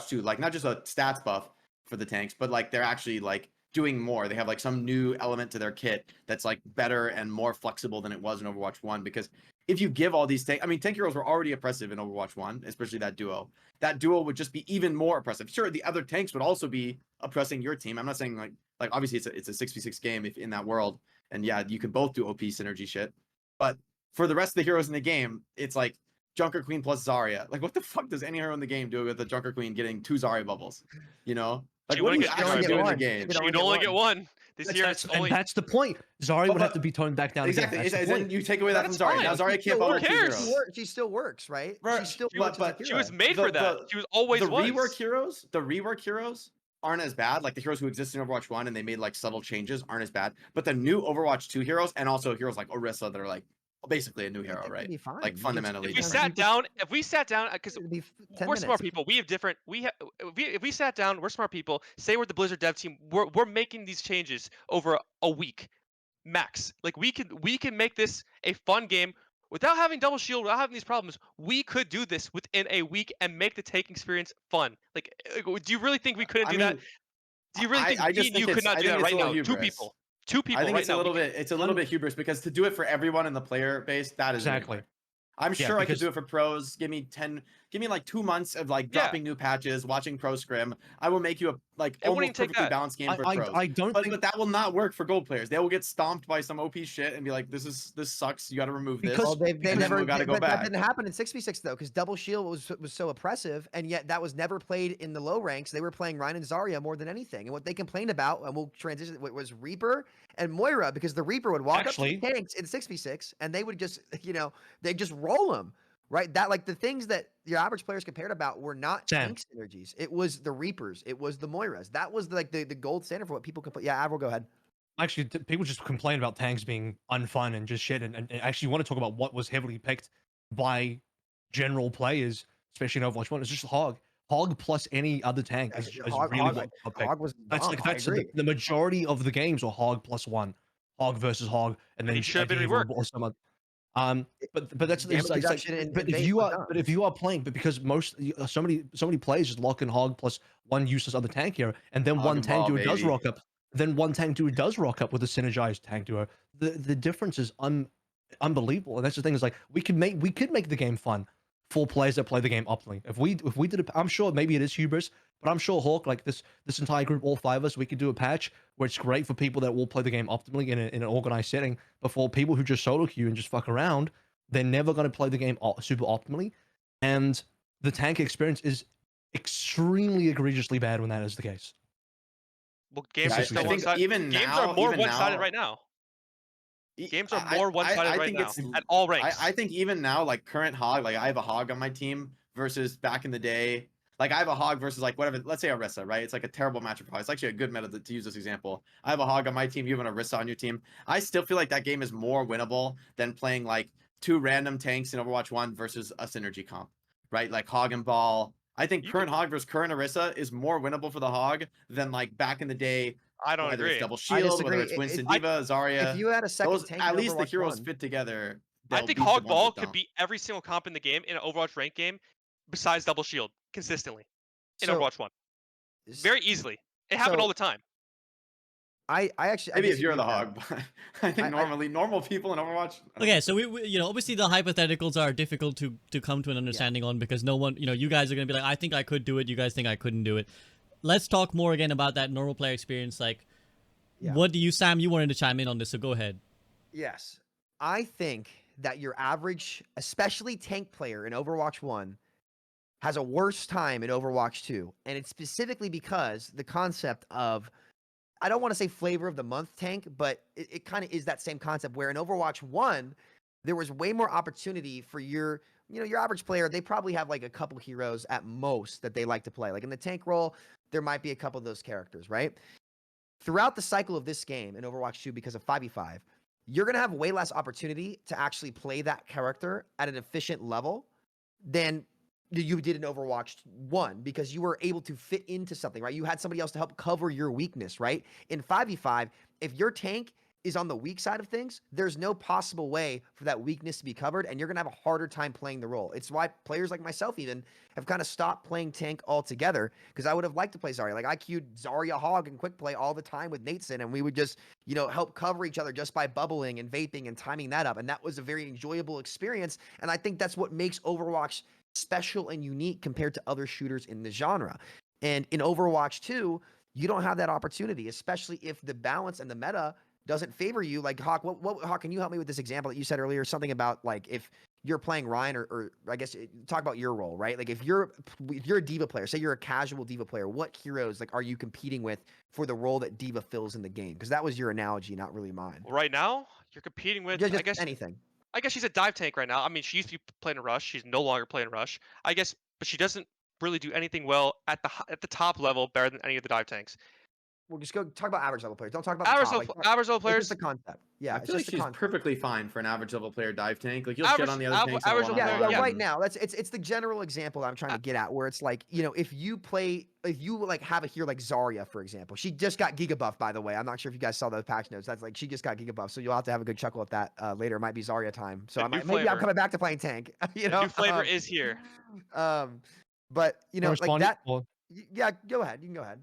2? Like not just a stats buff for the tanks, but like they're actually like doing more. They have like some new element to their kit that's like better and more flexible than it was in Overwatch 1 because if you give all these tank heroes were already oppressive in Overwatch 1, especially that duo. That duo would just be even more oppressive. Sure, the other tanks would also be oppressing your team. I'm not saying like obviously it's a 6v6 game if in that world. And yeah, you can both do OP synergy shit. But for the rest of the heroes in the game, it's like Junker Queen plus Zarya. Like what the fuck does any hero in the game do with the Junker Queen getting 2 Zarya bubbles? You know? Like what do you actually do in the game? She would only get one. This year it's only... And that's the point. Zarya would have to be toned back down. Exactly. Again. Then you take away that from Zarya. Now Zarya can't bubble 2 heroes. She still works, right? Right. She still works, but she was made for that. She was always the rework heroes aren't as bad. Like the heroes who exist in Overwatch 1 and they made like subtle changes aren't as bad. But the new Overwatch 2 heroes and also heroes like Orisa that are like basically a new hero, right? Like fundamentally. If we sat down, because we're smart people, we have different. If we sat down, we're smart people. Say we're the Blizzard dev team. We're making these changes over a week, max. Like we can make this a fun game without having double shield, without having these problems. We could do this within a week and make the take experience fun. Like, do you really think we couldn't do that? Do you really think me and you could not do that right now? Two people. I think right it's now. a little bit hubris because to do it for everyone in the player base, that is exactly. I'm sure I could do it for pros. Give me like 2 months of like dropping new patches, watching pro scrim. I will make you a like almost perfectly balanced game for pros. But that will not work for gold players. They will get stomped by some OP shit and be like, this sucks. You got to remove this. Well, they never got to go back. That didn't happen in 6v6 though, because double shield was so oppressive, and yet that was never played in the low ranks. They were playing Rhine and Zarya more than anything, and what they complained about, and we'll transition, was Reaper and Moira, because the Reaper would walk up to the tanks in 6v6 and they would just, they just roll them. Right, that like the things that your average players compared about were not tank synergies. It was the Reapers. It was the Moiras. That was like the gold standard for what people complain. Yeah, AVRL, go ahead. Actually, people just complain about tanks being unfun and just shit. And actually want to talk about what was heavily picked by general players, especially in Overwatch 1. It's just Hog. Hog plus any other tank is really what Hog was dumb. That's the majority of the games were Hog plus 1. Hog versus Hog. And then he should have been reworked. Or some other. But that's if you are playing, but because so many players just lock in Hog plus 1 useless other tank here, and then one tank duo does rock up, with a synergized tank duo. The difference is unbelievable, and that's the thing is like we could make the game fun for players that play the game optimally. If we did it, I'm sure maybe it is hubris, But I'm sure Hawk, like this entire group, all 5 of us, we could do a patch where it's great for people that will play the game optimally in an organized setting. But for people who just solo queue and just fuck around, they're never going to play the game super optimally. And the tank experience is extremely egregiously bad when that is the case. Well, games Yeah, are I still think one-sided. even Games now, are more even one-sided now- right now. Games are I- more one-sided I right think now it's at all ranks. I think even now, like current hog, like I have a hog on my team versus back in the day. Like I have a hog versus like whatever, let's say Orisa, right? It's like a terrible matchup. It's actually a good meta to use this example. I have a hog on my team, you have an Orisa on your team. I still feel like that game is more winnable than playing like 2 random tanks in Overwatch 1 versus a synergy comp, right? Like hog and ball. I think You current hog versus current Orisa is more winnable for the hog than like back in the day. I don't Whether agree. it's double I shield, whether disagree. it's Winston Diva, Zarya. If you had a second Those, tank at in least the Overwatch heroes 1, fit together. I they'll think beat the Hog ones Ball that could don't. beat every single comp in the game in an Overwatch rank game, besides double shield consistently in so Overwatch 1. Very easily. It happened all the time. I actually Maybe if disagree you're the with that. hog, but I think normally normal people in Overwatch. I don't Okay, think so we you know, obviously the hypotheticals are difficult to come to an understanding on because no one, you know, you guys are gonna be like, I think I could do it. You guys think I couldn't do it. Let's talk more again about that normal player experience. Like, Yeah. what do you, Sam? You wanted to chime in on this, so go ahead. Yes. I think that your average, especially tank player in Overwatch 1, has a worse time in Overwatch 2. And it's specifically because the concept of, I don't want to say flavor of the month tank, but it kind of is that same concept where in Overwatch 1, there was way more opportunity for your, you know, your average player. They probably have like a couple heroes at most that they like to play. Like in the tank role, there might be a couple of those characters, right? Throughout the cycle of this game in Overwatch 2, because of 5v5, you're going to have way less opportunity to actually play that character at an efficient level than you did in Overwatch 1 because you were able to fit into something, right? You had somebody else to help cover your weakness, right? In 5v5, if your tank is on the weak side of things, there's no possible way for that weakness to be covered, and you're going to have a harder time playing the role. It's why players like myself even have kind of stopped playing tank altogether because I would have liked to play Zarya. Like I queued Zarya Hog and quick play all the time with Nateson, and we would just, you know, help cover each other just by bubbling and vaping and timing that up. And that was a very enjoyable experience. And I think that's what makes Overwatch special and unique compared to other shooters in the genre. And in Overwatch 2, you don't have that opportunity, especially if the balance and the meta doesn't favor you. Like Hawk, Hawk, can you help me with this example that you said earlier? Something about like if you're playing Ryan or I guess talk about your role, right? Like if you're a diva player, say you're a casual diva player, what heroes like are you competing with for the role that diva fills in the game? Because that was your analogy, not really mine. Right now, you're competing with, Just I guess anything. I guess she's a dive tank right now. I mean, she used to be playing a rush. She's no longer playing rush. I guess, but she doesn't really do anything well at the top level better than any of the dive tanks. We'll just go talk about average level players. Don't talk about Average the top. level, Like, average level it's players. just the concept. Yeah, I it's feel like just the she's concept. perfectly fine for an average level player dive tank. Like you'll Average- shit on the other aver- tanks. average level Yeah, player, yeah, yeah. right now. It's the general example I'm trying to get at, where it's like, you know, if you like have a hero like Zarya, for example, she just got Giga buff, by the way. I'm not sure if you guys saw those patch notes. That's like she just got Giga buff, so you'll have to have a good chuckle at that later. It might be Zarya time, so The I new might, maybe I'm flavor. coming back to playing tank. You The know, new flavor is here. But you know, like Respond- that. well, Yeah, go ahead. You can go ahead.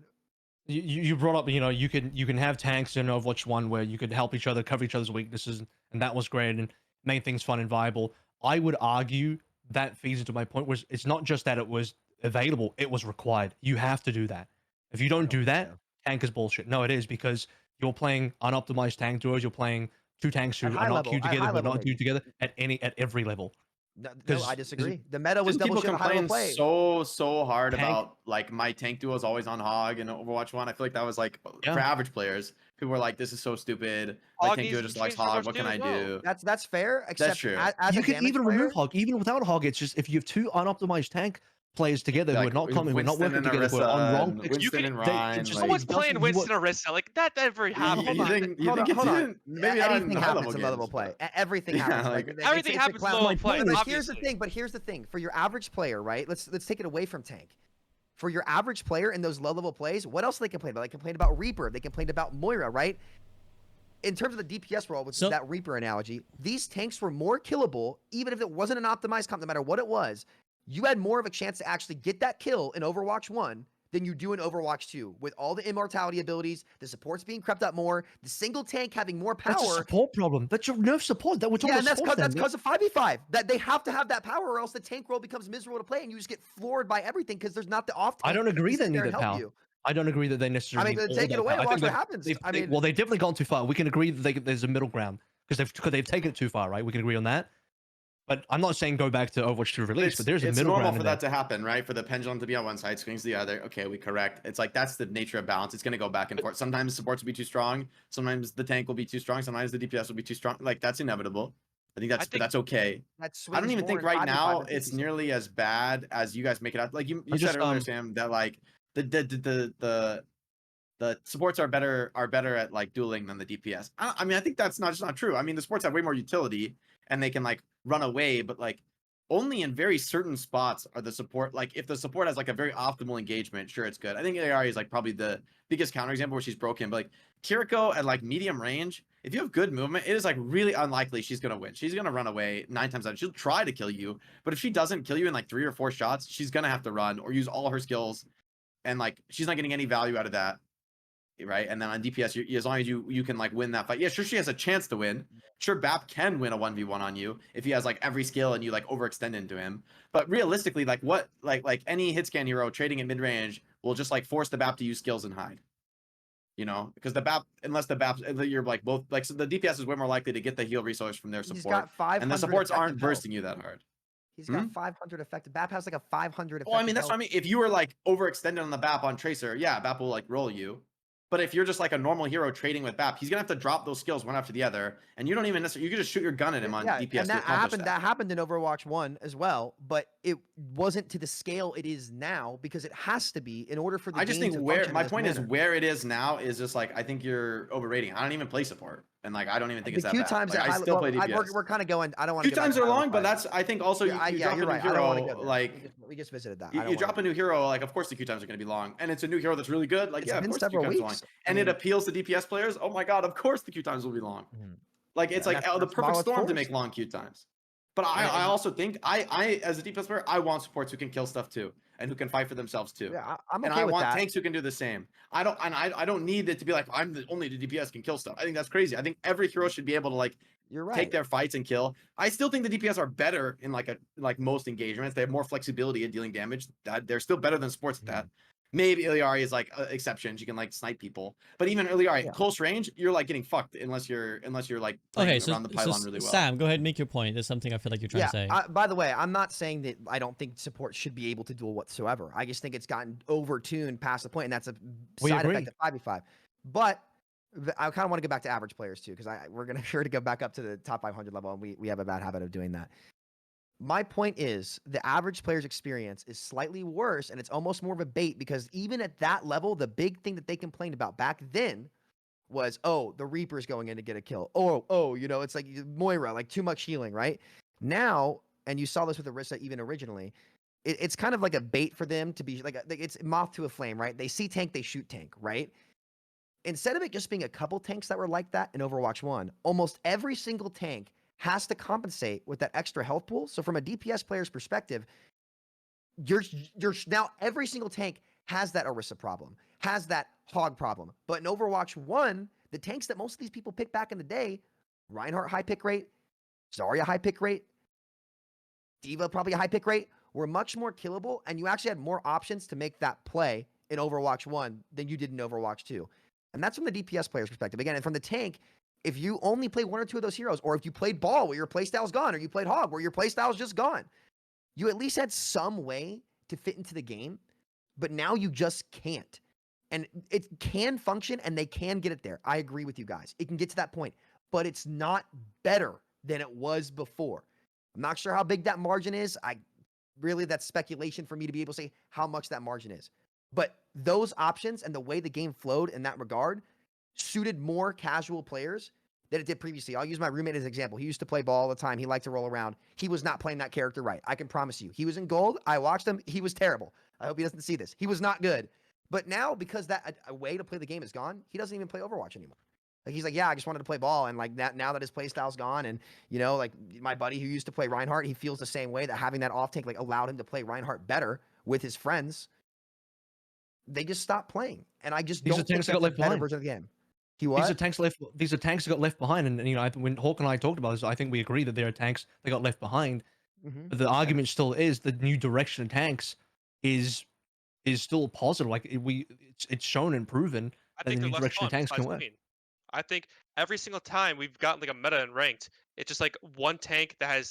you brought up, you know, you can have tanks in Overwatch 1 where you could help each other, cover each other's weaknesses, and that was great and made things fun and viable. I would argue that feeds into my point, was it's not just that it was available, it was required. You have to do that. If you don't do that, tank is bullshit. No, it is, because you're playing unoptimized tank duos, you're playing 2 tanks who At are high not level- queued at together, high who are level, not queued together at every level. No, 'Cause- I 'cause disagree. The meta was Didn't double people shield high level complain play. so hard Tank- about like my tank duo is always on hog in Overwatch 1? I feel like that was like Yeah. for average players. People were like, "This is so stupid. My Hog tank needs duo to just be likes changed for hog. Overwatch What can 2 I as well." do?" That's fair. Except true. As You a can damage even player, remove hog, even without hog. It's just if you have 2 unoptimized tank players together who Like are not coming, who are not Winston working and together, who are on Orisa wrong and picks, Winston can- and they- it Ryan. just- Like, Someone's doesn't- playing you Winston want- Orisa. Like that never happened. hold you on. think Hold on, you hold on. didn't? Maybe not Anything in high happens level in low level games, play. but- Everything Yeah, happens. like- Everything it's a happens in clown- low play. But here's the Obviously. thing. But here's the thing. For your average player, right? Let's take it away from tank. For your average player in those low level plays, what else do they complain about? They complained about Reaper. They complained about Moira, right? In terms of the DPS role, with that Reaper analogy, these tanks were more killable, even if it wasn't an optimized comp, no matter what it was. You had more of a chance to actually get that kill in Overwatch 1 than you do in Overwatch 2 with all the immortality abilities, the supports being crept up more, the single tank having more power. That's a support problem. That's your nerf support. That we're talking Yeah, about and that's supports because of 5v5. That they have to have that power, or else the tank role becomes miserable to play, and you just get floored by everything because there's not the off tank. I don't agree to they sit need there and that help power. you. I don't agree that they I necessarily mean, need all take it that away power. and I watch think what happens. I mean, well, they've definitely gone too far. We can agree that there's a middle ground because they've taken it too far, right? We can agree on that. But I'm not saying go back to Overwatch 2 release, but there's a It's middle normal ground for in that there. to happen, right? For the pendulum to be on one side, swings to the other. Okay, we correct. It's like that's the nature of balance. It's going to go back and forth. Sometimes supports will be too strong. Sometimes the tank will be too strong. Sometimes the DPS will be too strong. Like that's inevitable. I think but that's okay. that I don't swings even more think in right 5v5 now than it's 50. nearly as bad as you guys make it out. Like you I'm said just, earlier, Sam, that like the supports are better at like dueling than the DPS. I mean, I think that's not true. I mean, the supports have way more utility and they can like run away, but like only in very certain spots are the support. Like if the support has like a very optimal engagement, sure, it's good. I think ARI is like probably the biggest counterexample where she's broken. But like Kiriko at like medium range, if you have good movement, it is like really unlikely she's gonna win. She's gonna run away 9 times out. She'll try to kill you, but if she doesn't kill you in like 3 or 4 shots, she's gonna have to run or use all her skills, and like she's not getting any value out of that. Right, and then on DPS, as long as you can like win that fight, yeah, sure, she has a chance to win. Sure, BAP can win a 1v1 on you if he has like every skill and you like overextend into him. But realistically, like what like any hit scan hero trading in mid range will just like force the BAP to use skills and hide. You know, because the BAP, unless the BAP, you're like both like, so the DPS is way more likely to get the heal resource from their He's support, got 500 and the supports aren't effective health. bursting you that hard. He's got 500 effective. BAP has like a 500 effective. Well, I mean, that's health. what I mean. If you were like overextended on the BAP on Tracer, yeah, BAP will like roll you. But if you're just like a normal hero trading with BAP, he's gonna have to drop those skills one after the other, and you don't even necessarily. You can just shoot your gun at him on DPS and to accomplish happened. That happened in Overwatch 1 as well, but it wasn't to the scale it is now because it has to be in order for the. I just game think to where function my in this point is manner. where it is now is just like I think you're overrating. I don't even play support, and like I don't even think The it's that queue bad. times Like, at I high, still well, play DPS. we're kind of going. I don't want Queue to. times are long, but that's I think also you drop a you're new right. I don't want to hero go there. like. We just visited that. You drop a new hero, like of course the queue times are going to be long, and it's a new hero that's really good. Like It's yeah, of been course the queue several times are long, weeks. and it appeals to DPS players. Oh my god, of course the queue times will be long. Like it's like the perfect storm to make long queue times. But I also think I as a DPS player, I want supports who can kill stuff too and who can fight for themselves too. Yeah, I'm okay and I with want that. tanks who can do the same. I don't need it to be like I'm the only the DPS can kill stuff. I think that's crazy. I think every hero should be able to like You're right. take their fights and kill. I still think the DPS are better in like most engagements. They have more flexibility in dealing damage. That they're still better than supports at that. Maybe Iliari is like exceptions. You can like snipe people, but even Iliari close range, you're like getting fucked unless you're like playing around the pylon really well. Sam, go ahead and make your point. There's something I feel like you're trying to say. By the way, I'm not saying that I don't think support should be able to duel whatsoever. I just think it's gotten overtuned past the point, and that's a side effect of 5v5. But I kind of want to go back to average players too, because we're gonna sure to go back up to the top 500 level, and we have a bad habit of doing that. My point is the average player's experience is slightly worse, and it's almost more of a bait because even at that level, the big thing that they complained about back then was, oh, the Reaper's going in to get a kill. Oh, you know, it's like Moira, like too much healing, right? Now, and you saw this with Orisa even originally, it's kind of like a bait for them to be like it's moth to a flame, right? They see tank, they shoot tank, right? Instead of it just being a couple tanks that were like that in Overwatch 1, almost every single tank has to compensate with that extra health pool. So from a DPS player's perspective, you're now every single tank has that Orisa problem, has that hog problem. But in Overwatch 1, the tanks that most of these people picked back in the day, Reinhardt high pick rate, Zarya high pick rate, D.Va probably a high pick rate, were much more killable, and you actually had more options to make that play in Overwatch 1 than you did in Overwatch 2. And that's from the DPS player's perspective. Again, and from the tank, if you only play 1 or 2 of those heroes, or if you played ball where your playstyle's gone, or you played hog where your playstyle's just gone, you at least had some way to fit into the game, but now you just can't. And it can function and they can get it there. I agree with you guys. It can get to that point, but it's not better than it was before. I'm not sure how big that margin is. That's speculation for me to be able to say how much that margin is. But those options and the way the game flowed in that regard suited more casual players than it did previously. I'll use my roommate as an example. He used to play ball all the time. He liked to roll around. He was not playing that character right. I can promise you. He was in gold. I watched him. He was terrible. I hope he doesn't see this. He was not good. But now, because that a way to play the game is gone, he doesn't even play Overwatch anymore. Like he's like, yeah, I just wanted to play ball, and like that now that his play style's gone, and you know, like my buddy who used to play Reinhardt, he feels the same way that having that off tank like allowed him to play Reinhardt better with his friends. they just stop playing. And I just These are don't think tanks that that's got a left better behind. version of the game. He what? These are tanks that got left behind, and you know, when Hawk and I talked about this, I think we agree that there are tanks that got left behind. Mhm. But the argument still is the new direction of tanks is still positive. Like it's shown and proven I that the think they're new less direction of fun tanks can besides work. Queen. I think every single time we've gotten like a meta and ranked, it's just like one tank that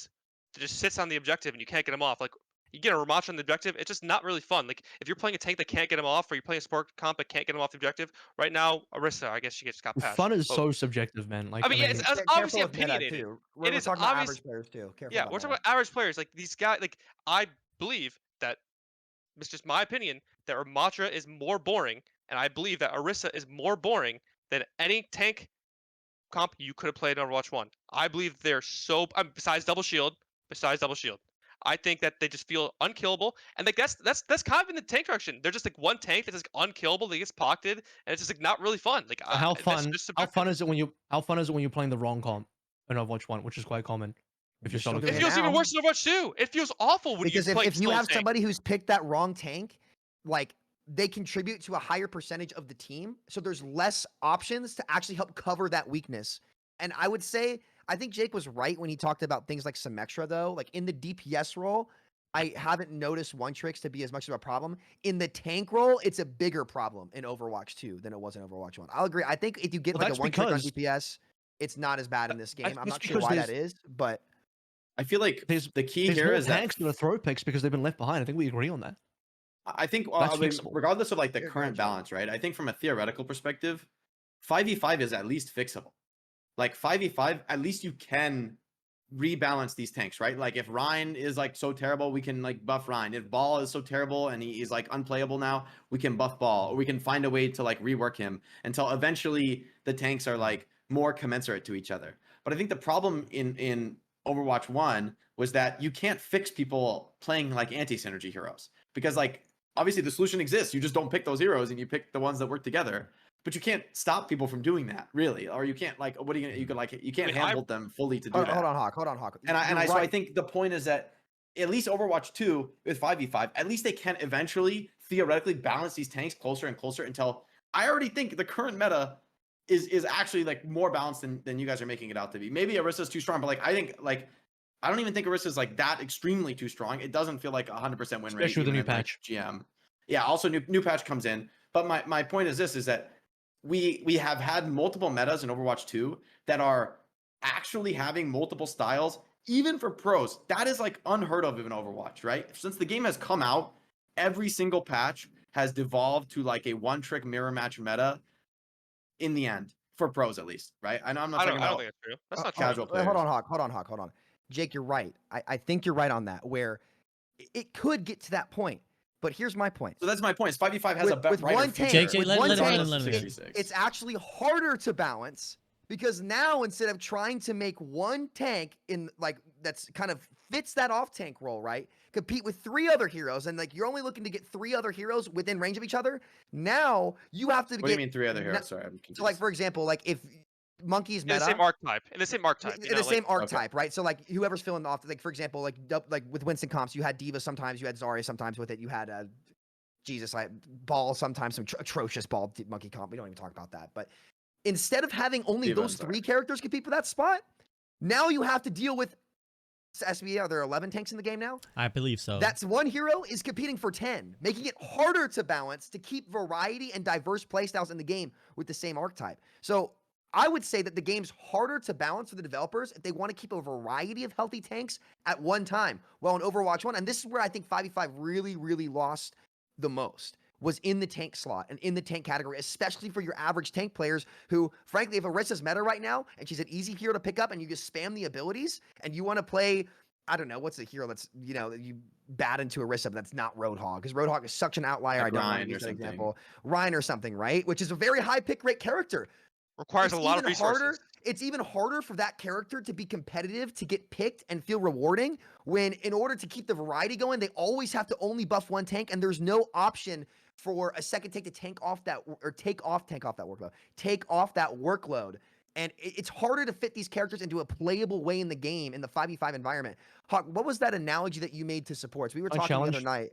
just sits on the objective and you can't get him off. Like you get a Ramach on the objective, it's just not really fun. Like if you're playing a tank that can't get him off, or you're playing a support comp that can't get him off the objective. Right now, Arissa, I guess she just got patched. Fun is But, so subjective, man. Like I mean, yeah, it's Careful obviously with meta opinionated. too. It We're is talking about obvious. average players too. Careful Yeah, about we're talking meta. about average players. Like these guys, like I believe that it's just my opinion that Ramatra is more boring, and I believe that Arissa is more boring than any tank comp you could have played on Overwatch 1. I believe they're so besides double shield, I think that they just feel unkillable, and like that's kind of in the tank direction. They're just like one tank that's like unkillable, that gets pocketed, and it's just like not really fun. Like So how that's fun? just How subjective. fun is it when you're playing the wrong comp in Overwatch 1, which is quite common if you're Just don't solo do It it queue. feels even now. worse in Overwatch 2. It feels awful when Because you play if you solo have tank. somebody who's picked that wrong tank, like they contribute to a higher percentage of the team. So there's less options to actually help cover that weakness. And I would say, I think Jake was right when he talked about things like Symmetra, though. Like in the DPS role, I haven't noticed one tricks to be as much of a problem. In the tank role, it's a bigger problem in Overwatch 2 than it was in Overwatch 1. I'll agree. I think if you get Well, like a that's one trick on because DPS, it's not as bad in this game. I'm that's not sure because why that is, but I feel like there's the key there's here more is that tanks that are throw picks because they've been left behind. I think we agree on that. I think That's I mean, fixable. regardless of like the Yeah, go ahead, current Jake. balance, right? I think from a theoretical perspective, 5v5 is at least fixable. Like 5v5, at least you can rebalance these tanks, right? Like if Ryan is like so terrible, we can like buff Ryan. If Ball is so terrible and he's like unplayable now, we can buff Ball, or we can find a way to like rework him until eventually the tanks are like more commensurate to each other. But I think the problem in Overwatch 1 was that you can't fix people playing like anti-synergy heroes, because like obviously the solution exists. You just don't pick those heroes and you pick the ones that work together. But you can't stop people from doing that, really, or you can't like what are you gonna, you could like you can't I mean, handhold them fully to do hold, that. hold on, Hawk. And You're so I right. think the point is that at least Overwatch 2 with 5v5, at least they can eventually theoretically balance these tanks closer and closer until I already think the current meta is actually like more balanced than you guys are making it out to be. Maybe Arissa's too strong, but like I think like I don't even think Arissa's like that extremely too strong. It doesn't feel like 100% win rate. Especially with the even new in, like, patch. GM. Yeah, also new patch comes in. But my point is this, is that we have had multiple metas in Overwatch 2 that are actually having multiple styles, even for pros. That is like unheard of in Overwatch, right? Since the game has come out, every single patch has devolved to like a one-trick mirror match meta in the end, for pros at least, right? I know I'm not I talking don't about think it's true. That's not casual true. players. Hold on, Hawk. Jake, you're right. I think you're right on that, where it could get to that point. But here's my point. So that's my point. Is 5v5 has a With brighter one tank, future. Jake, with let one him tank, in, let him in. it's actually harder to balance, because now instead of trying to make one tank in like that's kind of fits that off tank role, right? Compete with three other heroes, and like you're only looking to get three other heroes within range of each other. Now you have to What do you mean three other heroes? Sorry, I'm confused. So like for example, like if Monkey's In the meta, same archetype. In the same archetype. in the same okay. archetype, right? So like whoever's filling off, like for example, like with Winston comps, you had Diva sometimes, you had Zarya sometimes with it, you had Jesus, like Ball sometimes, some atrocious Ball Monkey comp. We don't even talk about that. But instead of having only Diva, those I'm three sorry. characters compete for that spot, now you have to deal with SBA. Are there 11 tanks in the game now? I believe so. That's one hero is competing for 10, making it harder to balance to keep variety and diverse playstyles in the game with the same archetype. So I would say that the game's harder to balance for the developers if they want to keep a variety of healthy tanks at one time. Well, in Overwatch 1, and this is where I think 5v5 really, really lost the most, was in the tank slot and in the tank category, especially for your average tank players who, frankly, if Arissa's meta right now and she's an easy hero to pick up and you just spam the abilities and you want to play, I don't know, what's a hero that's, you know, you bat into Arissa, but that's not Roadhog, because Roadhog is such an outlier. Like I don't want Ryan to use or that something. example. Ryan or something, right? Which is a very high pick rate character. Requires a lot of even resources. It's even harder for that character to be competitive, to get picked and feel rewarding, when in order to keep the variety going, they always have to only buff one tank, and there's no option for a second tank to take off that workload. And it's harder to fit these characters into a playable way in the game, in the 5v5 environment. Hawk, what was that analogy that you made to supports? We were talking the other night.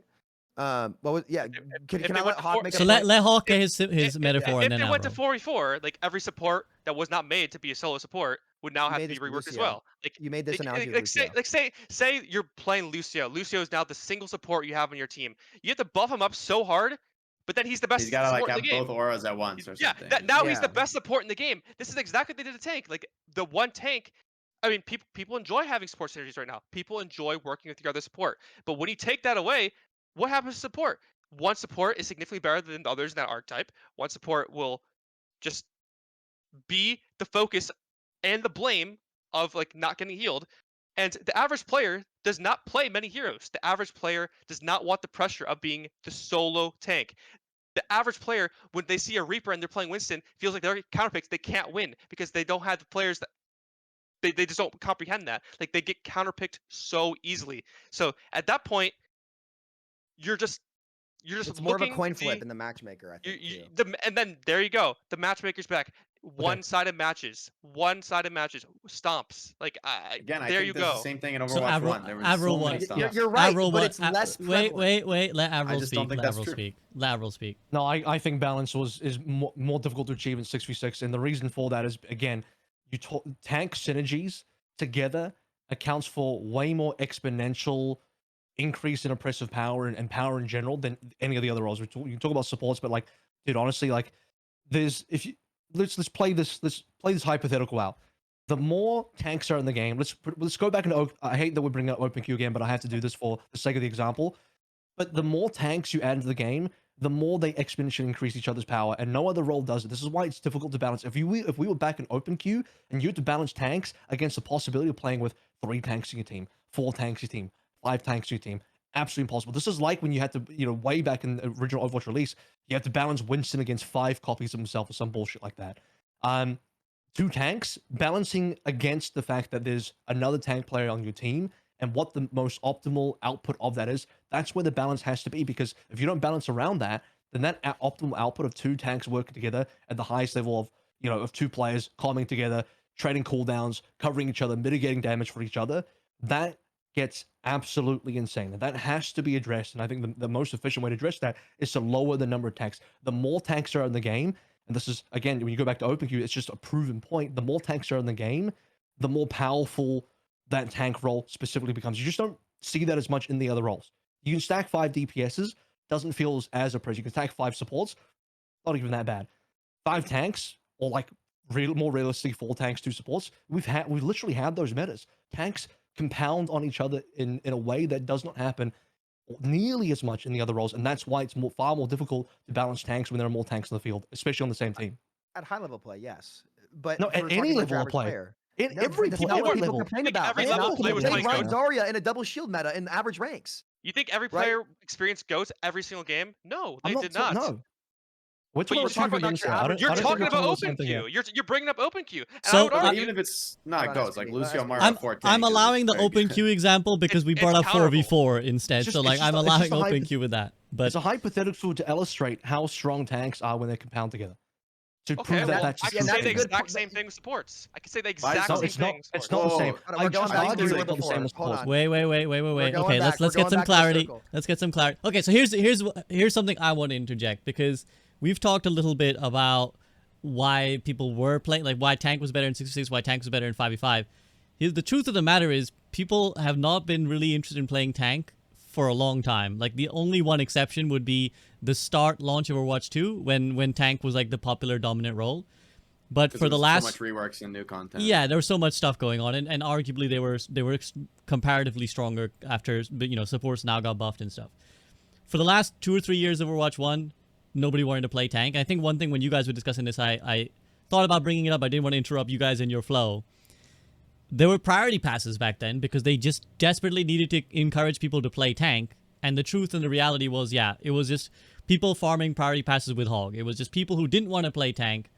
What was yeah? Can they I went let to Hawk four- make So a let point? let Hawk get his metaphor, and If then they went to Avril. 4v4, like every support that was not made to be a solo support would now You have made to be this with reworked as Lucio. well. You made this analogy with Like say Lucio. say you're playing Lucio. Lucio is now the single support you have on your team. You have to buff him up so hard, but then he's the He's best got to like support in the have game. both auras at once or Yeah, something. that now he's the Yeah. best support in the game. This is exactly what they did to tank. Like the one tank. I mean, people enjoy having support synergies right now. People enjoy working with your other support. But when you take that away, what happens to support? One support is significantly better than the others in that archetype. One support will just be the focus and the blame of like not getting healed. And the average player does not play many heroes. The average player does not want the pressure of being the solo tank. The average player, when they see a Reaper and they're playing Winston, feels like they're counterpicks. They can't win because they don't have the players that they just don't comprehend that. Like they get counterpicked so easily. So at that point, you're just It's more of a looking coin to flip see in the matchmaker, I think, too. and then there you go. The matchmaker's back. One-sided matches. One-sided matches. Stomps. Like Again, I there think you that's the go. same thing in So Overwatch Avril, 1. There was Avril so many won. stomps. You're right, Avril but won. it's less Wait, prevalent. wait. Let Avril just don't speak. think Let that's Avril true. speak. Let Avril speak. No, I think balance is more difficult to achieve in 6v6, and the reason for that is again, tank synergies together accounts for way more exponential increase in oppressive power and power in general than any of the other roles. You can talk about supports, but like, dude, honestly, like, there's if you let's play this hypothetical out. The more tanks are in the game, let's go back into I hate that we're bringing up open queue again, but I have to do this for the sake of the example. But the more tanks you add into the game, the more they exponentially increase each other's power, and no other role does it. This is why it's difficult to balance. If we were back in open queue and you had to balance tanks against the possibility of playing with 3 tanks in your team, 4 tanks in your team, 5 tanks in your team, absolutely impossible. This is like when you had to, way back in the original Overwatch release, you had to balance Winston against 5 copies of himself or some bullshit like that. 2 tanks balancing against the fact that there's another tank player on your team and what the most optimal output of that is, that's where the balance has to be. Because if you don't balance around that, then that optimal output of 2 tanks working together at the highest level of, of 2 players calming together, trading cooldowns, covering each other, mitigating damage for each other, that gets absolutely insane. And that has to be addressed. And I think the most efficient way to address that is to lower the number of tanks. The more tanks are in the game, and this is, again, when you go back to open queue, it's just a proven point. The more tanks are in the game, the more powerful that tank role specifically becomes. You just don't see that as much in the other roles. You can stack 5 DPSs, doesn't feel as oppressive. You can stack 5 supports, not even that bad. 5 tanks, or like more realistically 4 tanks, 2 supports. We've literally had those metas. Tanks compound on each other in a way that does not happen nearly as much in the other roles, and that's why it's far more difficult to balance tanks when there are more tanks in the field, especially on the same team. At high level play, yes. But No, if at we're any talking about your level of average play. player, In no, every that's play, not what every people level. complain think about. every Man. level of play was They playing run Goats? Zarya in a double shield meta in average ranks. You think every Right. player experienced goats every single game? No, they did not. No. We're But talking you're about two talking different about things your here. average You're I don't talking think we're about the open same thing queue. here. You're bringing up open queue, and I So, would But argue even if it's not Hold on, Ghost, like SPB, Lucio SPB. Mara I'm 4 I'm tank is allowing the very open good. queue example because we brought it's up counterable. 4v4 instead. It's So like I'm just allowing a open queue with that. But It's a hypothetical to illustrate how strong tanks are when they compound together. To Okay, prove that well, that's I a can true say that's the a good statement. exact point. same thing with supports. I can say the Why is exact it- same No, it's thing not. with It's supports. not the Whoa. same. Hold on, we're going back to to the where we were circle. the same before. as Hold supports. on. wait. going Okay, back. let's We're get some going back to the clarity. circle. Let's get some clarity. Okay, so here's something I want to interject because we've talked a little bit about why people were playing, like why tank was better in 6v6, why tank was better in 5v5. The truth of the matter is people have not been really interested in playing tank for a long time. Like the only one exception would be the start launch of Overwatch 2 when tank was like the popular dominant role. But for the last so much reworks and new content. yeah, there was so much stuff going on, and arguably they were comparatively stronger after supports now got buffed and stuff. For the last 2 or 3 years of Overwatch 1, nobody wanted to play tank. I think one thing when you guys were discussing this, I thought about bringing it up. I didn't want to interrupt you guys in your flow. There were priority passes back then because they just desperately needed to encourage people to play tank. And the truth and the reality was, yeah, it was just people farming priority passes with Hog. It was just people who didn't want to play tank,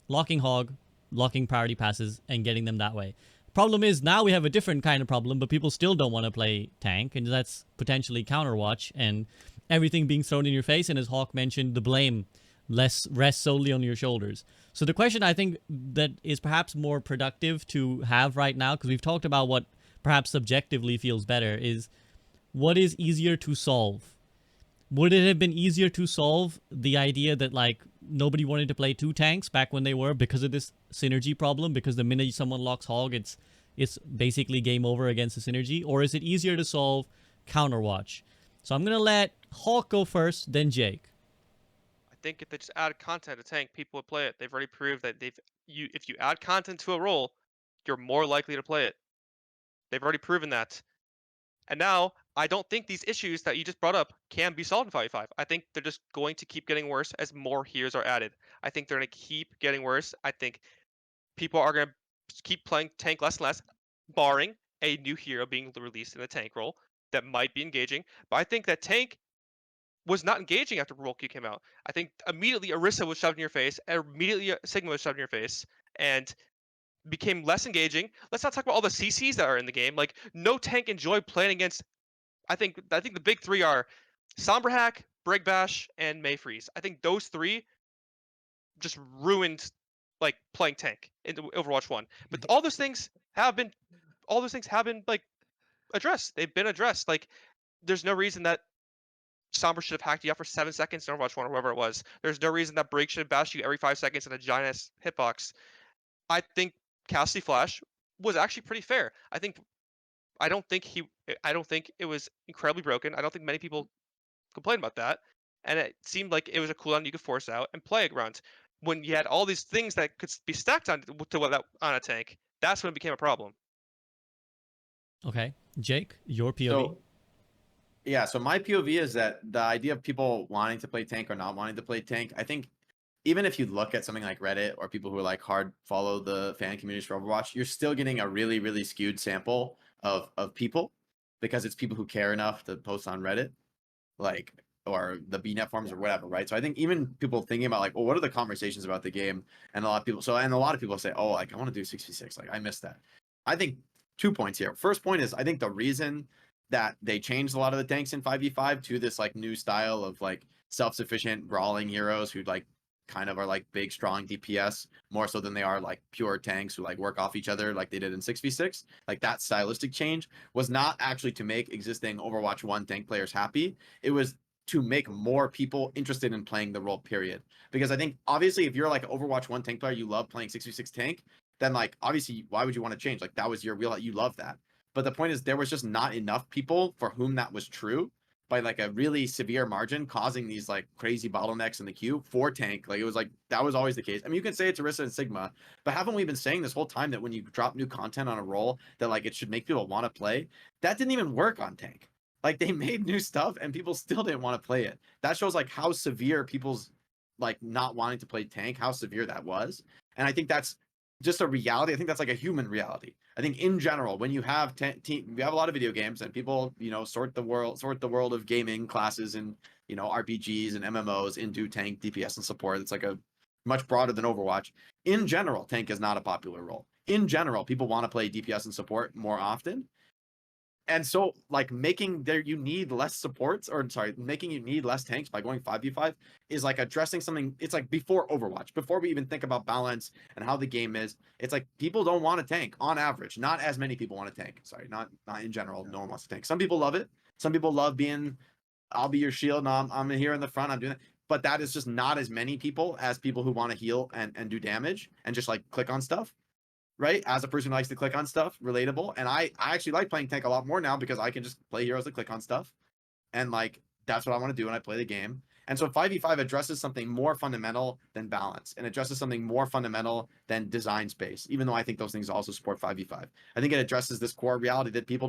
locking Hog, locking priority passes, and getting them that way. Problem is, now we have a different kind of problem, but people still don't want to play tank, and that's potentially Counterwatch, and everything being thrown in your face, and as Hawk mentioned, the blame rests solely on your shoulders. So the question I think that is perhaps more productive to have right now, because we've talked about what perhaps subjectively feels better, is what is easier to solve? would it have been easier to solve the idea that like nobody wanted to play 2 tanks back when they were because of this synergy problem? Because the minute someone locks Hog, it's basically game over against the synergy. Or is it easier to solve Counterwatch? So I'm gonna let Hawk go first, then Jake. I think if they just add content to tank, people would play it. They've already proved that if you add content to a role, you're more likely to play it. They've already proven that. And now, I don't think these issues that you just brought up can be solved in 5v5. I think they're just going to keep getting worse as more heroes are added. I think they're going to keep getting worse. I think people are going to keep playing tank less and less, barring a new hero being released in the tank role that might be engaging. But I think that tank was not engaging after Role Q came out. I think immediately Orisa was shoved in your face, and immediately Sigma was shoved in your face, and became less engaging. Let's not talk about all the CCs that are in the game. Like, no tank enjoyed playing against. I think the big 3 are Sombrahack, Brigbash, and Mayfreeze. I think those 3 just ruined like playing tank in Overwatch 1. But all those things have been like addressed. They've been addressed. Like, there's no reason that Sombra should have hacked you out for 7 seconds in Overwatch 1 or whatever it was. There's no reason that Brig should have bashed you every 5 seconds in a giant ass hitbox. I think Cassidy Flash was actually pretty fair. I don't think it was incredibly broken. I don't think many people complained about that. And it seemed like it was a cooldown you could force out and play around. When you had all these things that could be stacked on a tank, that's when it became a problem. Okay, Jake, your POV. So, yeah, so my POV is that the idea of people wanting to play tank or not wanting to play tank, I think even if you look at something like Reddit or people who are like hard follow the fan communities for Overwatch, you're still getting a really, really skewed sample of people because it's people who care enough to post on Reddit, like, or the BNet forums or whatever, right? So I think even people thinking about like, well, what are the conversations about the game? And a lot of people say, oh, like I want to do 6v6, like I missed that. I think 2 points here. First point is I think the reason that they changed a lot of the tanks in 5v5 to this like new style of like self-sufficient brawling heroes who like kind of are like big strong DPS more so than they are like pure tanks who like work off each other like they did in 6v6. Like that stylistic change was not actually to make existing Overwatch 1 tank players happy. It was to make more people interested in playing the role, period. Because I think obviously if you're like an Overwatch 1 tank player, you love playing 6v6 tank, then like obviously why would you want to change? Like that was your real, you love that. But the point is there was just not enough people for whom that was true by like a really severe margin, causing these like crazy bottlenecks in the queue for tank. Like it was like, that was always the case. I mean, you can say it's Orisa and Sigma, but haven't we been saying this whole time that when you drop new content on a role that like it should make people want to play? That didn't even work on tank. Like they made new stuff and people still didn't want to play it. That shows like how severe people's like not wanting to play tank, how severe that was. And I think that's just a reality. I think that's like a human reality. I think in general, when you have we have a lot of video games and people, you know, sort the world of gaming classes and, you know, RPGs and MMOs into tank, DPS, and support. It's like a much broader than Overwatch. In general, tank is not a popular role. In general, people want to play DPS and support more often. And so like making you need less supports, or sorry, making you need less tanks by going 5v5 is like addressing something. It's like before Overwatch, before we even think about balance and how the game is, it's like people don't want to tank on average. Not as many people want to tank. Sorry, not in general. No one wants to tank. Some people love it. Some people love being, I'll be your shield. No, I'm here in the front. I'm doing that. But that is just not as many people as people who want to heal and do damage and just like click on stuff. Right, as a person who likes to click on stuff, relatable. And I actually like playing tank a lot more now because I can just play heroes that click on stuff, and like that's what I want to do when I play the game. And so 5v5 addresses something more fundamental than balance, and addresses something more fundamental than design space, even though I think those things also support 5v5. I think it addresses this core reality that people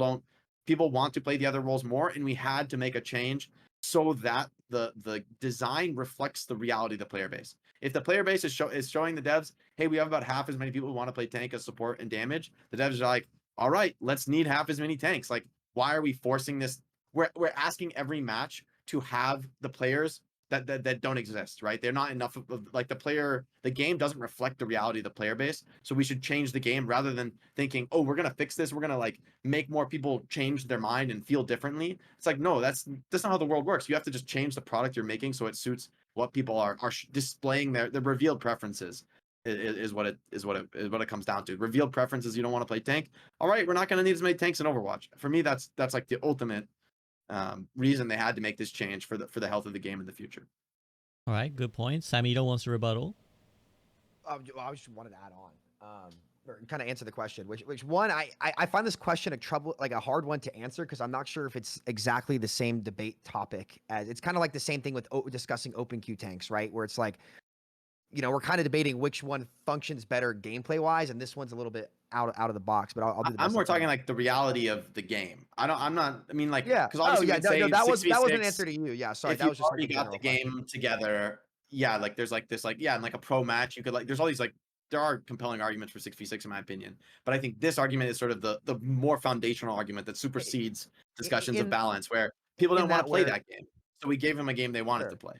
want to play the other roles more, and we had to make a change so that the design reflects the reality of the player base. If the player base is showing the devs, hey, we have about half as many people who want to play tank as support and damage, the devs are like, all right, let's need half as many tanks. Like, why are we forcing this? We're asking every match to have the players that don't exist, right? They're not enough of like the game doesn't reflect the reality of the player base. So we should change the game rather than thinking, oh, we're gonna fix this, we're gonna like make more people change their mind and feel differently. It's like, no, that's not how the world works. You have to just change the product you're making so it suits what people are displaying their revealed preferences. Is what it comes down to. Revealed preferences. You don't want to play tank. All right, we're not going to need as many tanks in Overwatch. For me, that's like the ultimate reason they had to make this change for the health of the game in the future. All right, good point. Samito wants to rebuttal. I just wanted to add on, or kind of answer the question. Which one? I find this question a hard one to answer because I'm not sure if it's exactly the same debate topic as it's kind of like the same thing with discussing open queue tanks, right? Where it's like, we're kind of debating which one functions better gameplay wise, and this one's a little bit out of the box. But I'll do the best. I'm more talking like the reality of the game. I'm not. I mean, like, yeah. because obviously No, that was an 6v6, answer to you. Yeah, sorry, if that you was just already like a got the general question. game together, yeah, like there's like this, like, yeah, and like a pro match, you could like, there's all these like, there are compelling arguments for 6v6 in my opinion, but I think this argument is sort of the more foundational argument that supersedes discussions of balance, where people don't want to play that game, so we gave them a game they wanted to play.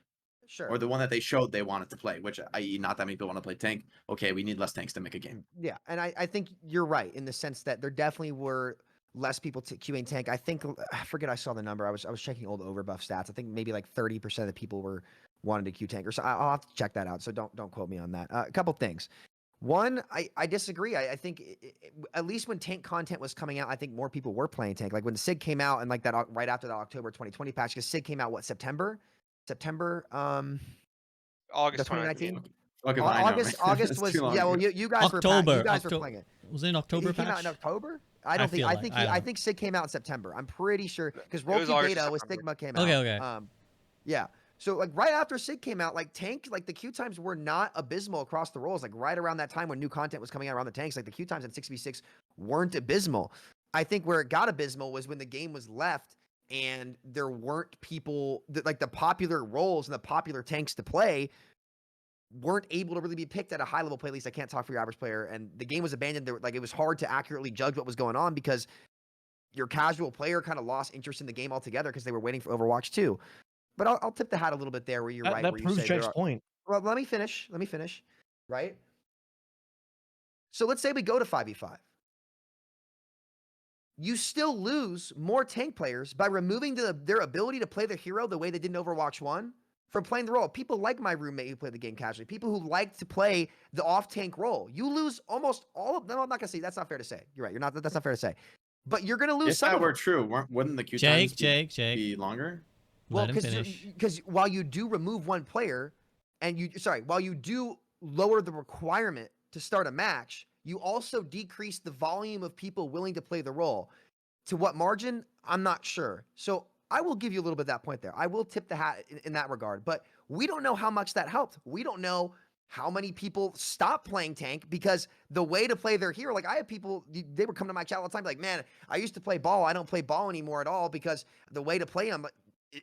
Sure. Or the one that they showed they wanted to play, which, i.e., not that many people want to play tank. Okay, we need less tanks to make a game. Yeah, and I think you're right in the sense that there definitely were less people queuing tank. I think I forget, I saw the number. I was checking old overbuff stats. I think maybe like 30% of the people were wanted to queue tank, or so. I'll have to check that out. So don't quote me on that. A couple things. One, I disagree. I think at least when tank content was coming out, I think more people were playing tank. Like when Sig came out and like that right after the October 2020 patch, because Sig came out September, August 2019. Okay, August was well. You guys October. You guys were playing it. Was it in October? He came out in October. I think Sig came out in September. I'm pretty sure because Rollqueue Beta with Sigma came out. Okay. Yeah. So like right after Sig came out, like tank, like the queue times were not abysmal across the roles. Like right around that time when new content was coming out around the tanks, like the queue times in 6v6 weren't abysmal. I think where it got abysmal was when the game was left and there weren't people that, like the popular roles and the popular tanks to play weren't able to really be picked at a high level play. At least I can't talk for your average player. And the game was abandoned. Like it was hard to accurately judge what was going on because your casual player kind of lost interest in the game altogether because they were waiting for Overwatch 2. But I'll tip the hat a little bit there where you're right. That proves Jake's point. Well, let me finish. Right. So let's say we go to 5v5. You still lose more tank players by removing their ability to play their hero the way they did in Overwatch 1 from playing the role. People like my roommate who played the game casually. People who like to play the off-tank role. You lose almost all of them. I'm not going to say that's not fair to say. You're right. That's not fair to say. But you're going to lose if some that of were them. true, wouldn't the queue times be longer? Well, because while you do remove one player, and while you do lower the requirement to start a match, you also decrease the volume of people willing to play the role. To what margin? I'm not sure. So I will give you a little bit of that point there. I will tip the hat in that regard. But we don't know how much that helped. We don't know how many people stopped playing tank because the way to play their hero, like I have people, they would come to my chat all the time, like, man, I used to play ball. I don't play ball anymore at all because the way to play them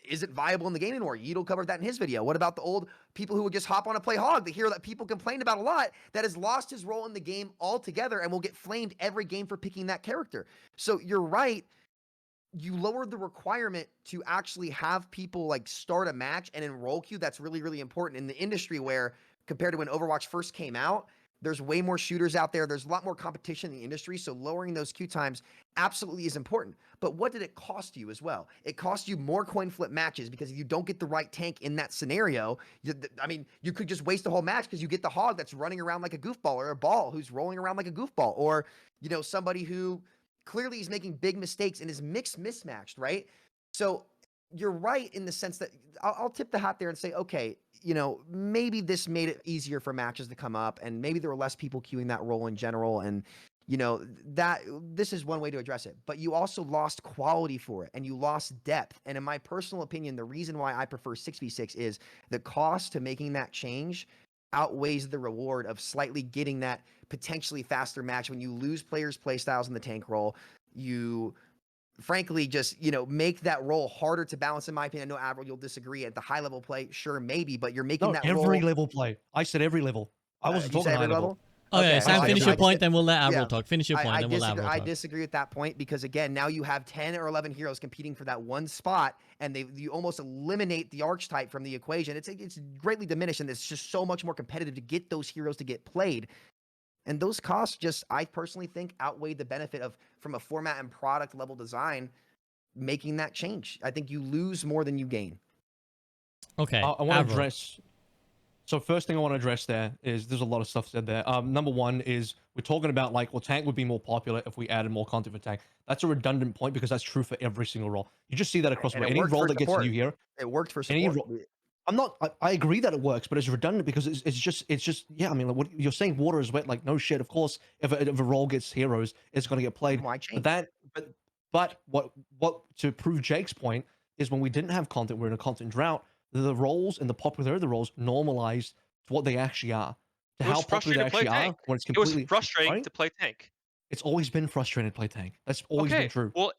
isn't viable in the game anymore. Yeetle covered that in his video. What about the old people who would just hop on and play Hog, the hero that people complained about a lot, that has lost his role in the game altogether and will get flamed every game for picking that character? So you're right. You lowered the requirement to actually have people like start a match and enroll queue. That's really, really important in the industry where compared to when Overwatch first came out, there's way more shooters out there. There's a lot more competition in the industry. So lowering those queue times absolutely is important. But what did it cost you as well? It cost you more coin flip matches because if you don't get the right tank in that scenario, you could just waste the whole match because you get the Hog that's running around like a goofball or a Ball who's rolling around like a goofball or, somebody who clearly is making big mistakes and is mismatched, right? So you're right in the sense that I'll tip the hat there and say, okay, maybe this made it easier for matches to come up and maybe there were less people queuing that role in general. And, that this is one way to address it, but you also lost quality for it and you lost depth. And in my personal opinion, the reason why I prefer 6v6 is the cost to making that change outweighs the reward of slightly getting that potentially faster match. When you lose players' play styles in the tank role, you frankly just, make that role harder to balance, in my opinion. I know, Avril, you'll disagree. At the high level play, sure, maybe, but you're making that every role... level play. I said every level. I wasn't talking high level. Okay, Sam, finish your point, then we'll let Avril talk. Finish your point, then we'll let Avril talk. I disagree with that point because, again, now you have 10 or 11 heroes competing for that one spot, and you almost eliminate the archetype from the equation. It's greatly diminished, and it's just so much more competitive to get those heroes to get played. And those costs just, I personally think, outweigh the benefit of, from a format and product level design, making that change. I think you lose more than you gain. Okay, I want to address... So first thing I want to address there is there's a lot of stuff said there. Number one is we're talking about like, well, tank would be more popular if we added more content for tank. That's a redundant point because that's true for every single role. You just see that across And it any worked role for that gets support. new here. It worked for Any support. I'm not. I agree that it works, but it's redundant because it's just. Yeah, I mean, like, what you're saying, water is wet. Like, no shit. Of course, if a role gets heroes, it's going to get played. Why change? But that, but what to prove Jake's point is when we didn't have content, we're in a content drought. The roles and the popularity of the roles normalized to what they actually are, to It was how popular they frustrating to play actually are. tank. When it's It was completely frustrating right. to play tank. It's always been frustrating to play tank. That's always been Okay, true. well,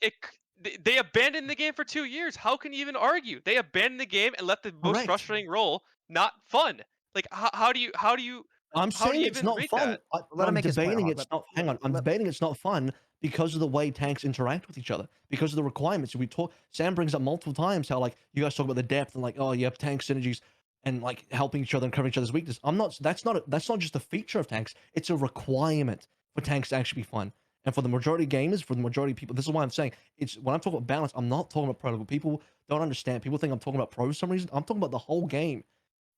they abandoned the game for 2 years. How can you even argue? They abandoned the game and left the most Correct. frustrating role not fun. Like, how do you I'm how do saying you it's even not rate fun. that? Let him I'm make his point, debating Hawk. it's not. Hang on, I'm debating it's not fun because of the way tanks interact with each other, because of the requirements. We talk. Sam brings up multiple times how like you guys talk about the depth and like, oh, you have tank synergies and like helping each other and covering each other's weakness. I'm not. That's not just a feature of tanks. It's a requirement for tanks to actually be fun. And for the majority of gamers, for the majority of people, this is why I'm saying it's when I'm talking about balance. I'm not talking about pro level. People don't understand. People think I'm talking about pro for some reason. I'm talking about the whole game.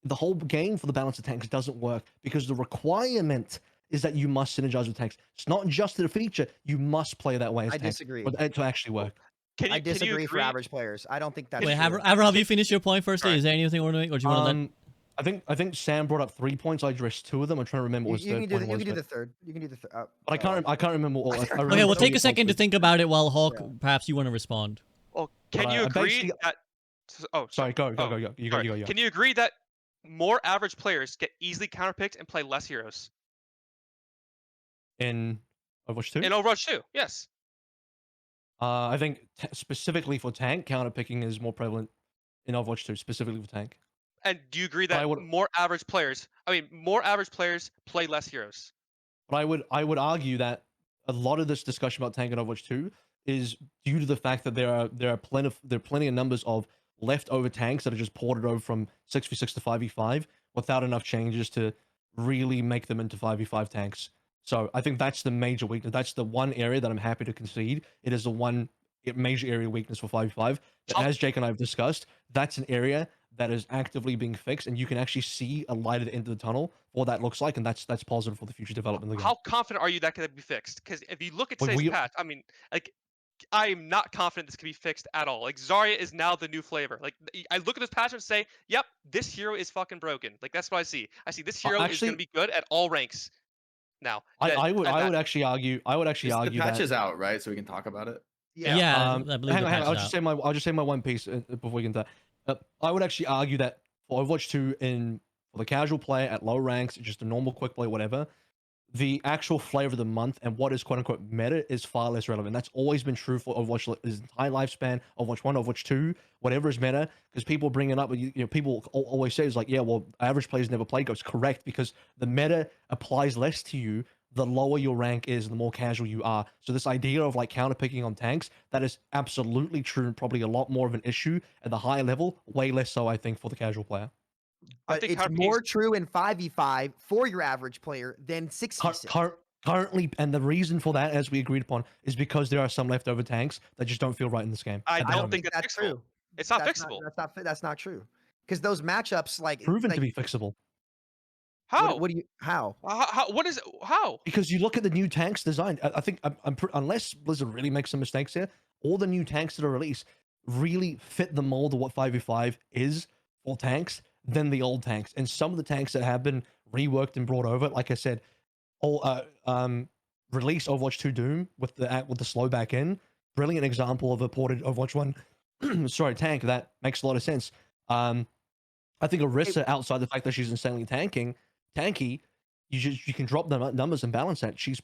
The whole game for the balance of tanks doesn't work because the requirement is that you must synergize with tanks. It's not just a feature; you must play that way as I tanks disagree. for it to actually work. I Can you disagree for agree? average players. I don't think that's Wait, true. Avril, have you finished your point firstly? Sorry. Is there anything you want to make, or do you want to let? I think Sam brought up 3 points. I addressed 2 of them. I'm trying to remember what his You third can do point you was, can do but, the third. You can do the third. but I can't remember all. I Okay, remember well, 3 take a second to points, think about it while Hawk, Yeah. perhaps you want to respond. Well, but can you I agree basically. that? Oh, Sorry, go. Oh, You sorry. go. Can you agree that more average players get easily counterpicked and play less heroes In Overwatch 2? in Overwatch 2? Yes. I think specifically for tank, counter picking is more prevalent in Overwatch 2, specifically for tank. And do you agree But that more average players play less heroes? But I would argue that a lot of this discussion about tank and Overwatch 2 is due to the fact that there are plenty of numbers of leftover tanks that are just ported over from 6v6 to 5v5 without enough changes to really make them into 5v5 tanks. So I think that's the major weakness. That's the one area that I'm happy to concede. It is the one major area of weakness for 5v5. And as Jake and I have discussed, that's an area that is actively being fixed, and you can actually see a light at the end of the tunnel for what that looks like, and that's positive for the future development of the game. How confident are you that can be fixed? Because if you look at Well, today's patch, I mean, like, I am not confident this can be fixed at all. Like, Zarya is now the new flavor. Like, I look at this patch and say, yep, this hero is fucking broken. Like, that's what I see. I see this hero is going to be good at all ranks now. I would actually argue The patch that is out, right? So we can talk about it. Yeah, I believe hang the on, patch is I'll out. just say my one piece before we get into that. I would actually argue that for Overwatch 2 for the casual player at low ranks, just a normal quick play, whatever, the actual flavor of the month and what is quote unquote meta is far less relevant. That's always been true for Overwatch his entire lifespan. Overwatch 1, Overwatch 2, whatever is meta, because people bring it up. You know, people always say it's like, yeah, well, average players never play Ghost. Correct, because the meta applies less to you the lower your rank is, the more casual you are. So this idea of like counter picking on tanks, that is absolutely true and probably a lot more of an issue at the higher level, way less so, I think, for the casual player. But it's more true in 5v5 for your average player than 6v6. Currently, and the reason for that, as we agreed upon, is because there are some leftover tanks that just don't feel right in this game. I don't think that's true. It's not fixable. That's not true. Because those matchups, Proven to be fixable. How? What do you? How? What is how? Because you look at the new tanks design. I think unless Blizzard really makes some mistakes here, all the new tanks that are released really fit the mold of what 5v5 is for tanks than the old tanks. And some of the tanks that have been reworked and brought over, like I said, release Overwatch 2 Doom with the slow back in. Brilliant example of a ported Overwatch 1 tank that makes a lot of sense. I think Orisa, outside the fact that she's insanely tanky, you can drop the numbers and balance that. She's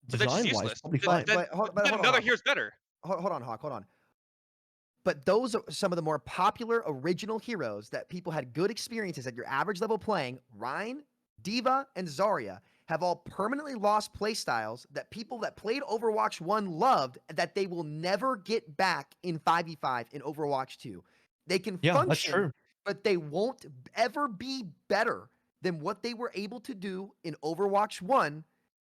design wise probably fine. Then another here's better. Hold on, Hawk. Hold on. But those are some of the more popular original heroes that people had good experiences at your average level playing. Rein, Diva, and Zarya have all permanently lost playstyles that people that played Overwatch 1 loved, that they will never get back in 5v5 in Overwatch 2. They can function, that's true, but they won't ever be better than what they were able to do in Overwatch 1.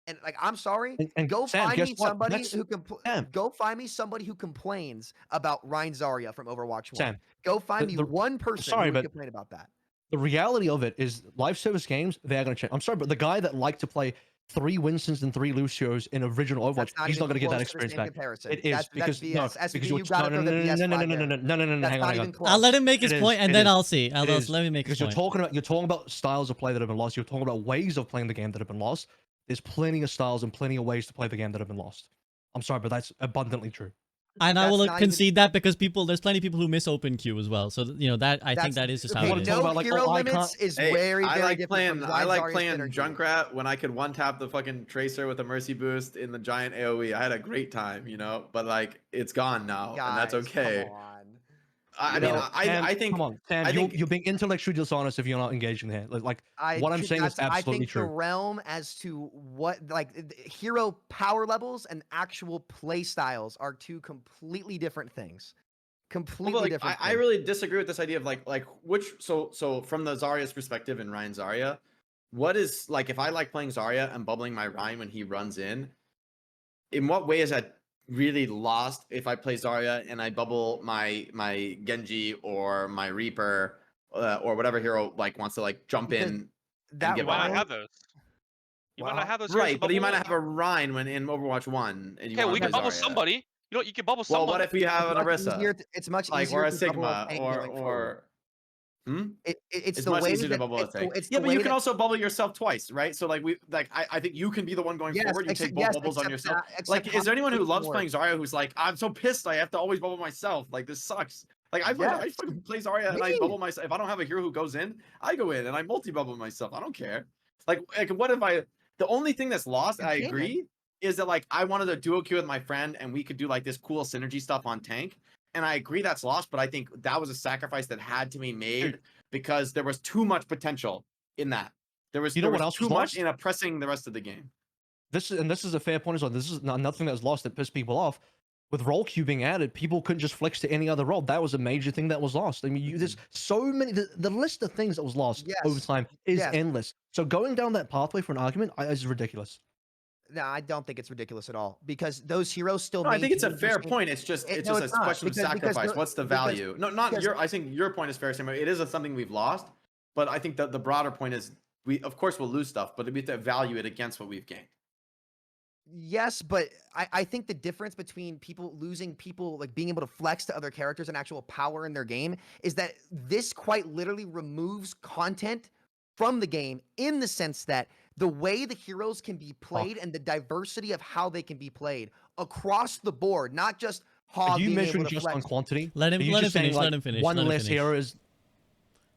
And like, I'm sorry, and go Sam, find me somebody That's, who can go find me somebody who complains about Rein Zarya from Overwatch 1. Sam, Go find me one person who would complain about that. The reality of it is live service games, they're going to change. I'm sorry, but the guy that liked to play 3 Winston's and 3 Lucios in original Overwatch, That's not he's even not going to get that close to the experience same back. comparison. It is That's because no, BS. SVB, because you you're gotta throw the BS flag there. no, That's hang not on. even close. I'll let him make his It point, is, and it then is. I'll see. It is, Let me make his because point. you're talking about styles of play that have been lost. You're talking about ways of playing the game that have been lost. There's plenty of styles and plenty of ways to play the game that have been lost. I'm sorry, but that's abundantly true. And I That's will not concede that because there's plenty of people who miss open queue as well. So that I think that is just how okay, it is. talk no about, like, hero oh, I limits can't- is Hey, very, I very like different playing. from I like Zarya's playing synergy. Junkrat when I could one tap the fucking tracer with a mercy boost in the giant AOE. I had a great time, but like it's gone now, and that's Guys, okay. come on. I No, mean, Sam, I think come on, Sam, I think you're being intellectually dishonest if you're not engaging here. Like what I'm saying is I absolutely think the true. realm as to what hero power levels and actual play styles are two completely different things. Completely different. I really disagree with this idea of like which so from the Zarya's perspective and Ryan Zarya, what is like if I like playing Zarya and bubbling my Ryan when he runs in what way is that really lost if I play Zarya and I bubble my Genji or my Reaper or whatever hero like wants to like jump Because in that and get You might not bubbled? have those. You might not have those. Right, but you might not have a Rhine when in Overwatch 1 and you Okay, well, want you to can play bubble Zarya. somebody. You can bubble Well, someone. what if we have an Orisa? It's much Like easier or a to bubble Sigma tank or going forward. it's the much way easier to that bubble a it's thing. the Yeah, but way you can that also bubble yourself twice, right? So like I think you can be the one going forward. You take both bubbles on yourself. Like, is there anyone who loves playing Zarya who's like, I'm so pissed I have to always bubble myself. Like this sucks. Like I fucking play Zarya and I bubble myself. If I don't have a hero who goes in, I go in and I multi-bubble myself. I don't care. Like what if the only thing that's lost, I agree, is that like I wanted a duo queue with my friend and we could do like this cool synergy stuff on tank. And I agree that's lost, but I think that was a sacrifice that had to be made because there was too much potential in that. There was too much in oppressing the rest of the game. This is a fair point as well. This is not nothing that was lost that pissed people off. With role queue being added, people couldn't just flex to any other role. That was a major thing that was lost. I mean, there's so many. The list of things that was lost over time is endless. So going down that pathway for an argument is ridiculous. No, I don't think it's ridiculous at all because those heroes still. No, I think it's a fair point. It's just a question of sacrifice. What's the value? No, not your. I think your point is fair, Sam. It is something we've lost, but I think that the broader point is we of course will lose stuff, but we have to value it against what we've gained. Yes, but I think the difference between losing people like being able to flex to other characters and actual power in their game is that this quite literally removes content from the game in the sense that the way the heroes can be played and the diversity of how they can be played across the board, not just Are you measuring just on quantity? Let him finish. Let him finish. One less hero is.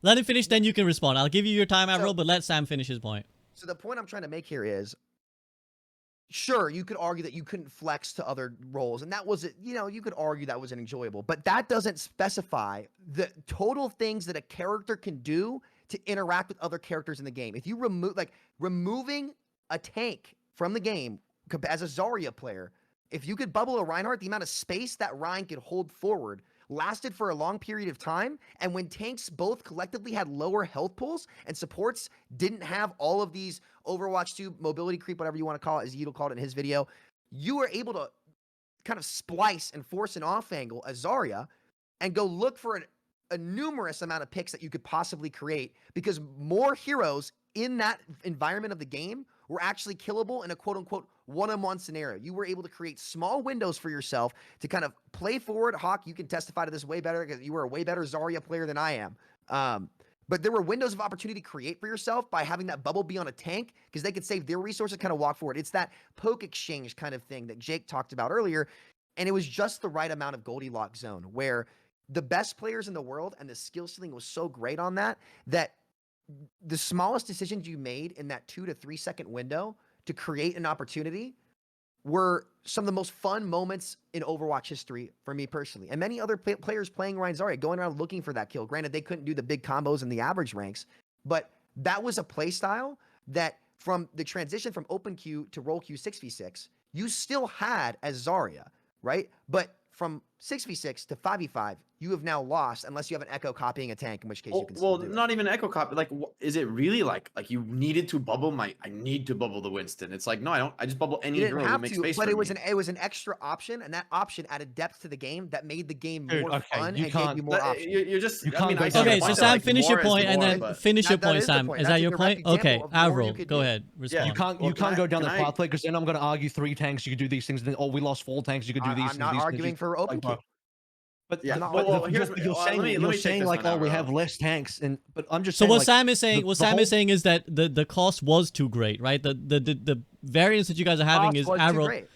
Let him finish, then you can respond. I'll give you your time, AVRL, but let Sam finish his point. So the point I'm trying to make here is, sure, you could argue that you couldn't flex to other roles, and that was it. You could argue that wasn't enjoyable, but that doesn't specify the total things that a character can do to interact with other characters in the game. If you removing a tank from the game as a Zarya player, if you could bubble a Reinhardt, the amount of space that Ryan could hold forward lasted for a long period of time. And when tanks both collectively had lower health pools and supports didn't have all of these Overwatch 2 mobility creep, whatever you want to call it, as Yeatle called it in his video, you were able to kind of splice and force an off angle as Zarya and go look for a numerous amount of picks that you could possibly create because more heroes in that environment of the game were actually killable in a quote-unquote one-on-one scenario. You were able to create small windows for yourself to kind of play forward. Hawk, you can testify to this way better because you were a way better Zarya player than I am. But there were windows of opportunity to create for yourself by having that bubble be on a tank because they could save their resources, kind of walk forward. It's that poke exchange kind of thing that Jake talked about earlier. And it was just the right amount of Goldilocks zone where the best players in the world and the skill ceiling was so great on that the smallest decisions you made in that 2 to 3 second window to create an opportunity were some of the most fun moments in Overwatch history for me personally. And many other players playing Ryan Zarya going around looking for that kill. Granted, they couldn't do the big combos in the average ranks, but that was a play style that from the transition from open queue to role queue 6v6, you still had as Zarya, right? But from 6v6 to 5v5, you have now lost unless you have an echo copying a tank, in which case you can Well, still do it. not even echo copy. Like, is it really like you needed to bubble my? I need to bubble the Winston. It's like, no, I don't. I just bubble any You didn't hero who have makes to, space but for it was me. an extra option, and that option added depth to the game that made the game Dude, more okay, fun you and gave can't- you more But, options. You're just. You I mean, can't go I down see your Okay, the so point that, Sam, like, finish your more is point, and more, then but- finish your That point, is the Sam. point. Is That's that your a point? direct Okay, example of more you Avril, could go do. ahead. Respond. You can't Well, you can't go down the can I- pathway because then I'm gonna argue 3 tanks. You could do these things. And then we lost 4 tanks. You could do these I'm things. not these arguing things. for open Like, bro, queue. But Yeah, not well, like- here's you're let saying me you're take saying this like, then, oh, we Avril. have less tanks, and but I'm just So saying, what like, Sam is saying, the whole is that the cost was too great, right? The variance that you guys are having Cost is was too Avril. great.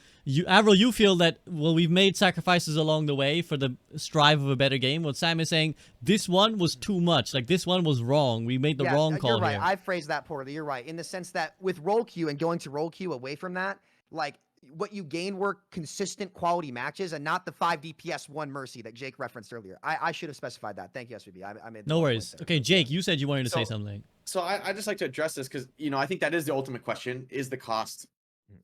Avril, you feel that, well, we've made sacrifices along the way for the strive of a better game. What Sam is saying, this one was too much. Like, this one was wrong. We made the wrong call You're right. here. I phrased that poorly. You're right. In the sense that with roll queue and going to roll queue away from that, like what you gained were consistent quality matches and not the 5 DPS 1 Mercy that Jake referenced earlier. I should have specified that. Thank you, SVB. I made the No wrong worries. point there. Okay, Jake, you said you wanted to say So- something. So I just like to address this because I think that is the ultimate question: is the cost?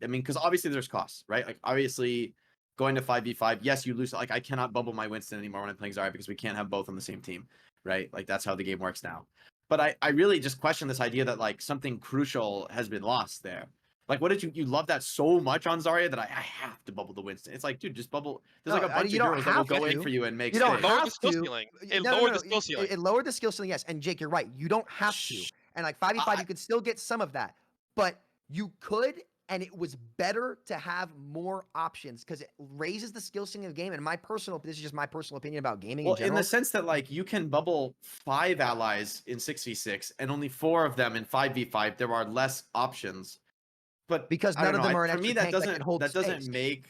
I mean, because obviously there's costs, right? Like obviously going to 5v5, yes, you lose. Like I cannot bubble my Winston anymore when I'm playing Zarya because we can't have both on the same team, right? Like that's how the game works now. But I really just question this idea that like something crucial has been lost there. Like, what did you love that so much on Zarya that I have to bubble the Winston? It's like, dude, just bubble. There's like a bunch you of don't heroes that will have go in to. for you and make You don't space. Lowered the have skill to. ceiling. It No, lowered no, the skill ceiling. It lowered the skill ceiling, yes. And Jake, you're right. You don't have to. Shh. And like 5v5, I- you could still get some of that. But you could, and it was better to have more options because it raises the skill ceiling of the game. And this is just my personal opinion about gaming Well, in general. in the sense that like you can bubble 5 allies in 6v6 and only 4 of them in 5v5, there are less options. But Because I none don't of them know, are an for me extra that tank that can hold doesn't space. make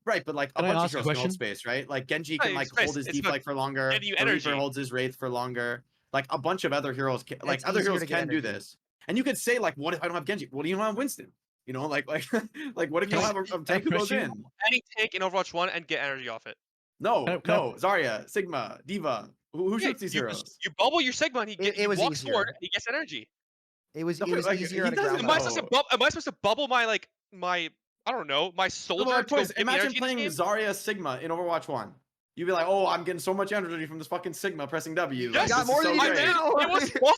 right, but like a Can I bunch of ask a heroes can hold question? space, right? Like Genji Right, can like space. hold his It's deep about like for longer. getting you The Reaper energy. holds his Wraith for longer. Like a bunch of other heroes can, like It's other easier heroes to get can do energy. this. And you could say like, what if I don't have Genji? What do you don't have Winston? Like like what if you Can don't I- have a tank who goes question? in? Any tank in Overwatch 1 and get energy off it. No, Can I- no, Zarya, Sigma, Diva. Who Yeah, shoots these you heroes? just- you bubble your Sigma and It he was walks easier. forward and he gets energy. It was No, like, easier he at a doesn't ground Am I level. supposed to am I supposed to bubble my like my I don't know my No, soldier but to go boys, give me imagine energy in playing this game? Zarya Sigma in Overwatch 1. You'd be like, oh, I'm getting so much energy from this fucking Sigma pressing W. Yes, Like, got this more is than so you great. did now. It was fun.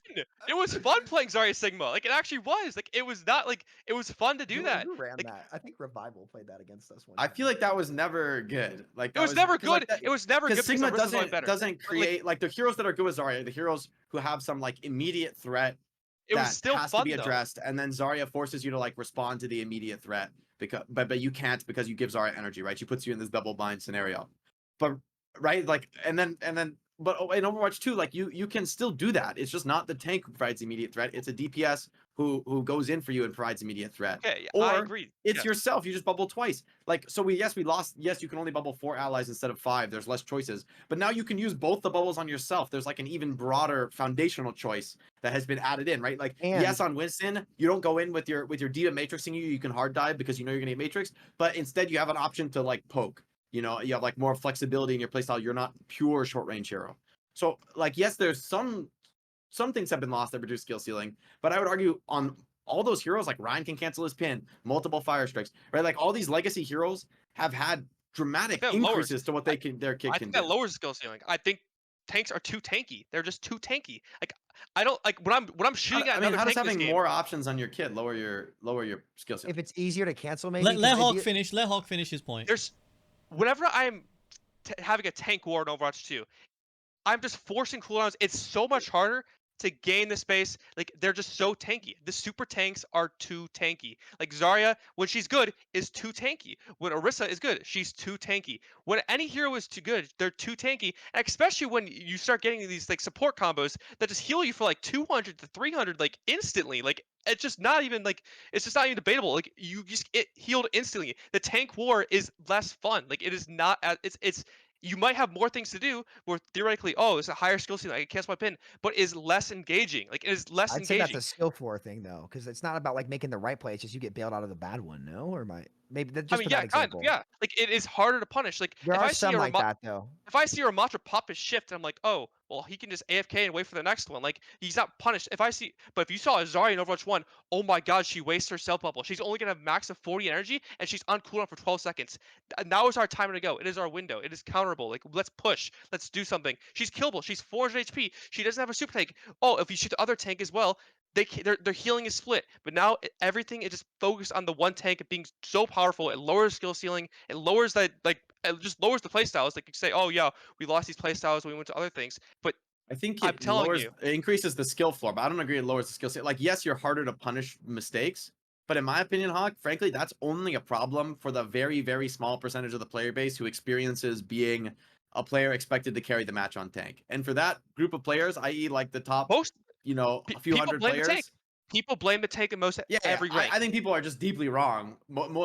It was fun playing Zarya Sigma. Like it actually was. Like it was not like it was fun to do that. Who ran Like, that? I think Revival played that against us one I time. feel like that was never good. Like it that was never 'cause, like, good. It was never good because because Sigma the Orisa was only better. doesn't But, like, create like the heroes that are good with Zarya, the heroes who have some like immediate threat it was that still has fun to be though. addressed, and then Zarya forces you to like respond to the immediate threat because but you can't because you give Zarya energy, right? She puts you in this double bind scenario. But right, like and then but in Overwatch 2, like you can still do that. It's just not the tank who provides immediate threat. It's a DPS who goes in for you and provides immediate threat. Okay, Or I agree. it's Yes. yourself. You just bubble twice. Like so we lost. Yes, you can only bubble 4 allies instead of 5. There's less choices. But now you can use both the bubbles on yourself. There's like an even broader foundational choice that has been added in, right? Like And- yes, on Winston, you don't go in with your Diva matrixing you. You can hard dive because you know you're gonna get matrix, but instead you have an option to like poke. You have like more flexibility in your playstyle. You're not pure short range hero. So like yes, there's some things have been lost that reduce skill ceiling, but I would argue on all those heroes like Ryan can cancel his pin, multiple fire strikes, right? Like all these legacy heroes have had dramatic that lowers- increases to what their kit I can think do. that lowers the skill ceiling. I think tanks are too tanky. They're just too tanky. Like I don't like when I'm shooting at I mean, another how does tank in this having game. more options on your kit lower your skill ceiling? If it's easier to cancel, maybe. Let 'cause Hawk you- finish. Let Hawk finish his point. There's whenever I'm having a tank war in Overwatch 2, I'm just forcing cooldowns. It's so much harder to gain the space. Like they're just so tanky. The super tanks are too tanky. Like Zarya, when she's good, is too tanky. When Orisa is good, she's too tanky. When any hero is too good, they're too tanky. And especially when you start getting these like support combos that just heal you for like 200 to 300 like instantly. Like it's just not even like it's just not even debatable. Like you just get healed instantly. The tank war is less fun. Like it is not as it's you might have more things to do where theoretically, oh, it's a higher skill ceiling, I can cancel my pin, but is less engaging. Like it is less I'd say that's engaging. a skill floor thing though, because it's not about like making the right play. It's just you get bailed out of the bad one. No, or am I? Maybe that's I just mean, a yeah, bad kind example. of, yeah. Like it is harder to punish. Like There if are I see some a like that though. if I see Ramatra pop his shift, I'm like, oh, well, he can just AFK and wait for the next one. Like he's not punished. But if you saw Azari in Overwatch 1, oh my God, she wastes her cell bubble. She's only gonna have max of 40 energy, and she's on cooldown for 12 seconds. Now is our time to go. It is our window. It is counterable. Like let's push. Let's do something. She's killable. She's 400 HP. She doesn't have a super tank. Oh, if you shoot the other tank as well, their healing is split, but now everything is just focused on the one tank being so powerful. It lowers skill ceiling. It lowers that it just lowers the playstyles. Like you say, oh yeah, we lost these playstyles, we went to other things. But I think I'm it telling lowers, you, it increases the skill floor, but I don't agree it lowers the skill set. Like, yes, you're harder to punish mistakes, but in my opinion, Hawk, frankly, that's only a problem for the very, very small percentage of the player base who experiences being a player expected to carry the match on tank. And for that group of players, i.e., like the top, most a few people hundred blame the tank. players. People blame the tank in most every rank. I think people are just deeply wrong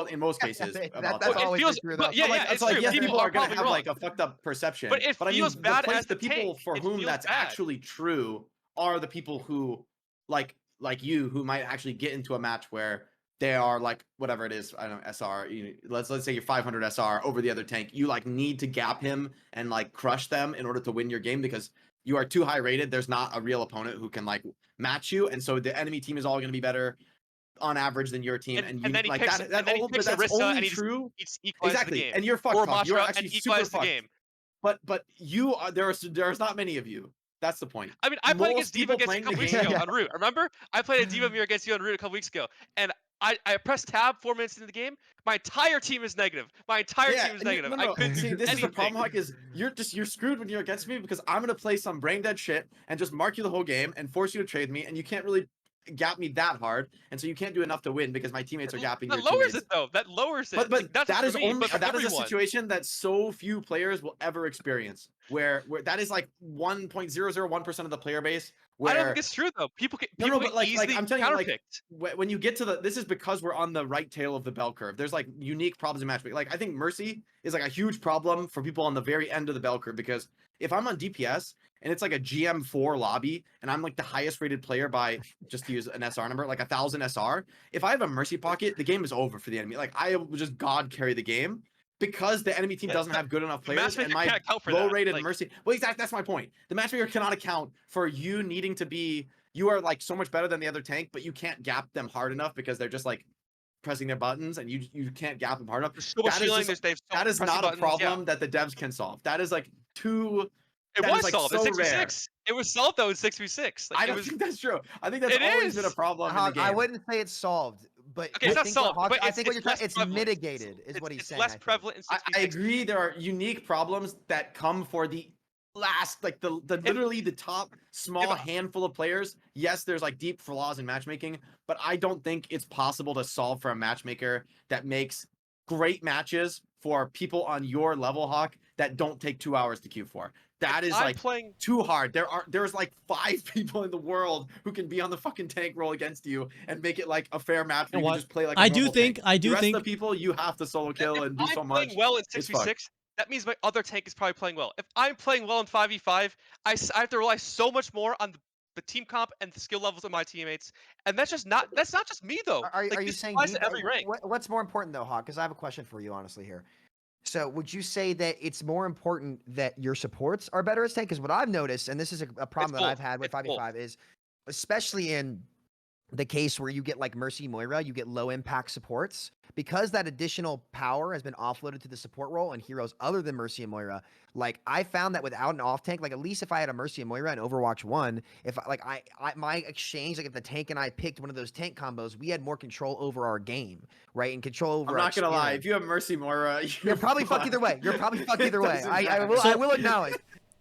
in most cases about That's that. always true though. But yeah, yeah, it's like, true. yes, People are gonna probably have wrong. like a fucked up perception. But it I feels mean, bad as the the people tank. for It whom feels that's bad. actually true are the people who like you who might actually get into a match where they are like whatever it is, I don't know, SR. Let's say you're 500 SR over the other tank. You like need to gap him and like crush them in order to win your game because you are too high rated. There's not a real opponent who can like match you, and so the enemy team is all going to be better on average than your team, and you then he like picks, that. and then he picks That's Orisa, only and he true. just equalizes the Exactly, game. and you're fucked. Or Fuck. You're Matra, actually and super equalizes the fucked. game. But you are there's not many of you. That's the point. I mean, I played against Most Diva people against a playing the couple weeks game. ago on Root. Remember? I played a Diva mirror against you on Root a couple weeks ago, and I pressed tab 4 minutes into the game. My entire team is negative. My entire team is negative. I couldn't See, do this is the anything. problem, Hawk, is you're screwed when you're against me because I'm gonna play some brain dead shit and just mark you the whole game and force you to trade me, and you can't really gap me that hard, and so you can't do enough to win because my teammates are gapping That your lowers teammates. it though. That lowers it. But Like, that's that for is me, only but for that is a everyone. situation that so few players will ever experience. Where that is like 1.001% of the player base. Where I don't think it's true though. People get but like easily I'm telling you, like counterpicked. when you get to this is because we're on the right tail of the bell curve. There's like unique problems in matchmaking. Like I think Mercy is like a huge problem for people on the very end of the bell curve because if I'm on DPS and it's like a GM4 lobby and I'm like the highest rated player by, just to use an SR number, like 1,000 SR, if I have a Mercy pocket, the game is over for the enemy. Like I will just God carry the game because the enemy team doesn't have good enough players, and my low-rated Mercy. Well, exactly, that's my point. The matchmaker cannot account for you needing to be. You are like so much better than the other tank, but you can't gap them hard enough because they're just like pressing their buttons, and you can't gap them hard enough. That is not a problem that the devs can solve. That is like too. It was like solved so in 6v6. It was solved though in 6v6. Like, I don't think that's true. I think that's always been a problem in the game. I wouldn't say it's solved. But okay, it's not solved. But I think what you're trying, it's mitigated, is what he's saying. It's less prevalent in 6v6. I agree. There are unique problems that come for the last, like literally the top small handful of players. Yes, there's like deep flaws in matchmaking, but I don't think it's possible to solve for a matchmaker that makes great matches for people on your level, Hawk, that don't take 2 hours to queue for. That is like too hard. There's like 5 people in the world who can be on the fucking tank roll against you and make it like a fair match. You can just play like. I do think the rest of the people you have to solo kill and do so much. Playing well in 6v6, that means my other tank is probably playing well. If I'm playing well in 5v5, I have to rely so much more on the team comp and the skill levels of my teammates, and that's not just me though. Are you saying every rank? What's more important though, Hawk? Because I have a question for you, honestly here. So would you say that it's more important that your supports are better as tank? Because what I've noticed, and this is a problem that I've had with 5v5, is especially in the case where you get like Mercy Moira, you get low impact supports, because that additional power has been offloaded to the support role and heroes other than Mercy and Moira. Like I found that without an off tank, like at least if I had a Mercy and Moira in Overwatch 1, if my exchange, like if the tank and I picked one of those tank combos, we had more control over our game, right? And control over. I'm not gonna lie, if you have Mercy Moira, you're probably fucked either way. You're probably fucked either way. I will acknowledge.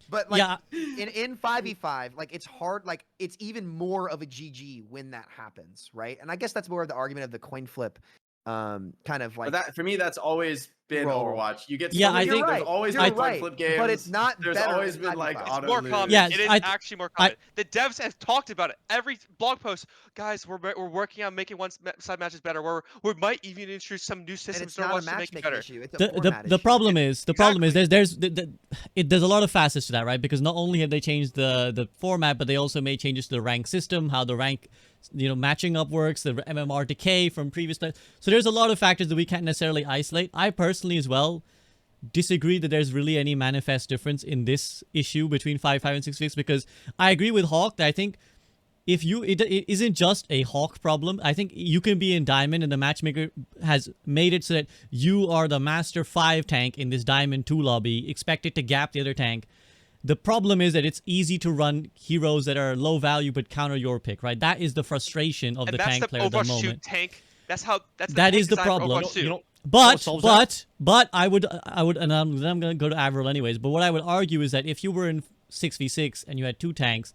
But like in 5v5, like it's hard, like it's even more of a GG when that happens, right? And I guess that's more of the argument of the coin flip, kind of like that for me. That's always been role. Overwatch. You get Yeah, so I many, think- there's always You're been coin right, flip games. but it's not There's better always than been like 5v5. It's auto more lose. common. Yes, it is actually more common. The devs have talked about it. Every blog post, guys, we're working on making side matches better. We might even introduce some new And systems it's in not a Overwatch to make it matchmaking better. issue. It's a the format the issue. problem is Exactly. there's a lot of facets to that, right? Because not only have they changed the format, but they also made changes to the rank system, how the rank matching up works, the MMR decay from previous. So there's a lot of factors that we can't necessarily isolate. I personally as well disagree that there's really any manifest difference in this issue between 5.5 and 6.6, because I agree with Hawk that I think if it isn't just a Hawk problem. I think you can be in Diamond and the matchmaker has made it so that you are the master 5 tank in this Diamond 2 lobby, expected to gap the other tank. The problem is that it's easy to run heroes that are low value but counter your pick, right? That is the frustration of And the that's tank the player at the Overwatch 2 moment. tank. That's the That tank is the design for problem. Overwatch 2. But I would, and I'm gonna go to AVRL anyways. But what I would argue is that if you were in 6v6 and you had 2 tanks,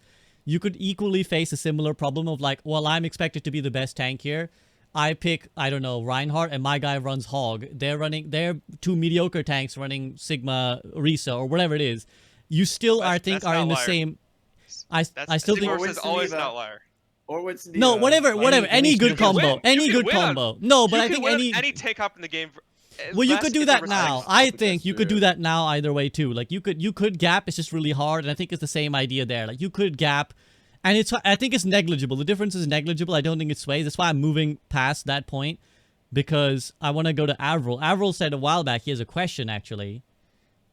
you could equally face a similar problem of like, well, I'm expected to be the best tank here. I pick, I don't know, Reinhardt, and my guy runs Hog. They're 2 mediocre tanks running Sigma, Risa, or whatever it is. You still, I think, that's are an in the outlier. same. I still think. Sigma is always an Geneva. outlier. Or what's No, whatever. Any good combo, any good combo. No, but I think any take up in the game. Well, you unless could do it's that over now. six. I think you could do that now either way too. Like you could gap. It's just really hard, and I think it's the same idea there. Like you could gap, and I think it's negligible. The difference is negligible. I don't think it sways. That's why I'm moving past that point, because I want to go to AVRL. AVRL said a while back he has a question actually.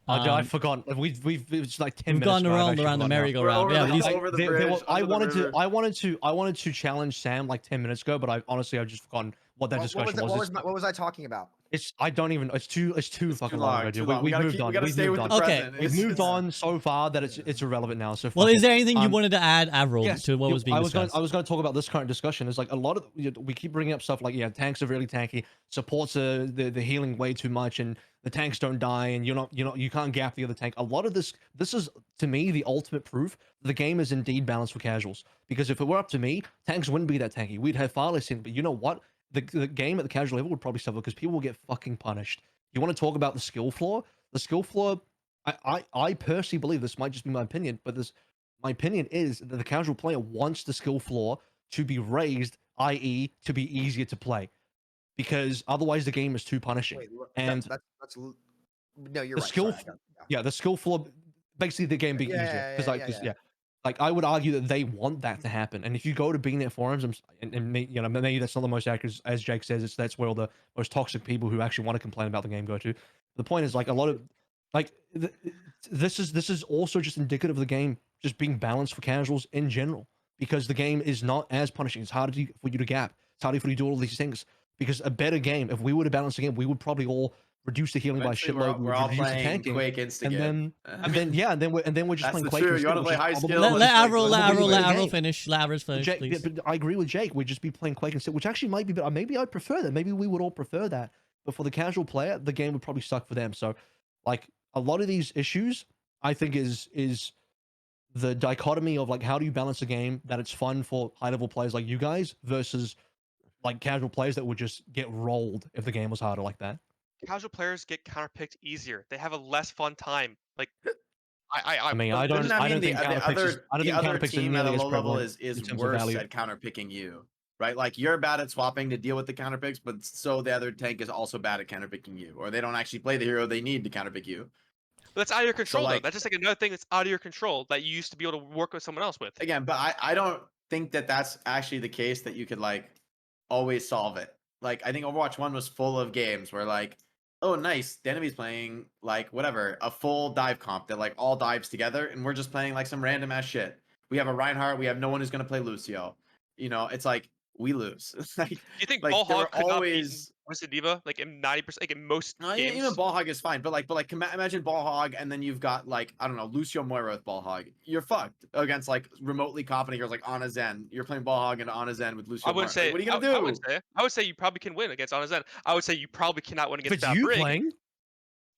I forgot. It's like 10 We've minutes. gone ago, I've around actually the forgotten now. merry-go-round. We're Yeah, over but he's the- like, over the bridge, I under the wanted river. to challenge Sam like 10 minutes ago, but I've just forgotten what that discussion was. What was I talking about? I don't even. It's too fucking long ago, dude. too long. We've moved on. We gotta We've stay moved with on. the Okay. present. We've moved on so far that it's irrelevant now. So well, fuck is it. there anything you wanted to add, AVRL, to what was being discussed? I was going to talk about this current discussion. Is like a lot of we keep bringing up stuff like tanks are really tanky, supports the healing way too much, and the tanks don't die, and you can't gap the other tank. A lot of this is to me the ultimate proof that the game is indeed balanced for casuals. Because if it were up to me, tanks wouldn't be that tanky. We'd have far less in. But you know what? The game at the casual level would probably suffer because people will get fucking punished. You want to talk about the skill floor? The skill floor, I personally believe, this might just be my opinion, but my opinion is that the casual player wants the skill floor to be raised, i.e., to be easier to play, because otherwise the game is too punishing. Wait, And that's no, you're the right. skill, Sorry, the skill floor, basically the game being easier, because like I would argue that they want that to happen. And if you go to BNet forums, and maybe that's not the most accurate, as Jake says, that's where all the most toxic people who actually want to complain about the game go to. The point is, like, a lot of this is also just indicative of the game just being balanced for casuals in general, because the game is not as punishing. It's harder for you to gap. It's harder for you to do all these things. Because a better game, if we were to balance the game, we would probably all reduce the healing by a Eventually, shitload. we're all reduce the playing tanking, Quake Instigate. and then we're just That's playing the Quake. truth. You wanna Instigate, play which is high probably- skill, let let's AVRL, play let Quake AVRL Instigate. finish. Let AVRL finish, Jake, please. but I agree with Jake. We'd just be playing Quake Instigate, which actually might be better. Maybe I'd prefer that. Maybe we would all prefer that. But for the casual player, the game would probably suck for them. So, like, a lot of these issues, I think, is the dichotomy of like, how do you balance a game that it's fun for high level players like you guys versus like casual players that would just get rolled if the game was harder like that. Casual players get counterpicked easier. They have a less fun time. Like I mean, But I don't doesn't that mean think the counterpicks is, other I don't the think other counterpicks are team at a nearly as low level prevalent is in terms of worse value. at counterpicking you, right? Like you're bad at swapping to deal with the counterpicks, but so the other tank is also bad at counterpicking you, or they don't actually play the hero they need to counterpick you. that's out of your control, though. like- That's just like another thing that's out of your control that you used to be able to work with someone else with. Again, but I don't think that that's actually the case that you could like always solve it. Like I think Overwatch 1 was full of games where like, oh nice, the enemy's playing like whatever, a full dive comp that like all dives together, and we're just playing like some random ass shit. We have a Reinhardt, we have no one who's gonna play Lucio. You know, it's like we lose. Like, Do you think like, Ball there were Hog could not beat always- Twisted Diva like in 90%, like in most no, games? even Ball Hog is fine, but like imagine Ball Hog, and then you've got like I don't know Lucio Moira with Ball Hog. You're fucked against like remotely competent heroes like Ana Zen. You're playing Ball Hog and Ana Zen with Lucio. I wouldn't Moira. say. Like, what are you gonna do? I would say you probably can win against Ana Zen. I would say you probably cannot win If against it's that you Brig. playing,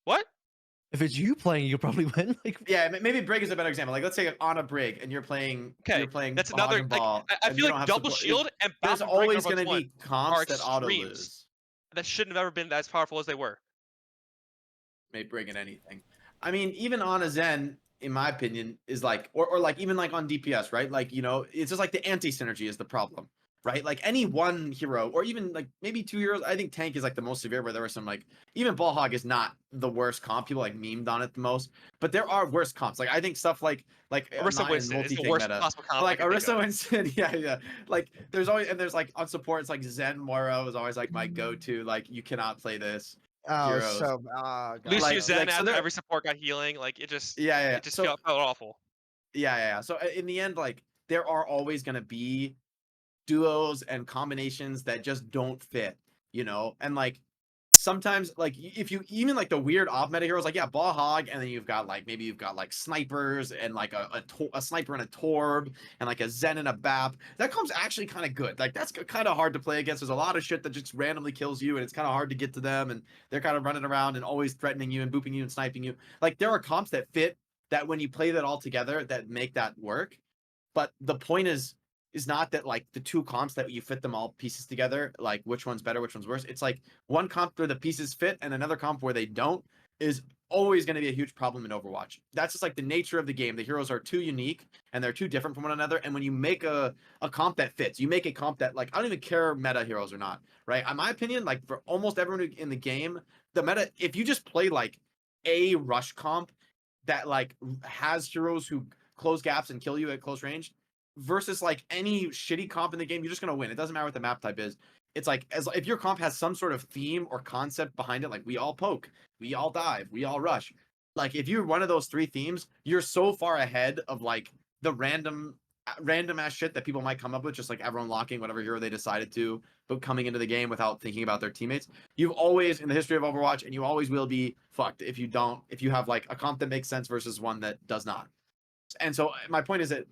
What? if it's you playing, you'll probably win. Like, Yeah, maybe Brig is a better example. Like let's say on a Brig and you're playing. Okay, You're playing. that's Ball Hog another. and Like, Ball, I and feel you don't like have Double support. Shield and There's Bap and Brig always number going to one be comps are that auto extremes. lose. that shouldn't have ever been as powerful as they were. may bring in anything. I mean, even on a Zen, in my opinion, is like, or like even like on DPS, right? Like, you know, it's just like the anti-synergy is the problem, right? Like any one hero, or even like maybe two heroes. I think tank is like the most severe, where there were some like, even Ballhog is not the worst comp. People like memed on it the most, but there are worse comps. Like I think stuff like Orisa not in Winston is the multi-tank worst meta. possible But comp I like can think Orisa of. Winston, yeah. Like there's always, and there's like on support, it's like Zen Moro is always like my go-to. Like you cannot play this Oh, heroes. so God. Lucius Zen so after there, every support got healing. Like it just yeah. it just So felt awful. yeah. So in the end, like there are always going to be duos and combinations that just don't fit, you know, and like sometimes like if you even like the weird off meta heroes, like yeah, ball hog, and then you've got like maybe you've got like snipers and like a sniper and a torb and like a zen and a bap, that comes actually kind of good. Like that's kind of hard to play against. There's a lot of shit that just randomly kills you, and it's kind of hard to get to them, and they're kind of running around and always threatening you and booping you and sniping you. Like there are comps that fit that when you play that all together that make that work. But the point is not that like the two comps that you fit them all pieces together, like which one's better, which one's worse. It's like one comp where the pieces fit and another comp where they don't is always going to be a huge problem in Overwatch. That's just like the nature of the game. The heroes are too unique and they're too different from one another. And when you make a comp that fits, you make a comp that like, I don't even care meta heroes or not, right? In my opinion, like for almost everyone in the game, the meta, if you just play like a rush comp that like has heroes who close gaps and kill you at close range versus like any shitty comp in the game, you're just gonna win. It doesn't matter what the map type is. It's like as if your comp has some sort of theme or concept behind it, like we all poke, we all dive, we all rush. Like if you're one of those three themes, you're so far ahead of like the random ass shit that people might come up with, just like everyone locking whatever hero they decided to, but coming into the game without thinking about their teammates. You've always in the history of Overwatch, and you always will be fucked if you have like a comp that makes sense versus one that does not. And so my point is that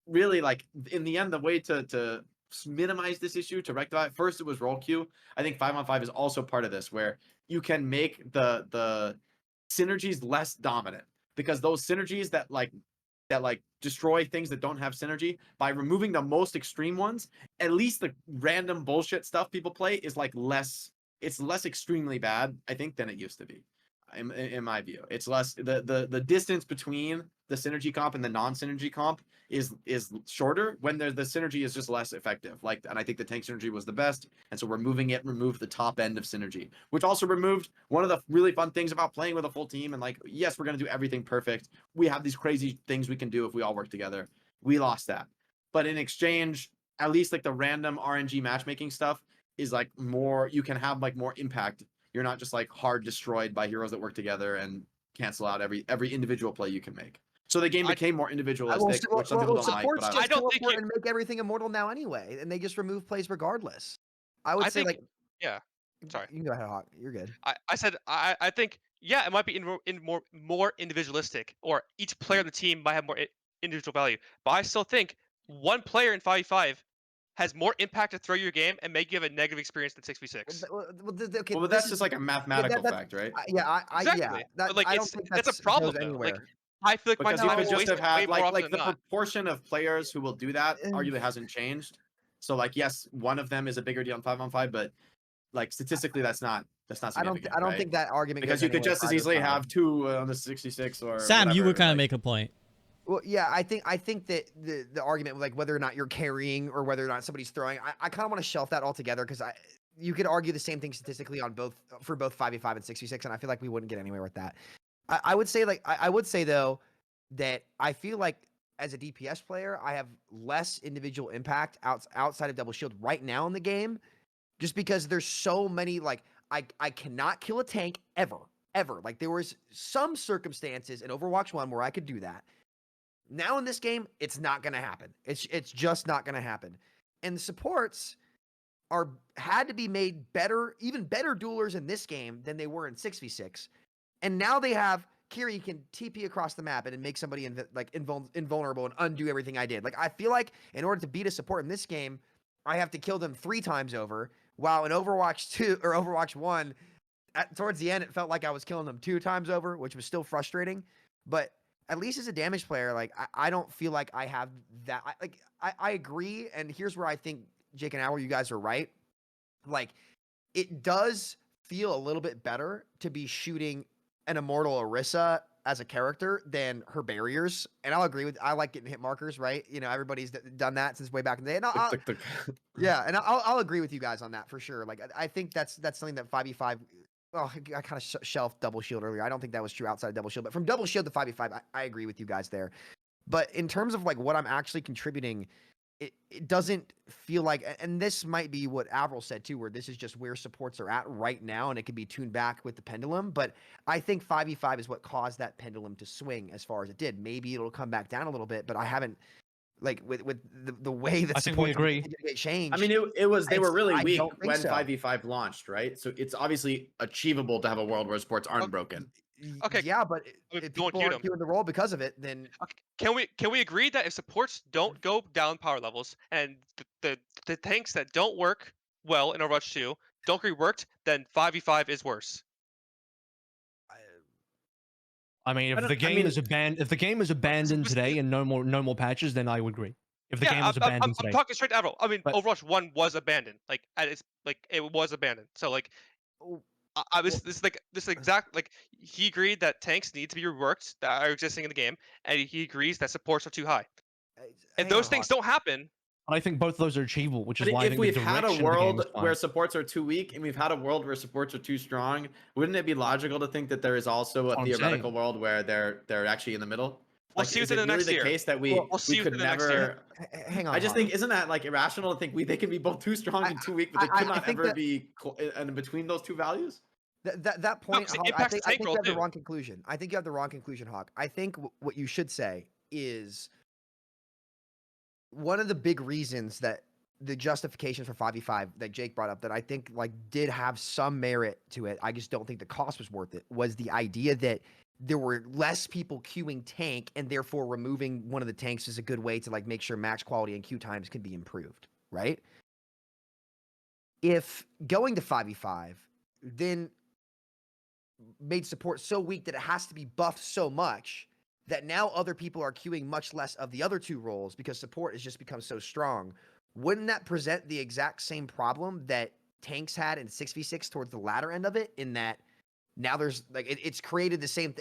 really like in the end, the way to minimize this issue, to rectify it, first it was role queue. I think 5-on-5 is also part of this, where you can make the synergies less dominant, because those synergies that destroy things that don't have synergy, by removing the most extreme ones, at least the random bullshit stuff people play is like less, it's less extremely bad, I think, than it used to be. In my view, it's less, the distance between the synergy comp and the non-synergy comp is shorter when the synergy is just less effective. Like, and I think the tank synergy was the best, and so removing it removed the top end of synergy, which also removed one of the really fun things about playing with a full team. And like, yes, we're gonna do everything perfect. We have these crazy things we can do if we all work together. We lost that, but in exchange, at least like the random RNG matchmaking stuff is like more. You can have like more impact. You're not just like hard destroyed by heroes that work together and cancel out every individual play you can make. So the game became more individualistic, which some people don't like. Supports But just I don't think teleport and make everything immortal now anyway, and they just remove plays regardless. I would I say think like, yeah. Sorry. you can go ahead, Hawk. You're good. I said I think yeah, it might be more individualistic, or each player on the team might have more individual value. But I still think one player in 5v5 has more impact to throw your game and make you have a negative experience than 6v6. Okay, but that's just like a mathematical fact, right? yeah, Exactly. But like I don't think that's a goes problem though. Like anywhere. I feel like my Because time you could is just have wasted way had more often like than the not. proportion of players who will do that arguably hasn't changed. So like, yes, one of them is a bigger deal on 5-on-5, but like statistically, that's not significant. I don't right? think that argument Because goes you could anywhere just for as either easily side. have two on the 66 or Sam, you whatever, were kind of like- make a point. Well, yeah, I think that the argument like whether or not you're carrying or whether or not somebody's throwing, I kind of want to shelf that altogether, because you could argue the same thing statistically on both 5v5 and 6v6, and I feel like we wouldn't get anywhere with that. I would say I would say though that I feel like as a DPS player, I have less individual impact outside of double shield right now in the game, just because there's so many like I cannot kill a tank ever. Like there was some circumstances in Overwatch 1 where I could do that. Now in this game, it's not going to happen. It's just not going to happen. And the supports had to be made better, even better duelers in this game than they were in 6v6. And now they have Kiri can TP across the map and make somebody invulnerable and undo everything I did. Like I feel like in order to beat a support in this game, I have to kill them 3 times over. While in Overwatch 2 or Overwatch 1, towards the end, it felt like I was killing them 2 times over, which was still frustrating. But at least as a damage player, like I don't feel like I have that. I agree, and here's where I think Jake and Hour, you guys are right. Like it does feel a little bit better to be shooting an immortal Orisa as a character than her barriers. And I'll agree with, I like getting hit markers, right? You know, everybody's done that since way back in the day. And yeah, and I'll agree with you guys on that for sure. Like I think that's something that 5v5. Well, I kind of shelved double shield earlier. I don't think that was true outside of double shield, but from double shield to 5v5, I agree with you guys there. But in terms of like what I'm actually contributing, it doesn't feel like, and this might be what Avril said too, where this is just where supports are at right now, and it can be tuned back with the pendulum. But I think 5v5 is what caused that pendulum to swing as far as it did. Maybe it'll come back down a little bit, but I haven't, like with the way that I think we agree. get changed. I mean, they were really I weak don't think when so. 5v5 launched, right? So it's obviously achievable to have a world where sports aren't broken. Okay, Yeah, but we if don't people queue aren't them. queuing the role because of it, then Okay, can we agree that if supports don't go down power levels and the tanks that don't work well in Overwatch 2 don't agree worked, then 5v5 is worse. I mean, I if don't- the I game mean- is abandoned this- today and no more patches, then I would agree. If the game Yeah, was abandoned I'm today, talking straight to Avril. I mean, But- Overwatch 1 was abandoned. Like, it was abandoned. So like, oh, I was this exact like he agreed that tanks need to be reworked that are existing in the game, and he agrees that supports are too high. And hang those on, things Hawk. don't happen. I think both of those are achievable, which is But why I if think we've the had a direction of the game world is fine. where supports are too weak and we've had a world where supports are too strong, wouldn't it be logical to think that there is also That's a what I'm theoretical saying. world where they're actually in the middle? We'll Like, see is within it the really next the year. case that We'll we see could within the next year. never? Hang on. I just Hawk. think, isn't that like irrational to think they can be both too strong and too weak, but they I could not think ever that- be in between those two values? That point, 'cause it Hawk, impacts the I tank think roll you have the too. wrong conclusion. I think you have the wrong conclusion, Hawk. I think what you should say is one of the big reasons that the justification for 5v5 that Jake brought up that I think like did have some merit to it. I just don't think the cost was worth it. Was the idea that there were less people queuing tank, and therefore removing one of the tanks is a good way to like make sure match quality and queue times can be improved, right? If going to 5v5 then made support so weak that it has to be buffed so much that now other people are queuing much less of the other two roles because support has just become so strong, wouldn't that present the exact same problem that tanks had in 6v6 towards the latter end of it, in that now there's like it's created the same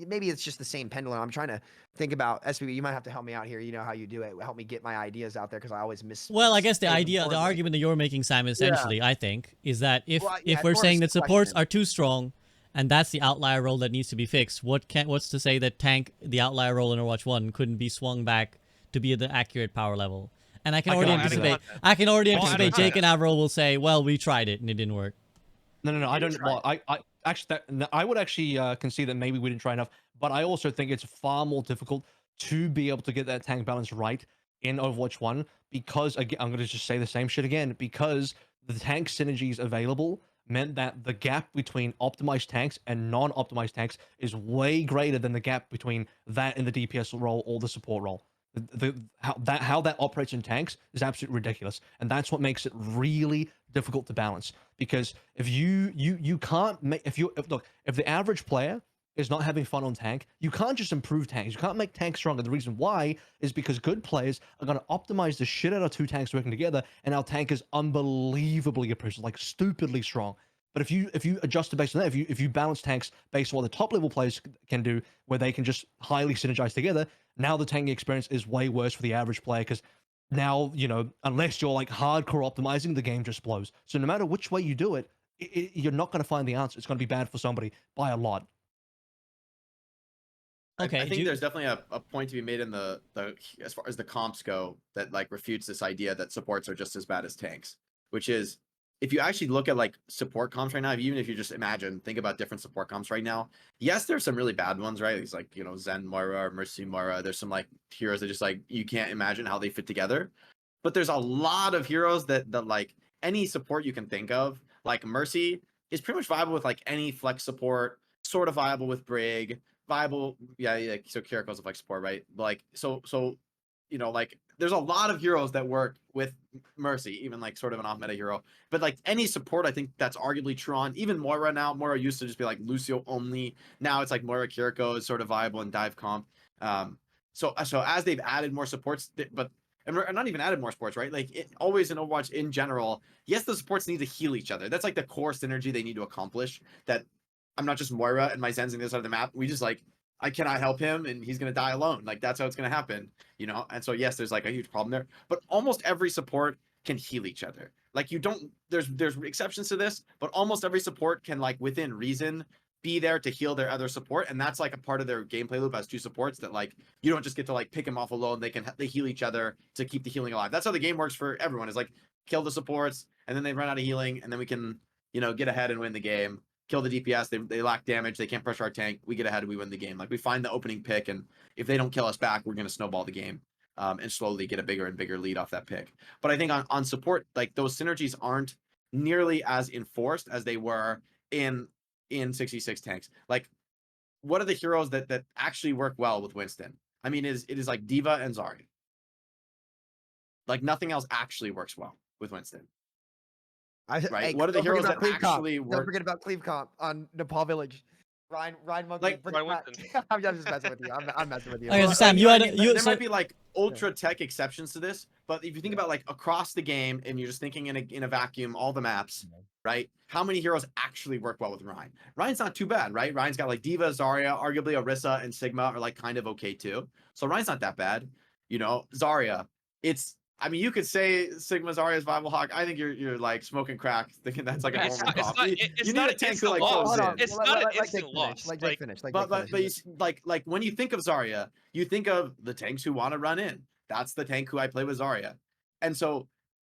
maybe it's just the same pendulum. I'm trying to think about SPB. You might have to help me out here. You know how you do it. Help me get my ideas out there because I always miss. Well, I guess the say them idea, the poorly. argument that you're making, Sam, essentially, I think, is that if Well, yeah, if we're it's more of a saying that supports question. are too strong, and that's the outlier role that needs to be fixed, what's to say that tank, the outlier role in Overwatch 1, couldn't be swung back to be at the accurate power level? And I can I already can argue anticipate. that. I can already Oh, I anticipate understand Jake and Avril will say, "Well, we tried it and it didn't work." No, I You don't. Well, I actually, I would actually concede that maybe we didn't try enough, but I also think it's far more difficult to be able to get that tank balance right in Overwatch 1 because, again, I'm going to just say the same shit again, because the tank synergies available meant that the gap between optimized tanks and non-optimized tanks is way greater than the gap between that and the DPS role or the support role. How that operates in tanks is absolutely ridiculous, and that's what makes it really difficult to balance. Because if you can't make if the average player is not having fun on tank, you can't just improve tanks. You can't make tanks stronger. The reason why is because good players are going to optimize the shit out of two tanks working together, and our tank is unbelievably oppressive, like stupidly strong. But if you adjust it based on that, if you balance tanks based on what the top level players can do, where they can just highly synergize together, now the tanking experience is way worse for the average player, because now, unless you're like hardcore optimizing, the game just blows. So no matter which way you do it, you're not going to find the answer. It's going to be bad for somebody by a lot. Okay, I think there's definitely a point to be made in the as far as the comps go that like refutes this idea that supports are just as bad as tanks, which is if you actually look at like support comps right now, even if you just think about different support comps right now, yes, there's some really bad ones, right? It's like, Zen Moira or Mercy Moira. There's some like heroes that just like you can't imagine how they fit together. But there's a lot of heroes that like any support you can think of, like Mercy is pretty much viable with like any flex support, sort of viable with Brig, viable, yeah. So Kiriko's a flex support, right? Like so like there's a lot of heroes that work with Mercy, even like sort of an off meta hero. But like any support, I think that's arguably true on even Moira now. Moira used to just be like Lucio only. Now it's like Moira Kiriko is sort of viable in dive comp. So as they've added more supports, but and not even added more supports, right? Like always in Overwatch in general, yes, the supports need to heal each other. That's like the core synergy they need to accomplish. That I'm not just Moira and my Zen's on the other side of the map. We just like, I cannot help him and he's going to die alone. Like that's how it's going to happen, you know? And so, yes, there's like a huge problem there, but almost every support can heal each other. Like you don't, there's exceptions to this, but almost every support can like within reason be there to heal their other support. And that's like a part of their gameplay loop as two supports that like, you don't just get to like pick them off alone. They heal each other to keep the healing alive. That's how the game works for everyone, is like kill the supports and then they run out of healing and then we can, you know, get ahead and win the game. Kill the DPS, they lack damage, they can't pressure our tank, we get ahead and we win the game. Like we find the opening pick, and if they don't kill us back, we're going to snowball the game and slowly get a bigger and bigger lead off that pick. But I think on support, like those synergies aren't nearly as enforced as they were in 66 tanks. Like what are the heroes that actually work well with Winston? I mean, it is like D.Va and Zarya. Like nothing else actually works well with Winston. Right? Hey, What are the don't forget heroes about that Cleve Comp. actually Don't work? forget about Cleve Comp on Nepal Village. Ryan Monkey. Like, forget Ryan about- I'm just messing with you. I'm messing with you. Okay, so Well, Sam, you you know had what I mean? you There so, might be like ultra tech exceptions to this, but if you think about like across the game and you're just thinking in a vacuum, all the maps, right? How many heroes actually work well with Ryan? Ryan's not too bad, right? Ryan's got like D.Va, Zarya, arguably Orisa and Sigma are like kind of okay too. So Ryan's not that bad. You know, Zarya, I mean, you could say Sigma Zarya is viable hawk. I think you're like smoking crack, thinking that's like a It's normal not, comp. it's You not need a an tank who instant like loss. goes Hold in. on. It's not an Let Jake instant finish. loss. Let Like, Jake finish. But like when you think of Zarya, you think of the tanks who want to run in. That's the tank who I play with Zarya. And so,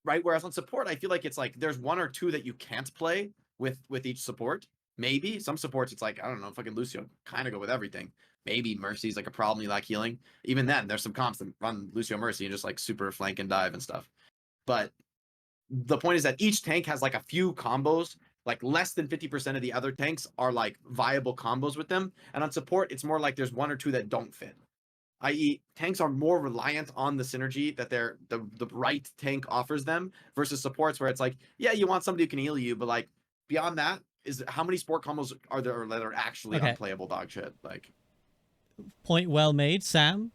right, whereas on support, I feel like it's like there's one or two that you can't play with each support. Maybe some supports it's like, I don't know, fucking Lucio kind of go with everything. Maybe Mercy's like a problem, you lack healing. Even then, there's some comps that run Lucio Mercy and just like super flank and dive and stuff. But the point is that each tank has like a few combos, like less than 50% of the other tanks are like viable combos with them. And on support, it's more like there's one or two that don't fit. I.e., tanks are more reliant on the synergy that the right tank offers them versus supports where it's like, yeah, you want somebody who can heal you, but like beyond that, is how many sport combos are there that are actually Okay. unplayable dog shit? Like, point well made, Sam.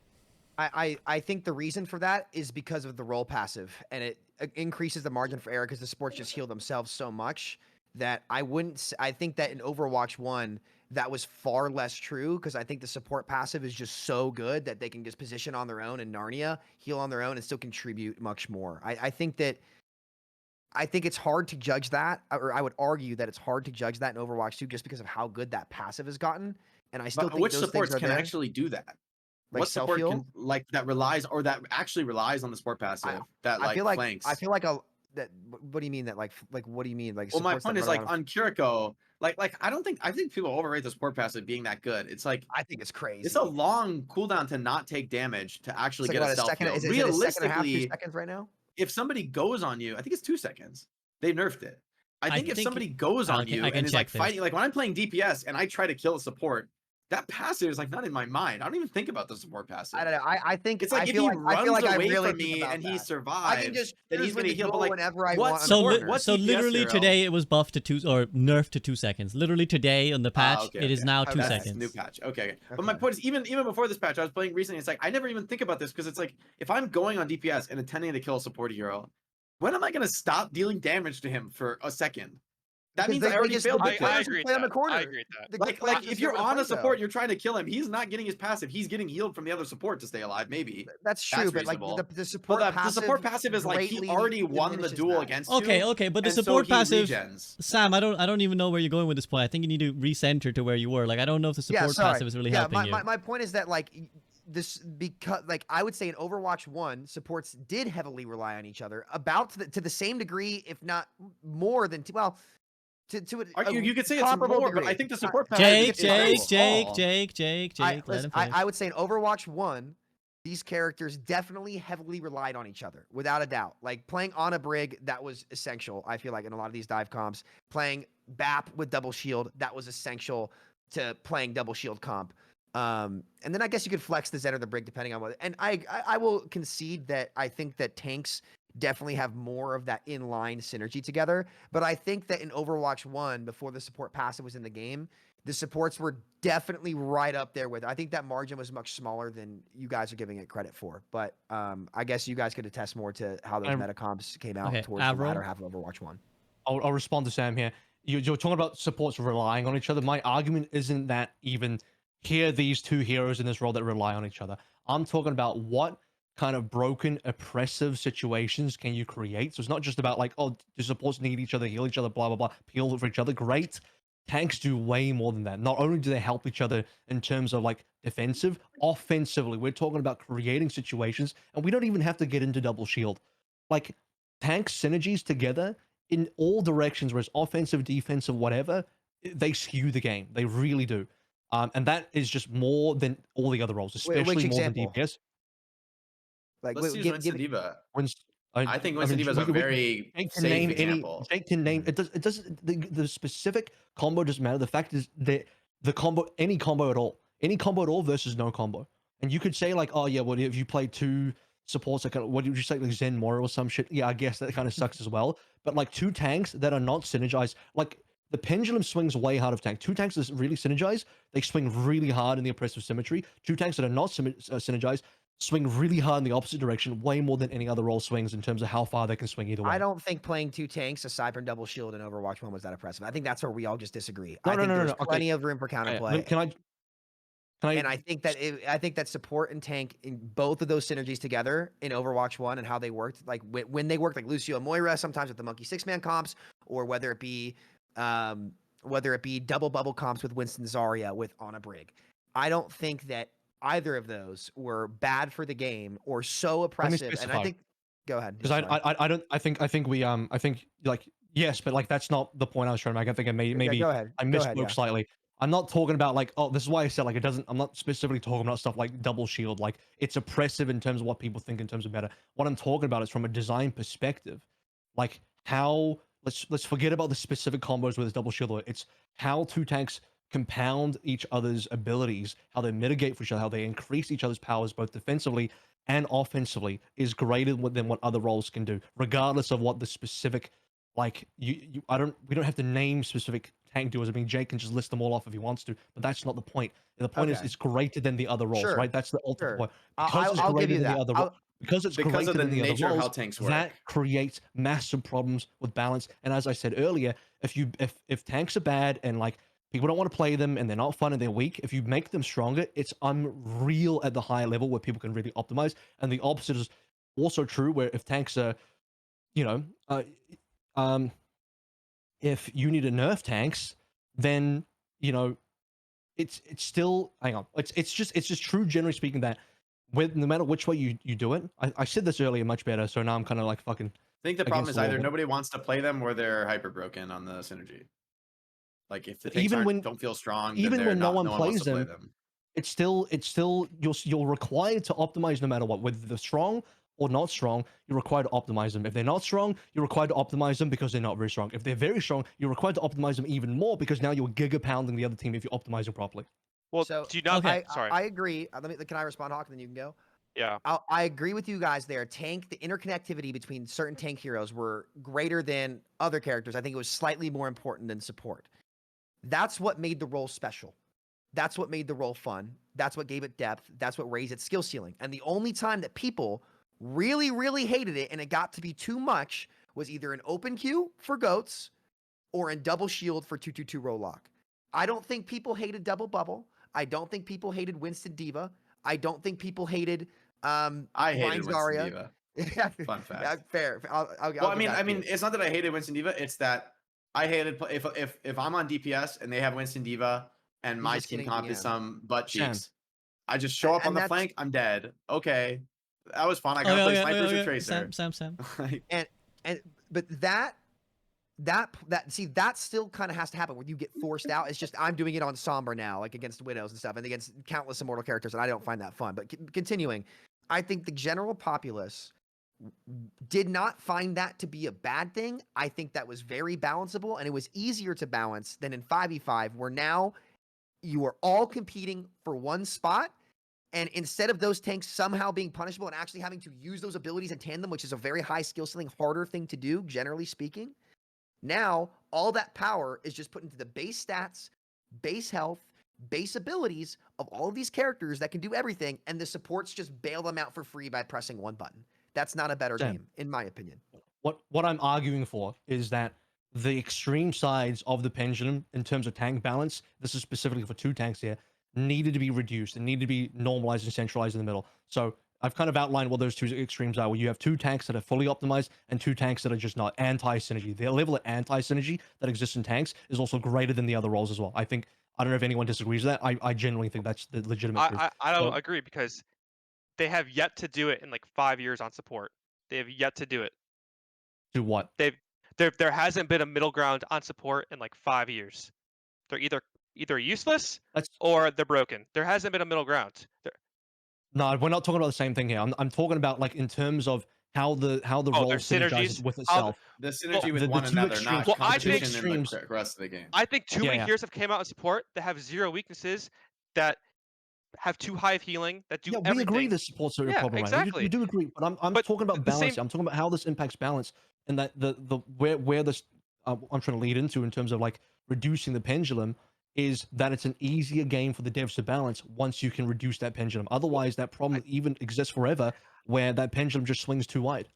I think the reason for that is because of the role passive, and it increases the margin for error because the supports just heal themselves so much that I think that in Overwatch 1 that was far less true, because I think the support passive is just so good that they can just position on their own in Narnia, heal on their own, and still contribute much more. I think it's hard to judge that, or I would argue that it's hard to judge that in Overwatch 2 just because of how good that passive has gotten. And I still but think which those supports things are can there. actually do that? Like What support self-heal? can like that relies or that actually relies on the sport passive that like flanks? I feel like that. What do you mean that like what do you mean like? Well, my supports that point is run like around- on Kiriko, like I think people overrate the sport passive being that good. It's like I think it's crazy. it's a long cooldown to not take damage to actually It's get like a what, self second? heal. Is it a second and a half, 2 Realistically, seconds right now? if somebody goes on you, I think it's 2 seconds. They nerfed it. I think if somebody goes on you I can and is like check this. fighting, like when I'm playing DPS and I try to kill a support, that passive is like not in my mind. I don't even think about the support passive. I don't know. I think It's like I if feel he like runs I away really from think me about and he that. survives, I can just then he's gonna heal. But go like, whenever I what want. So, support? Li- What so DPS literally hero? today it was buffed to 2 or nerfed to 2 seconds. Literally today on the patch, Okay, it is okay. now 2 Okay. That's seconds. new patch. Okay. But my Okay. point is, even before this patch, I was playing recently. It's like I never even think about this because it's like if I'm going on DPS and intending to kill a support hero, when am I gonna stop dealing damage to him for a second? That Because means I already failed the the I players patch. agree with play on the that. corner. I agree with that. The Like players just if go you're where the on a play go. support, you're trying to kill him. He's not getting his passive. He's getting healed from the other support to stay alive. Maybe. That's true, That's but like reasonable. the But support the support passive is like he greatly already won the diminishes duel that. against Okay, you. okay, but the and so support he passive, regens. Sam, I don't even know where you're going with this point. I think you need to recenter to where you were. Like, I don't know if the support passive is really helping you. My point is that like this, because like I would say in Overwatch 1, supports did heavily rely on each other about to the same degree, if not more than to You could say it's comparable more, but degree. I think the support passive Jake, is very Jake, small. let him finish. I would say in Overwatch 1, these characters definitely heavily relied on each other, without a doubt. Like playing on a brig, that was essential. I feel like in a lot of these dive comps, playing BAP with double shield, that was essential to playing double shield comp. And then I guess you could flex the Zen or the brig depending on what. And I will concede that I think that tanks definitely have more of that inline synergy together. But I think that in Overwatch 1, before the support passive was in the game, the supports were definitely right up there with. I think that margin was much smaller than you guys are giving it credit for. But I guess you guys could attest more to how those metacomps came out Okay, towards the AVRL? latter half of Overwatch 1. I'll respond to Sam here. you're talking about supports relying on each other. My argument isn't that even here these two heroes in this role that rely on each other. I'm talking about what kind of broken, oppressive situations can you create. So it's not just about like, oh, the supports need each other, heal each other, blah blah blah, peel for each other. Great. Tanks do way more than that. Not only do they help each other in terms of like defensive, offensively, we're talking about creating situations, and we don't even have to get into double shield. Like tank synergies together in all directions, whereas offensive, defensive, whatever, they skew the game. They really do. And that is just more than all the other roles, Which especially more than example? DPS. Like, Let's use Winston Diva. When I think Winston Diva is a very Jake can safe name example. Jake can name it. Doesn't the specific combo doesn't matter. The fact is that the combo, any combo at all versus no combo. And you could say like, oh yeah, well if you play two supports, like what did you say, like Zen Mora or some shit? Yeah, I guess that kind of sucks as well. But like two tanks that are not synergized, like the pendulum swings way hard of tank. Two tanks that really synergize, they swing really hard in the oppressive symmetry. Two tanks that are not synergized swing really hard in the opposite direction, way more than any other role swings in terms of how far they can swing either way. I don't think playing two tanks aside from double shield in Overwatch 1 was that impressive. I think that's where we all just disagree. No, I no, think no, there's no. Okay. plenty of room for counterplay. Can I? And I think that support and tank in both of those synergies together in Overwatch 1 and how they worked, like when they worked, like Lucio and Moira, sometimes with the monkey 6-man comps, or whether it be double bubble comps with Winston Zarya on a Brig. I don't think that either of those were bad for the game or so oppressive. And I think, go ahead. Because I don't, I think we, I think like, yes, but like, that's not the point I was trying to make. I think maybe go ahead. I misspoke slightly. I'm not talking about like, oh, this is why I said like, I'm not specifically talking about stuff like double shield. Like it's oppressive in terms of what people think in terms of meta. What I'm talking about is from a design perspective, like how, let's forget about the specific combos with this double shield. It's how two tanks compound each other's abilities, how they mitigate for each other, how they increase each other's powers both defensively and offensively is greater than what other roles can do, regardless of what the specific, like we don't have to name specific tank duos. I mean, Jake can just list them all off if he wants to, but that's not the point. The point is it's greater than the other roles, right? That's the ultimate point. Because it's greater than the other because it's greater than the other roles, that creates massive problems with balance. And as I said earlier, if tanks are bad and like people don't want to play them and they're not fun and they're weak, if you make them stronger, it's unreal at the higher level where people can really optimize. And the opposite is also true, where if tanks are, if you need to nerf tanks, then it's still, hang on, it's just true, generally speaking, that no matter which way you do it. I said this earlier much better, so now I'm kind of like fucking. I think the problem is either nobody wants to play them or they're hyper broken on the synergy. Like if the tanks don't feel strong, even when no one plays them, it's still you're required to optimize no matter what, whether they're strong or not strong. You're required to optimize them. If they're not strong, you're required to optimize them because they're not very strong. If they're very strong, you're required to optimize them even more because now you're giga pounding the other team if you optimize them properly. Well, so, do you not? Okay. Sorry, I agree. Can I respond, Hawk, and then you can go? Yeah. I agree with you guys there. The interconnectivity between certain tank heroes were greater than other characters. I think it was slightly more important than support. That's what made the role special. That's what made the role fun. That's what gave it depth. That's what raised its skill ceiling. And the only time that people really, really hated it and it got to be too much was either in open queue for goats or in double shield for 2-2-2 roll lock. I don't think people hated double bubble. I don't think people hated Winston Diva. I don't think people hated I hated Winston Diva. Fun fact. Fair. I mean, it's not that I hated Winston Diva. It's that I hated if I'm on DPS and they have Winston Diva and my team comp is some butt cheeks, I just show up on the flank. I'm dead. Okay, that was fun. I gotta play snipers or tracer. Sam. But that still kind of has to happen where you get forced out. It's just I'm doing it on Sombra now, like against widows and stuff, and against countless immortal characters, and I don't find that fun. But continuing, I think the general populace did not find that to be a bad thing. I think that was very balanceable, and it was easier to balance than in 5v5, where now you are all competing for one spot, and instead of those tanks somehow being punishable and actually having to use those abilities in tandem, which is a very high skill ceiling, harder thing to do, generally speaking, now all that power is just put into the base stats, base health, base abilities of all of these characters that can do everything, and the supports just bail them out for free by pressing one button. That's not a better game, in my opinion. What I'm arguing for is that the extreme sides of the pendulum in terms of tank balance, this is specifically for 2 tanks here, needed to be reduced and needed to be normalized and centralized in the middle. So I've kind of outlined what those 2 extremes are, where you have 2 tanks that are fully optimized and 2 tanks that are just not anti-synergy. The level of anti-synergy that exists in tanks is also greater than the other roles as well. I don't know if anyone disagrees with that. I genuinely think that's the legitimate proof. I don't So, agree because they have yet to do it in like 5 years on support. They have yet to do it. to what? There hasn't been a middle ground on support in like 5 years. They're either useless That's or they're broken. There hasn't been a middle ground. No, we're not talking about the same thing here. I'm talking about like in terms of how the role there's synergizes synergies. with How itself. The synergy with the one 2 another, extremes. not Well, I think- competition in the rest of the game. I think too Yeah, many yeah. heroes have came out in support that have 0 weaknesses, that have too high of healing, that do Yeah, we everything. agree the supports are a Yeah, problem, right? exactly. We do agree, but I'm But talking about the balance. same- I'm talking about how this impacts balance, and that the where this I'm trying to lead into in terms of like reducing the pendulum is that it's an easier game for the devs to balance once you can reduce that pendulum. Otherwise, that problem even exists forever, where that pendulum just swings too wide.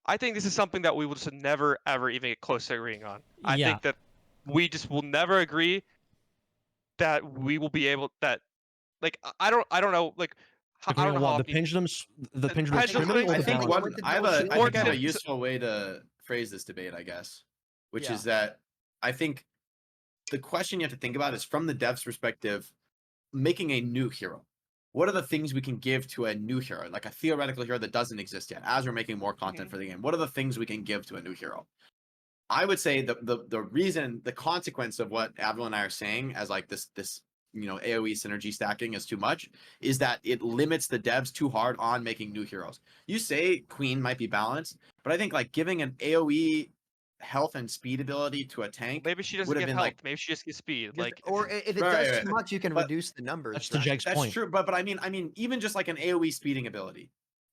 I think this is something that we will just never ever even get close to agreeing on. I Yeah. think that we just will never agree that we will be able that like I don't know like I Agreeing don't know on how what the often pendulums, the pendulum pendulum extremity, or swings- the I think balance. one With the I have double a shield I think I have a Support- useful way to phrase this debate, I guess, which Yeah. is that I think the question you have to think about is from the dev's perspective, making a new hero. What are the things we can give to a new hero, like a theoretical hero that doesn't exist yet, as we're making more content for the game? What are the things we can give to a new hero? I would say the reason, the consequence of what Avril and I are saying as like this AoE synergy stacking is too much, is that it limits the devs too hard on making new heroes. You say Queen might be balanced, but I think like giving an AoE health and speed ability to a tank maybe she doesn't would have get been health. like, Maybe she just gets speed. Just- Like or if it Right, does right, too much, you can but reduce the numbers. That's to right? Jake's that's point. true, but I mean even just like an AoE speeding ability.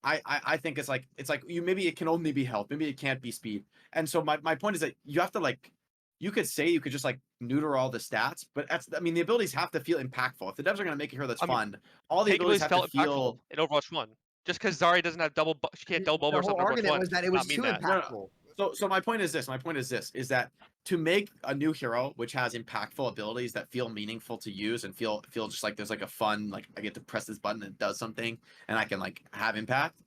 I think it's like you, maybe it can only be health, maybe it can't be speed. And so my point is that you have to like, you could say you could just like neuter all the stats, but the abilities have to feel impactful. If the devs are gonna make a hero that's I mean, fun, all the tank abilities have to felt impactful feel. in Overwatch 1. Just because Zarya doesn't have she can't double bubble The or whole something in Overwatch argument 1 was that it does was not mean too that. impactful. So my point is this. Is that to make a new hero which has impactful abilities that feel meaningful to use and feel just like there's like a fun, like I get to press this button and it does something and I can like have impact,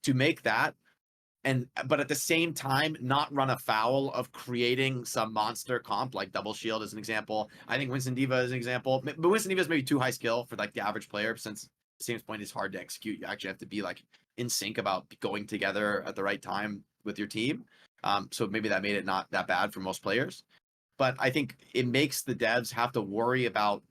to make that, but at the same time not run afoul of creating some monster comp like double shield as an example. I think Winston Diva is an example, but Winston Diva is maybe too high skill for like the average player, since Sam's point is hard to execute. You actually have to be like in sync about going together at the right time with your team. So maybe that made it not that bad for most players, but I think it makes the devs have to worry about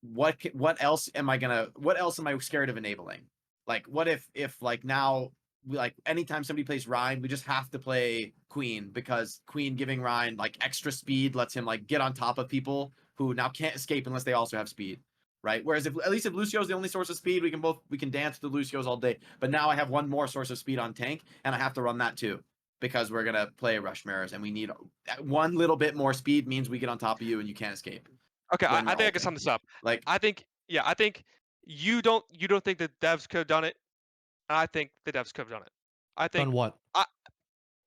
what else am I scared of enabling? Like what if like now we, like anytime somebody plays Ryan, we just have to play Queen, because Queen giving Ryan like extra speed lets him like get on top of people who now can't escape unless they also have speed, right? Whereas if Lucio's the only source of speed, we can dance with the Lucios all day. But now I have one more source of speed on tank, and I have to run that too, because we're gonna play Rush Mirrors, and we need one little bit more speed means we get on top of you and you can't escape. Okay, when I we're think I ulting. can sum this up. Like I think you don't think the devs could have done it. I think the devs could have done it. I think Done what?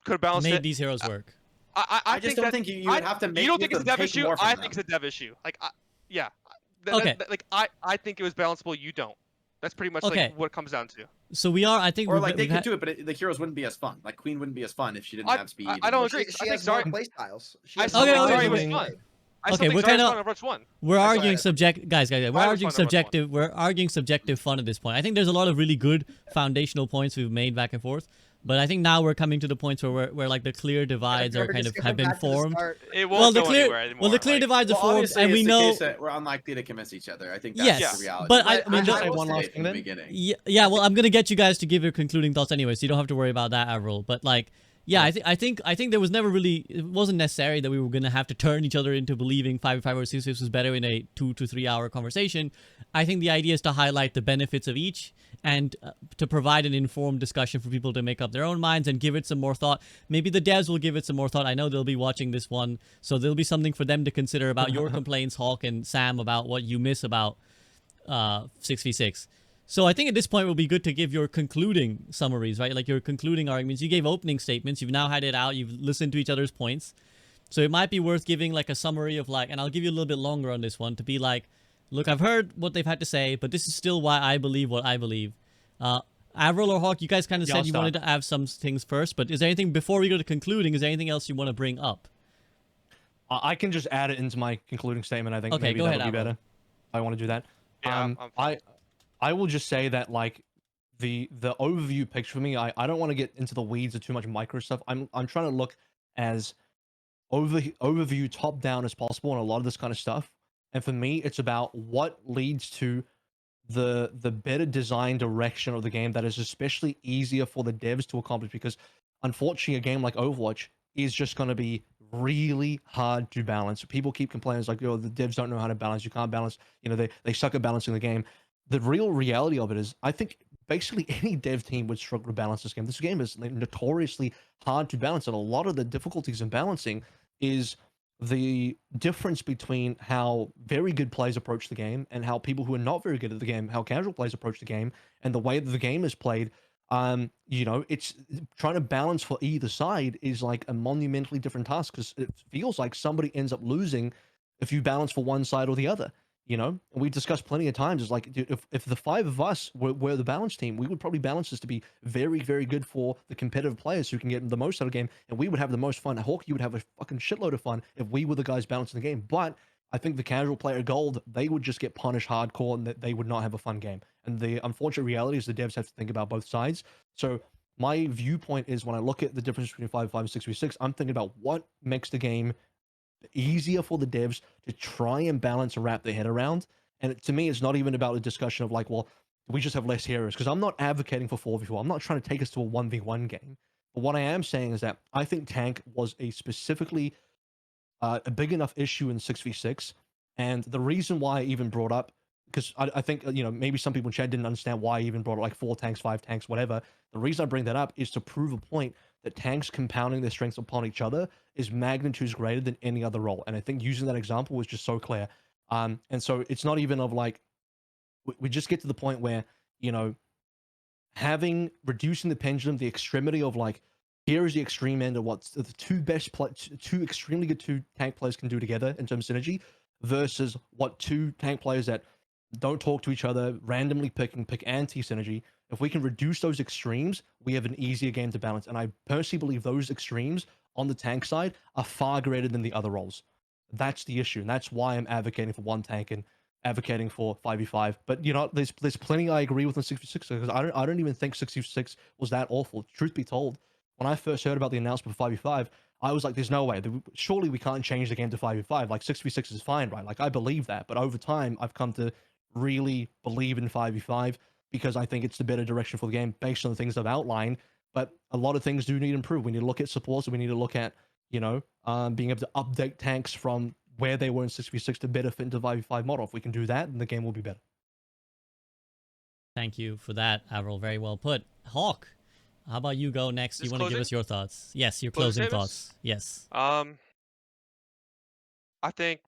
could have balanced Made it. these heroes work. I just don't think you would have to make. You don't think you it's a have to dev take issue? more from I them. think it's a dev issue. Like, yeah. Okay. Like I think it was balanceable. You don't. That's pretty much Okay. like what it comes down to. So we are. I think Or we've, like they we've could had, do it, but the heroes wouldn't be as fun. Like Queen wouldn't be as fun if she didn't I- have speed. I don't and- agree. She, 'cause she I think has more Zarya- play styles. She I has still Okay, more okay, Zarya ways was to fun. play. I still Okay, think we're Zarya was kinda- fun on Overwatch 1. we're That's arguing why I- subject, guys. We're was arguing fun on Overwatch 1. subjective. We're arguing subjective fun at this point. I think there's a lot of really good foundational points we've made back and forth. But I think now we're coming to the points where like the clear divides are We're kind just of going have been back to the formed. start. It Well, won't the go clear anywhere anymore. well the clear like, divides are Well, formed, obviously, and it's we the know. case that we're unlikely to convince each other. I think that's Yes, the reality. but But I mean, I the- will say one say last from thing the then. beginning. yeah. Well, I'm gonna get you guys to give your concluding thoughts anyway, so you don't have to worry about that, Avril. But like, yeah, I think there was never really. It wasn't necessary that we were gonna have to turn each other into believing 5v5 or 6 was better in a 2 to 3 hour conversation. I think the idea is to highlight the benefits of each and to provide an informed discussion for people to make up their own minds and give it some more thought. Maybe the devs will give it some more thought. I know they'll be watching this one, so there'll be something for them to consider about your complaints, Hawk and Sam, about what you miss about 6v6. So I think at this point it will be good to give your concluding summaries, right? Like your concluding arguments. You gave opening statements. You've now had it out. You've listened to each other's points. So it might be worth giving like a summary of like, and I'll give you a little bit longer on this one to be like, look, I've heard what they've had to say, but this is still why I believe what I believe. AVRL or Hawk, you guys kind of Yeah, I'll said you wanted to have some things first, but is there anything, before we go to concluding, is there anything else you want to bring up? I can just add it into my concluding statement. I think Okay, maybe go that'll ahead, be Avril. better. I want to do that. Yeah, I'm fine. I will just say that like the overview picture for me, I don't want to get into the weeds of too much micro stuff. I'm trying to look as overview top down as possible on a lot of this kind of stuff. And for me, it's about what leads to the better design direction of the game that is especially easier for the devs to accomplish, because unfortunately a game like Overwatch is just going to be really hard to balance. People keep complaining, it's like, oh, the devs don't know how to balance, you can't balance, they suck at balancing the game. The real reality of it is, I think basically any dev team would struggle to balance this game. This game is notoriously hard to balance, and a lot of the difficulties in balancing is the difference between how very good players approach the game and how people who are not very good at the game, how casual players approach the game, and the way that the game is played. It's trying to balance for either side is like a monumentally different task, because it feels like somebody ends up losing if you balance for one side or the other. And we discussed plenty of times, is like, dude, if the five of us were the balance team, we would probably balance this to be very, very good for the competitive players who can get the most out of the game, and we would have the most fun. Hawk, you would have a fucking shitload of fun if we were the guys balancing the game. But I think the casual player gold, they would just get punished hardcore, and that they would not have a fun game. And the unfortunate reality is the devs have to think about both sides. So my viewpoint is, when I look at the difference between 5v5 and 6v6, I'm thinking about what makes the game easier for the devs to try and balance and wrap their head around. And to me, it's not even about a discussion of like, well, we just have less heroes, because I'm not advocating for 4v4. I'm not trying to take us to a 1v1 game. But what I am saying is that I think tank was a specifically a big enough issue in 6v6. And the reason why I even brought up, because I think, maybe some people in chat didn't understand why I even brought up like 4 tanks, 5 tanks, whatever. The reason I bring that up is to prove a point that tanks compounding their strengths upon each other is magnitudes greater than any other role. And I think using that example was just so clear. And so it's not even of like, we just get to the point where, reducing the pendulum, the extremity of like, here is the extreme end of what the two extremely good 2 tank players can do together in terms of synergy, versus what 2 tank players that don't talk to each other, randomly pick anti-synergy. If we can reduce those extremes, we have an easier game to balance. And I personally believe those extremes on the tank side are far greater than the other roles. That's the issue, and that's why I'm advocating for 1 tank and advocating for 5v5. But there's plenty I agree with on 6v6, because I don't even think 6v6 was that awful. Truth be told, when I first heard about the announcement for 5v5, I was like, there's no way. Surely we can't change the game to 5v5. Like 6v6 is fine, right? Like I believe that. But over time, I've come to really believe in 5v5, because I think it's the better direction for the game based on the things I've outlined. But a lot of things do need to improve. We need to look at supports, and we need to look at, being able to update tanks from where they were in 6v6 to better fit into the 5v5 model. If we can do that, then the game will be better. Thank you for that, Avril. Very well put. Hawk, how about you go next? This You want to give closing? us your thoughts? Yes, your Closing closing statements? thoughts. Yes. I think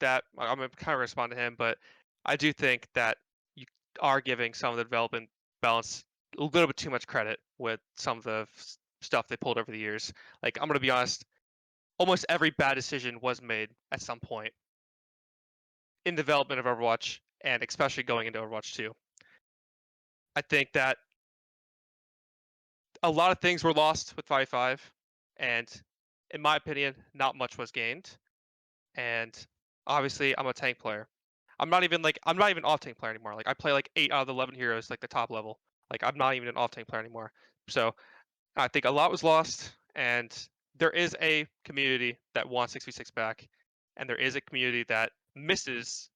that I'm gonna kind of respond to him, but I do think that you are giving some of the development balance a little bit too much credit with some of the stuff they pulled over the years. Like, I'm gonna be honest, almost every bad decision was made at some point in development of Overwatch, and especially going into Overwatch 2. I think that a lot of things were lost with 5.5, and in my opinion, not much was gained. And obviously, I'm a tank player. I'm not even off tank player anymore. Like, I play like 8 out of the 11 heroes, like the top level. Like, I'm not even an off tank player anymore. So I think a lot was lost, and there is a community that wants 6v6 back, and there is a community that misses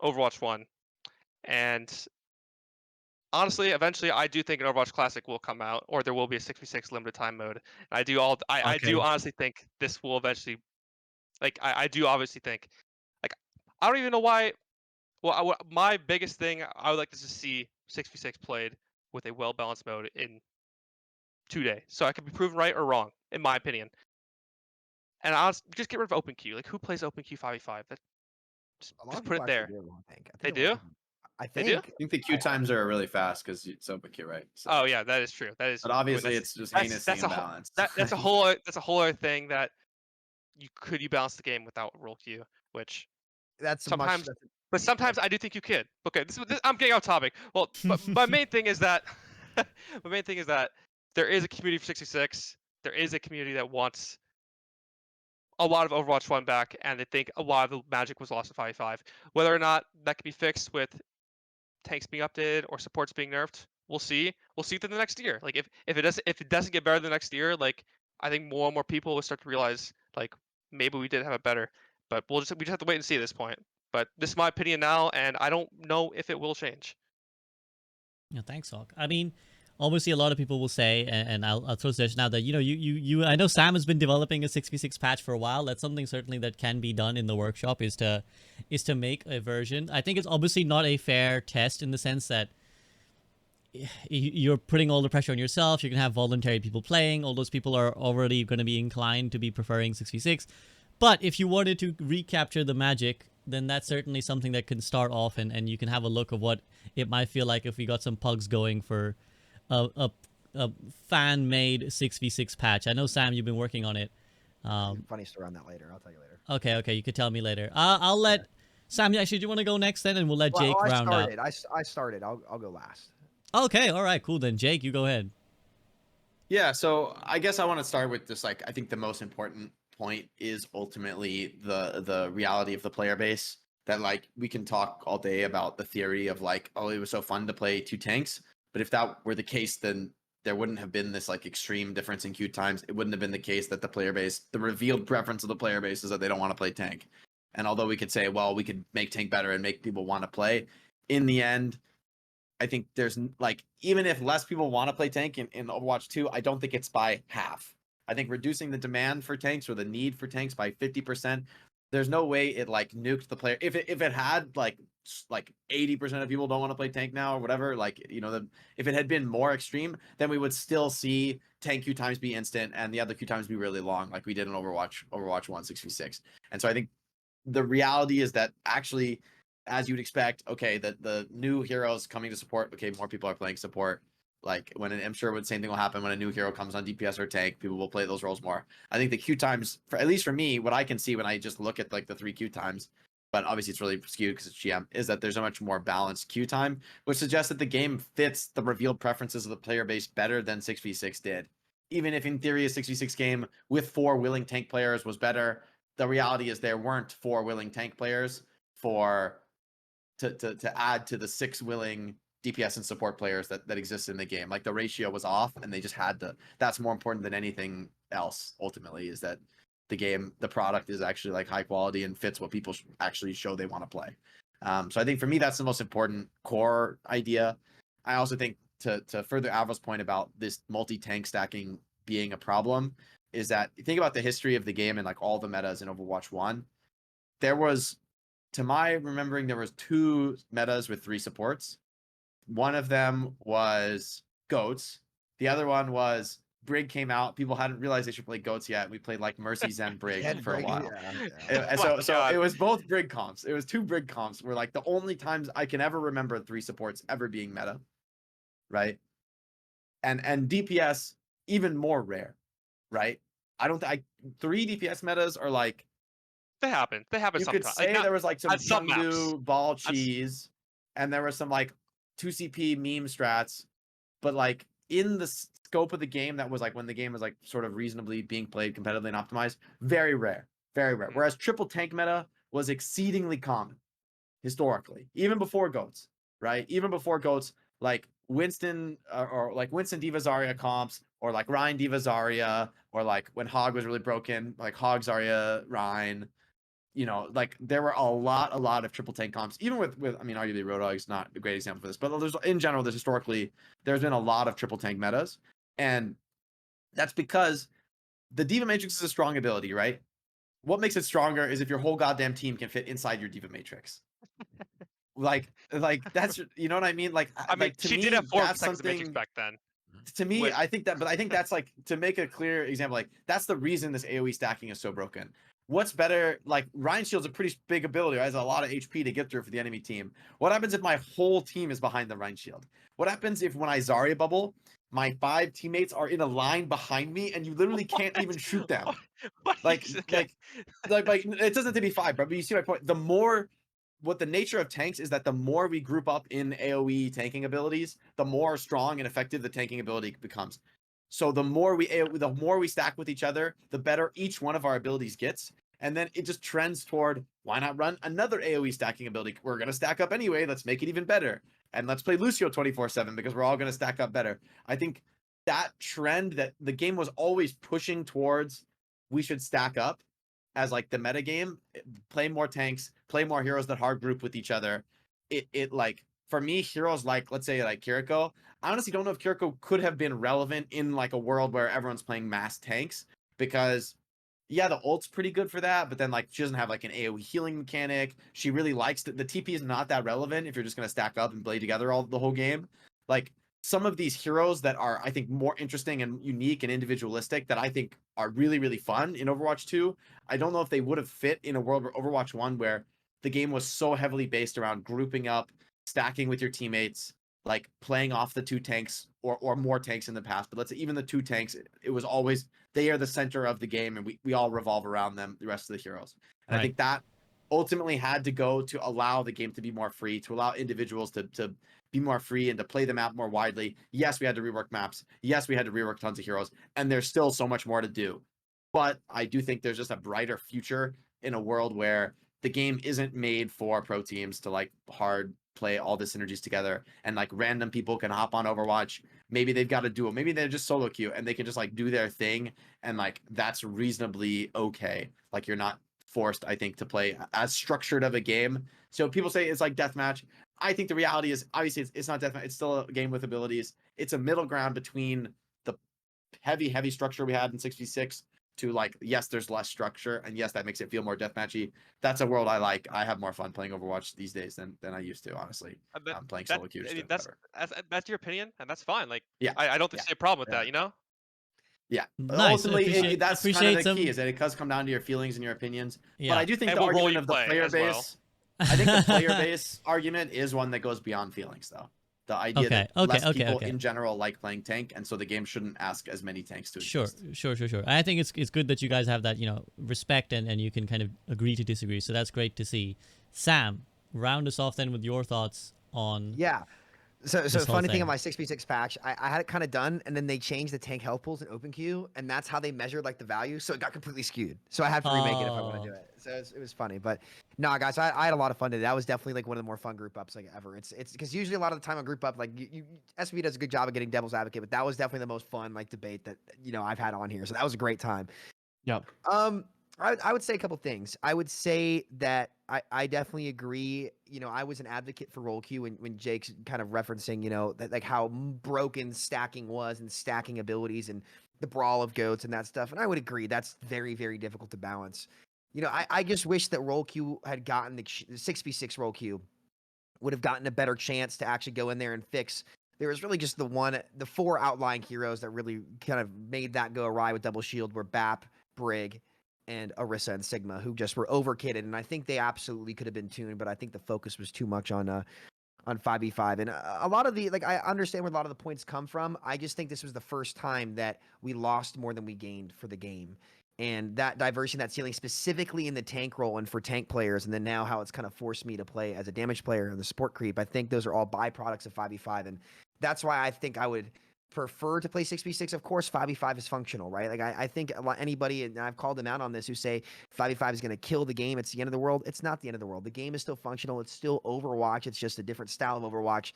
Overwatch 1. And honestly, eventually, I do think an Overwatch Classic will come out, or there will be a 6v6 limited time mode. And I do Okay. honestly think this will eventually, like, I do obviously think, like, I don't even know why. Well, my biggest thing I would like to see 6v6 played with a well-balanced mode in 2 days, so I could be proven right or wrong, in my opinion. And honestly, just get rid of open queue. Like, who plays open queue 5v5? A lot Just of put people it actually there. do, I think. I They think a lot of do? people, I They do? think. I think the queue times are really fast because so, but you're right. So. Oh yeah, that is true. That is. But obviously, that's- it's just that's heinously a whole, imbalanced. that's a whole other thing that you balance the game without roll queue, which That's a much. sometimes, That's but sometimes I do think you could. Okay, I'm getting off topic. Well, but my main thing is that my main thing is that there is a community for 66. There is a community that wants a lot of Overwatch 1 back, and they think a lot of the magic was lost in 5v5. Whether or not that can be fixed with tanks being updated or supports being nerfed, we'll see. We'll see it in the next year. Like if it doesn't get better the next year, like I think more and more people will start to realize like maybe we did have it better. But we just have to wait and see at this point. But this is my opinion now, and I don't know if it will change. Yeah, thanks, Hawk. I mean, obviously, a lot of people will say, and I'll throw suggestion out that you. I know Sam has been developing a 6v6 patch for a while. That's something certainly that can be done in the workshop. Is to make a version. I think it's obviously not a fair test in the sense that you're putting all the pressure on yourself. You're gonna have voluntary people playing. All those people are already going to be inclined to be preferring 6v6. But if you wanted to recapture the magic, then that's certainly something that can start off, and you can have a look of what it might feel like if we got some pugs going for a fan-made 6v6 patch. I know, Sam, you've been working on it. funny story on that later. I'll tell you later. Okay, you could tell me later. I'll let Sam. Actually, do you want to go next then, and we'll let Jake round out. I started. I'll go last. Okay, all right, cool then. Jake, you go ahead. Yeah, so I guess I want to start with just like I think the most important point is ultimately the reality of the player base. That like we can talk all day about the theory of like, oh, it was so fun to play 2 tanks, but if that were the case, then there wouldn't have been this like extreme difference in queue times. It wouldn't have been the case that the player base, the revealed preference of the player base is that they don't want to play tank. And although we could say, well, we could make tank better and make people want to play, in the end, I think there's like, even if less people want to play tank in Overwatch 2, I don't think it's by half. I think reducing the demand for tanks or the need for tanks by 50%, there's no way it like nuked the player. If it had like 80% of people don't want to play tank now or whatever, like, you know, if it had been more extreme, then we would still see tank queue times be instant and the other queue times be really long, like we did in Overwatch 1 6v6. And so I think the reality is that actually, as you'd expect, okay, the new heroes coming to support, okay, more people are playing support. Like when I'm sure the same thing will happen when a new hero comes on DPS or tank, people will play those roles more. I think the queue times, for at least for me, what I can see when I just look at like the 3 queue times, but obviously it's really skewed because it's GM, is that there's a much more balanced queue time, which suggests that the game fits the revealed preferences of the player base better than 6v6 did. Even if in theory a 6v6 game with 4 willing tank players was better, the reality is there weren't 4 willing tank players to add to the 6 willing DPS and support players that exist in the game. Like the ratio was off and they just had to. That's more important than anything else ultimately, is that the product is actually like high quality and fits what people actually show they want to play. So I think for me that's the most important core idea. I also think to further Avral's point about this multi-tank stacking being a problem is that you think about the history of the game and like all the metas in Overwatch 1. There was, to my remembering, there was 2 metas with 3 supports. One of them was goats. The other one was Brig came out. People hadn't realized they should play goats yet. We played like Mercy Zen Brig for a while. Yeah. So it was both Brig comps. It was 2 Brig comps were like the only times I can ever remember 3 supports ever being meta. Right. And DPS even more rare. Right. I don't think 3 DPS metas are like, They happen. They happen you sometimes. could say there was like some on some maps. Chengdu ball cheese, and there was some like 2CP meme strats, but like in the scope of the game, that was like when the game was like sort of reasonably being played competitively and optimized, very rare, very rare. Whereas triple tank meta was exceedingly common historically, even before goats, right? Even before goats, like Winston or like Winston Diva Zarya comps, or like Ryan Diva Zarya, or like when Hog was really broken, like Hog Zarya Ryan. You know, like there were a lot of triple tank comps, even with I mean, arguably Roadhog's not a great example for this, but there's in general, there's been a lot of triple tank metas, and that's because the Diva Matrix is a strong ability, right? What makes it stronger is if your whole goddamn team can fit inside your Diva Matrix. like that's, you know what I mean? Like, I mean, like to she me, did have 4 that's seconds of Matrix something. back then. To me, I think that's like, to make a clear example, like that's the reason this AoE stacking is so broken. what's better? Like Ryan Shield's a pretty big ability, right? Has a lot of HP to get through for the enemy team. What happens if my whole team is behind the Ryan Shield? What happens if when I Zarya bubble, my 5 teammates are in a line behind me and you literally can't even shoot them? Like, Okay. like it doesn't have to be 5, bro. But you see my point. The more what the nature of tanks is that the more we group up in AoE tanking abilities, the more strong and effective the tanking ability becomes. So the more we stack with each other, the better each one of our abilities gets. And then it just trends toward, why not run another AoE stacking ability? We're going to stack up anyway. Let's make it even better. And let's play Lucio 24/7 because we're all going to stack up better. I think that trend that the game was always pushing towards, we should stack up as like the meta game, play more tanks, play more heroes that hard group with each other. It like, for me, heroes like, let's say like Kiriko, I honestly don't know if Kiriko could have been relevant in like a world where everyone's playing mass tanks, because yeah, the ult's pretty good for that, but then like she doesn't have like an AoE healing mechanic. She really likes the TP is not that relevant if you're just gonna stack up and play together the whole game. Like some of these heroes that are, I think, more interesting and unique and individualistic that I think are really, really fun in Overwatch 2. I don't know if they would have fit in a world where Overwatch 1, where the game was so heavily based around grouping up, stacking with your teammates, like playing off the 2 tanks or more tanks in the past. But let's say even the 2 tanks, it was always, they are the center of the game and we all revolve around them, the rest of the heroes. And I think that ultimately had to go to allow the game to be more free, to allow individuals to be more free and to play the map more widely. Yes, we had to rework maps. Yes, we had to rework tons of heroes, and there's still so much more to do. But I do think there's just a brighter future in a world where the game isn't made for pro teams to like hard play all the synergies together, and like random people can hop on Overwatch. Maybe they've got a duo, maybe they're just solo queue and they can just like do their thing, and like that's reasonably okay. Like you're not forced, I think, to play as structured of a game. So people say it's like deathmatch. I think the reality is, obviously, it's not deathmatch. It's still a game with abilities. It's a middle ground between the heavy structure we had in 6v6 to like, yes, there's less structure, and yes, that makes it feel more deathmatchy. That's a world I like. I have more fun playing Overwatch these days than I used to, honestly. I'm playing solo queues. I mean, that's your opinion, and that's fine. Like, yeah, I don't see a problem with yeah. that, you know? Yeah. Nice. Ultimately, that's kind Appreciate of the key, some. is that it does come down to your feelings and your opinions. Yeah. But I do think And the what role argument you of the play player as well. base, I think the player base argument is one that goes beyond feelings, though. The idea that less people in general like playing tank, and so the game shouldn't ask as many tanks to exist. Sure. I think it's good that you guys have that, respect, and you can kind of agree to disagree. So that's great to see. Sam, round us off then with your thoughts on. Yeah. So this whole funny thing thing. on my 6v6 patch, I had it kind of done, and then they changed the tank health pools in open queue, and that's how they measured like the value. So it got completely skewed. So I have to remake it if I want to do it. So it was funny, but nah, guys, I had a lot of fun today. That was definitely like one of the more fun group ups like ever. It's because usually a lot of the time a group up, like SB does a good job of getting devil's advocate, but that was definitely the most fun like debate that I've had on here. So that was a great time. Yep. I would say a couple things. I would say that I definitely agree. I was an advocate for roll queue when Jake's kind of referencing, that like how broken stacking was and stacking abilities and the brawl of goats and that stuff. And I would agree that's very, very difficult to balance. I just wish that roll queue had gotten the 6v6 roll queue would have gotten a better chance to actually go in there and fix. There was really just the 4 outlying heroes that really kind of made that go awry with double shield were BAP, Brig, and Orisa and Sigma, who just were overkitted, and I think they absolutely could have been tuned, but I think the focus was too much on 5v5. And a lot of I understand where a lot of the points come from. I just think this was the first time that we lost more than we gained for the game. And that diversity, that ceiling, specifically in the tank role and for tank players, and then now how it's kind of forced me to play as a damage player and the support creep, I think those are all byproducts of 5v5. And that's why I think I would prefer to play 6v6. Of course, 5v5 is functional, right? Like I think anybody, and I've called them out on this, who say 5v5 is going to kill the game, it's the end of the world. It's not the end of the world. The game is still functional. It's still Overwatch. It's just a different style of Overwatch.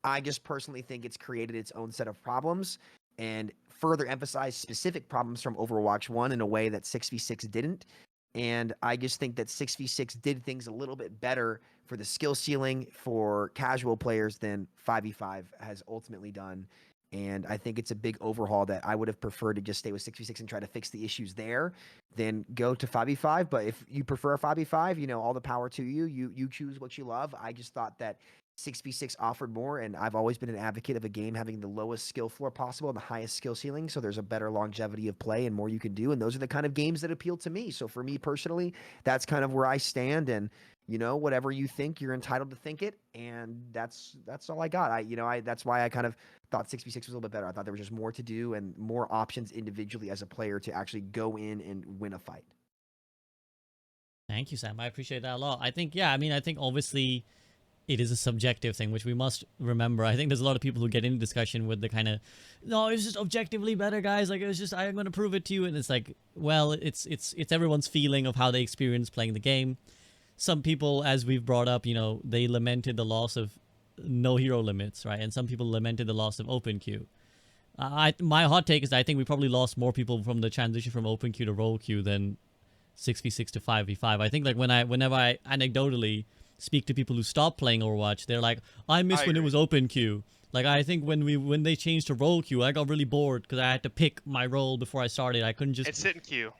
I just personally think it's created its own set of problems and further emphasized specific problems from Overwatch 1 in a way that 6v6 didn't. And I just think that 6v6 did things a little bit better for the skill ceiling for casual players than 5v5 has ultimately done. And I think it's a big overhaul that I would have preferred to just stay with 6v6 and try to fix the issues there than go to 5v5. But if you prefer 5v5, all the power to you. You choose what you love. I just thought that 6v6 offered more, and I've always been an advocate of a game having the lowest skill floor possible and the highest skill ceiling, so there's a better longevity of play and more you can do, and those are the kind of games that appeal to me. So for me personally, that's kind of where I stand, and whatever you think, you're entitled to think it, and that's all I got. That's why I kind of thought 6v6 was a little bit better. I thought there was just more to do and more options individually as a player to actually go in and win a fight. Thank you, Sam. I appreciate that a lot. I think, yeah, I think obviously it is a subjective thing, which we must remember. I think there's a lot of people who get into discussion with the kind of, no, it's just objectively better, guys. Like, it's just, I'm going to prove it to you. And it's like, well, it's everyone's feeling of how they experience playing the game. Some people, as we've brought up, they lamented the loss of no hero limits, right? And some people lamented the loss of open queue. My hot take is that I think we probably lost more people from the transition from open queue to role queue than 6v6 to 5v5. I think like whenever I anecdotally speak to people who stopped playing Overwatch, they're like, I miss when it was open queue. Like, I think when they changed to role queue, I got really bored because I had to pick my role before I started. I couldn't just... It's sit in queue.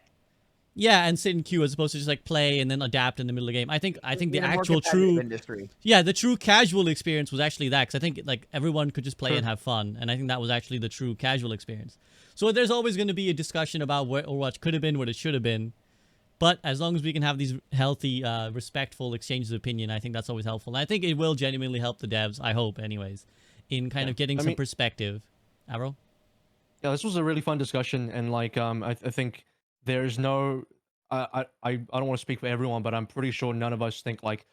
Yeah, and sit in queue as opposed to just like play and then adapt in the middle of the game. I think the actual true... industry. Yeah, the true casual experience was actually that, because I think like everyone could just play and have fun, and I think that was actually the true casual experience. So there's always going to be a discussion about what Overwatch could have been, what it should have been. But as long as we can have these healthy, respectful exchanges of opinion, I think that's always helpful. And I think it will genuinely help the devs, I hope anyways, in kind of getting some perspective. AVRL? Yeah, this was a really fun discussion, and like I think there's no I don't want to speak for everyone, but I'm pretty sure none of us think like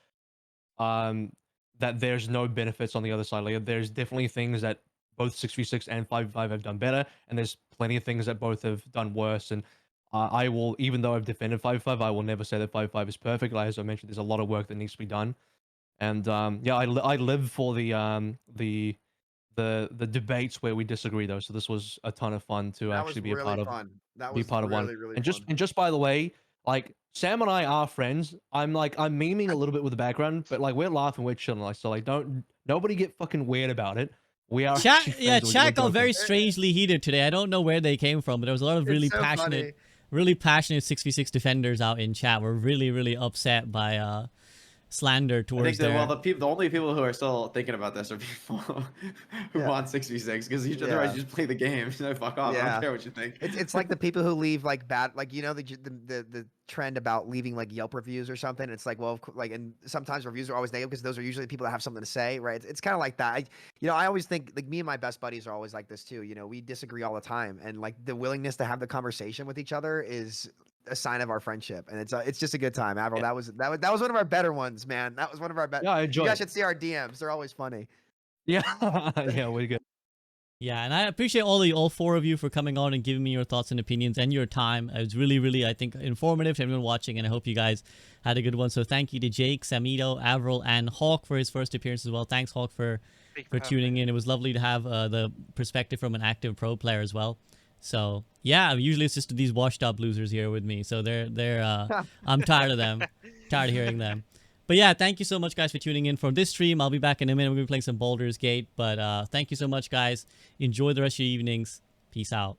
that there's no benefits on the other side. Like, there's definitely things that both 6v6 and 5v5 have done better, and there's plenty of things that both have done worse. And I will, even though I've defended 5v5, I will never say that 5v5 is perfect. Like, as I mentioned, there's a lot of work that needs to be done. And yeah, I live for the debates where we disagree, though. So this was a ton of fun to actually be a part of. That be was part of really, one. really And fun. just by the way, like, Sam and I are friends. I'm memeing a little bit with the background, but like, we're laughing, we're chilling. Like, so like, nobody get fucking weird about it. We are Chat, actually yeah, friends. chat got very strangely heated today. I don't know where they came from, but there was a lot of really so passionate, funny. really passionate 6v6 defenders out in chat. Were really, really upset by slander I towards think that, their... well, the only people who are still thinking about this are people who want 6v6, because otherwise you just play the game. Fuck off. I don't care what you think. It's like the people who leave like bad, like, the trend about leaving like Yelp reviews or something. It's like, well, like, and sometimes reviews are always negative because those are usually the people that have something to say, right? It's kind of like that. I always think, like, me and my best buddies are always like this too. We disagree all the time, and like the willingness to have the conversation with each other is a sign of our friendship, and it's just a good time. AVRL, that was one of our better ones, man. That was one of our better. Yeah, I enjoy You guys it. should see our DMs; they're always funny. Yeah, yeah, we're good. Yeah, and I appreciate all four of you for coming on and giving me your thoughts and opinions and your time. It was really, really, I think, informative to everyone watching, and I hope you guys had a good one. So thank you to Jake, Samito, AVRL, and Hawk for his first appearance as well. Thanks, Hawk, for tuning in. It was lovely to have the perspective from an active pro player as well. So yeah, usually it's just these washed up losers here with me. So I'm tired of them, tired of hearing them. But yeah, thank you so much, guys, for tuning in for this stream. I'll be back in a minute. We're going to be playing some Baldur's Gate. But thank you so much, guys. Enjoy the rest of your evenings. Peace out.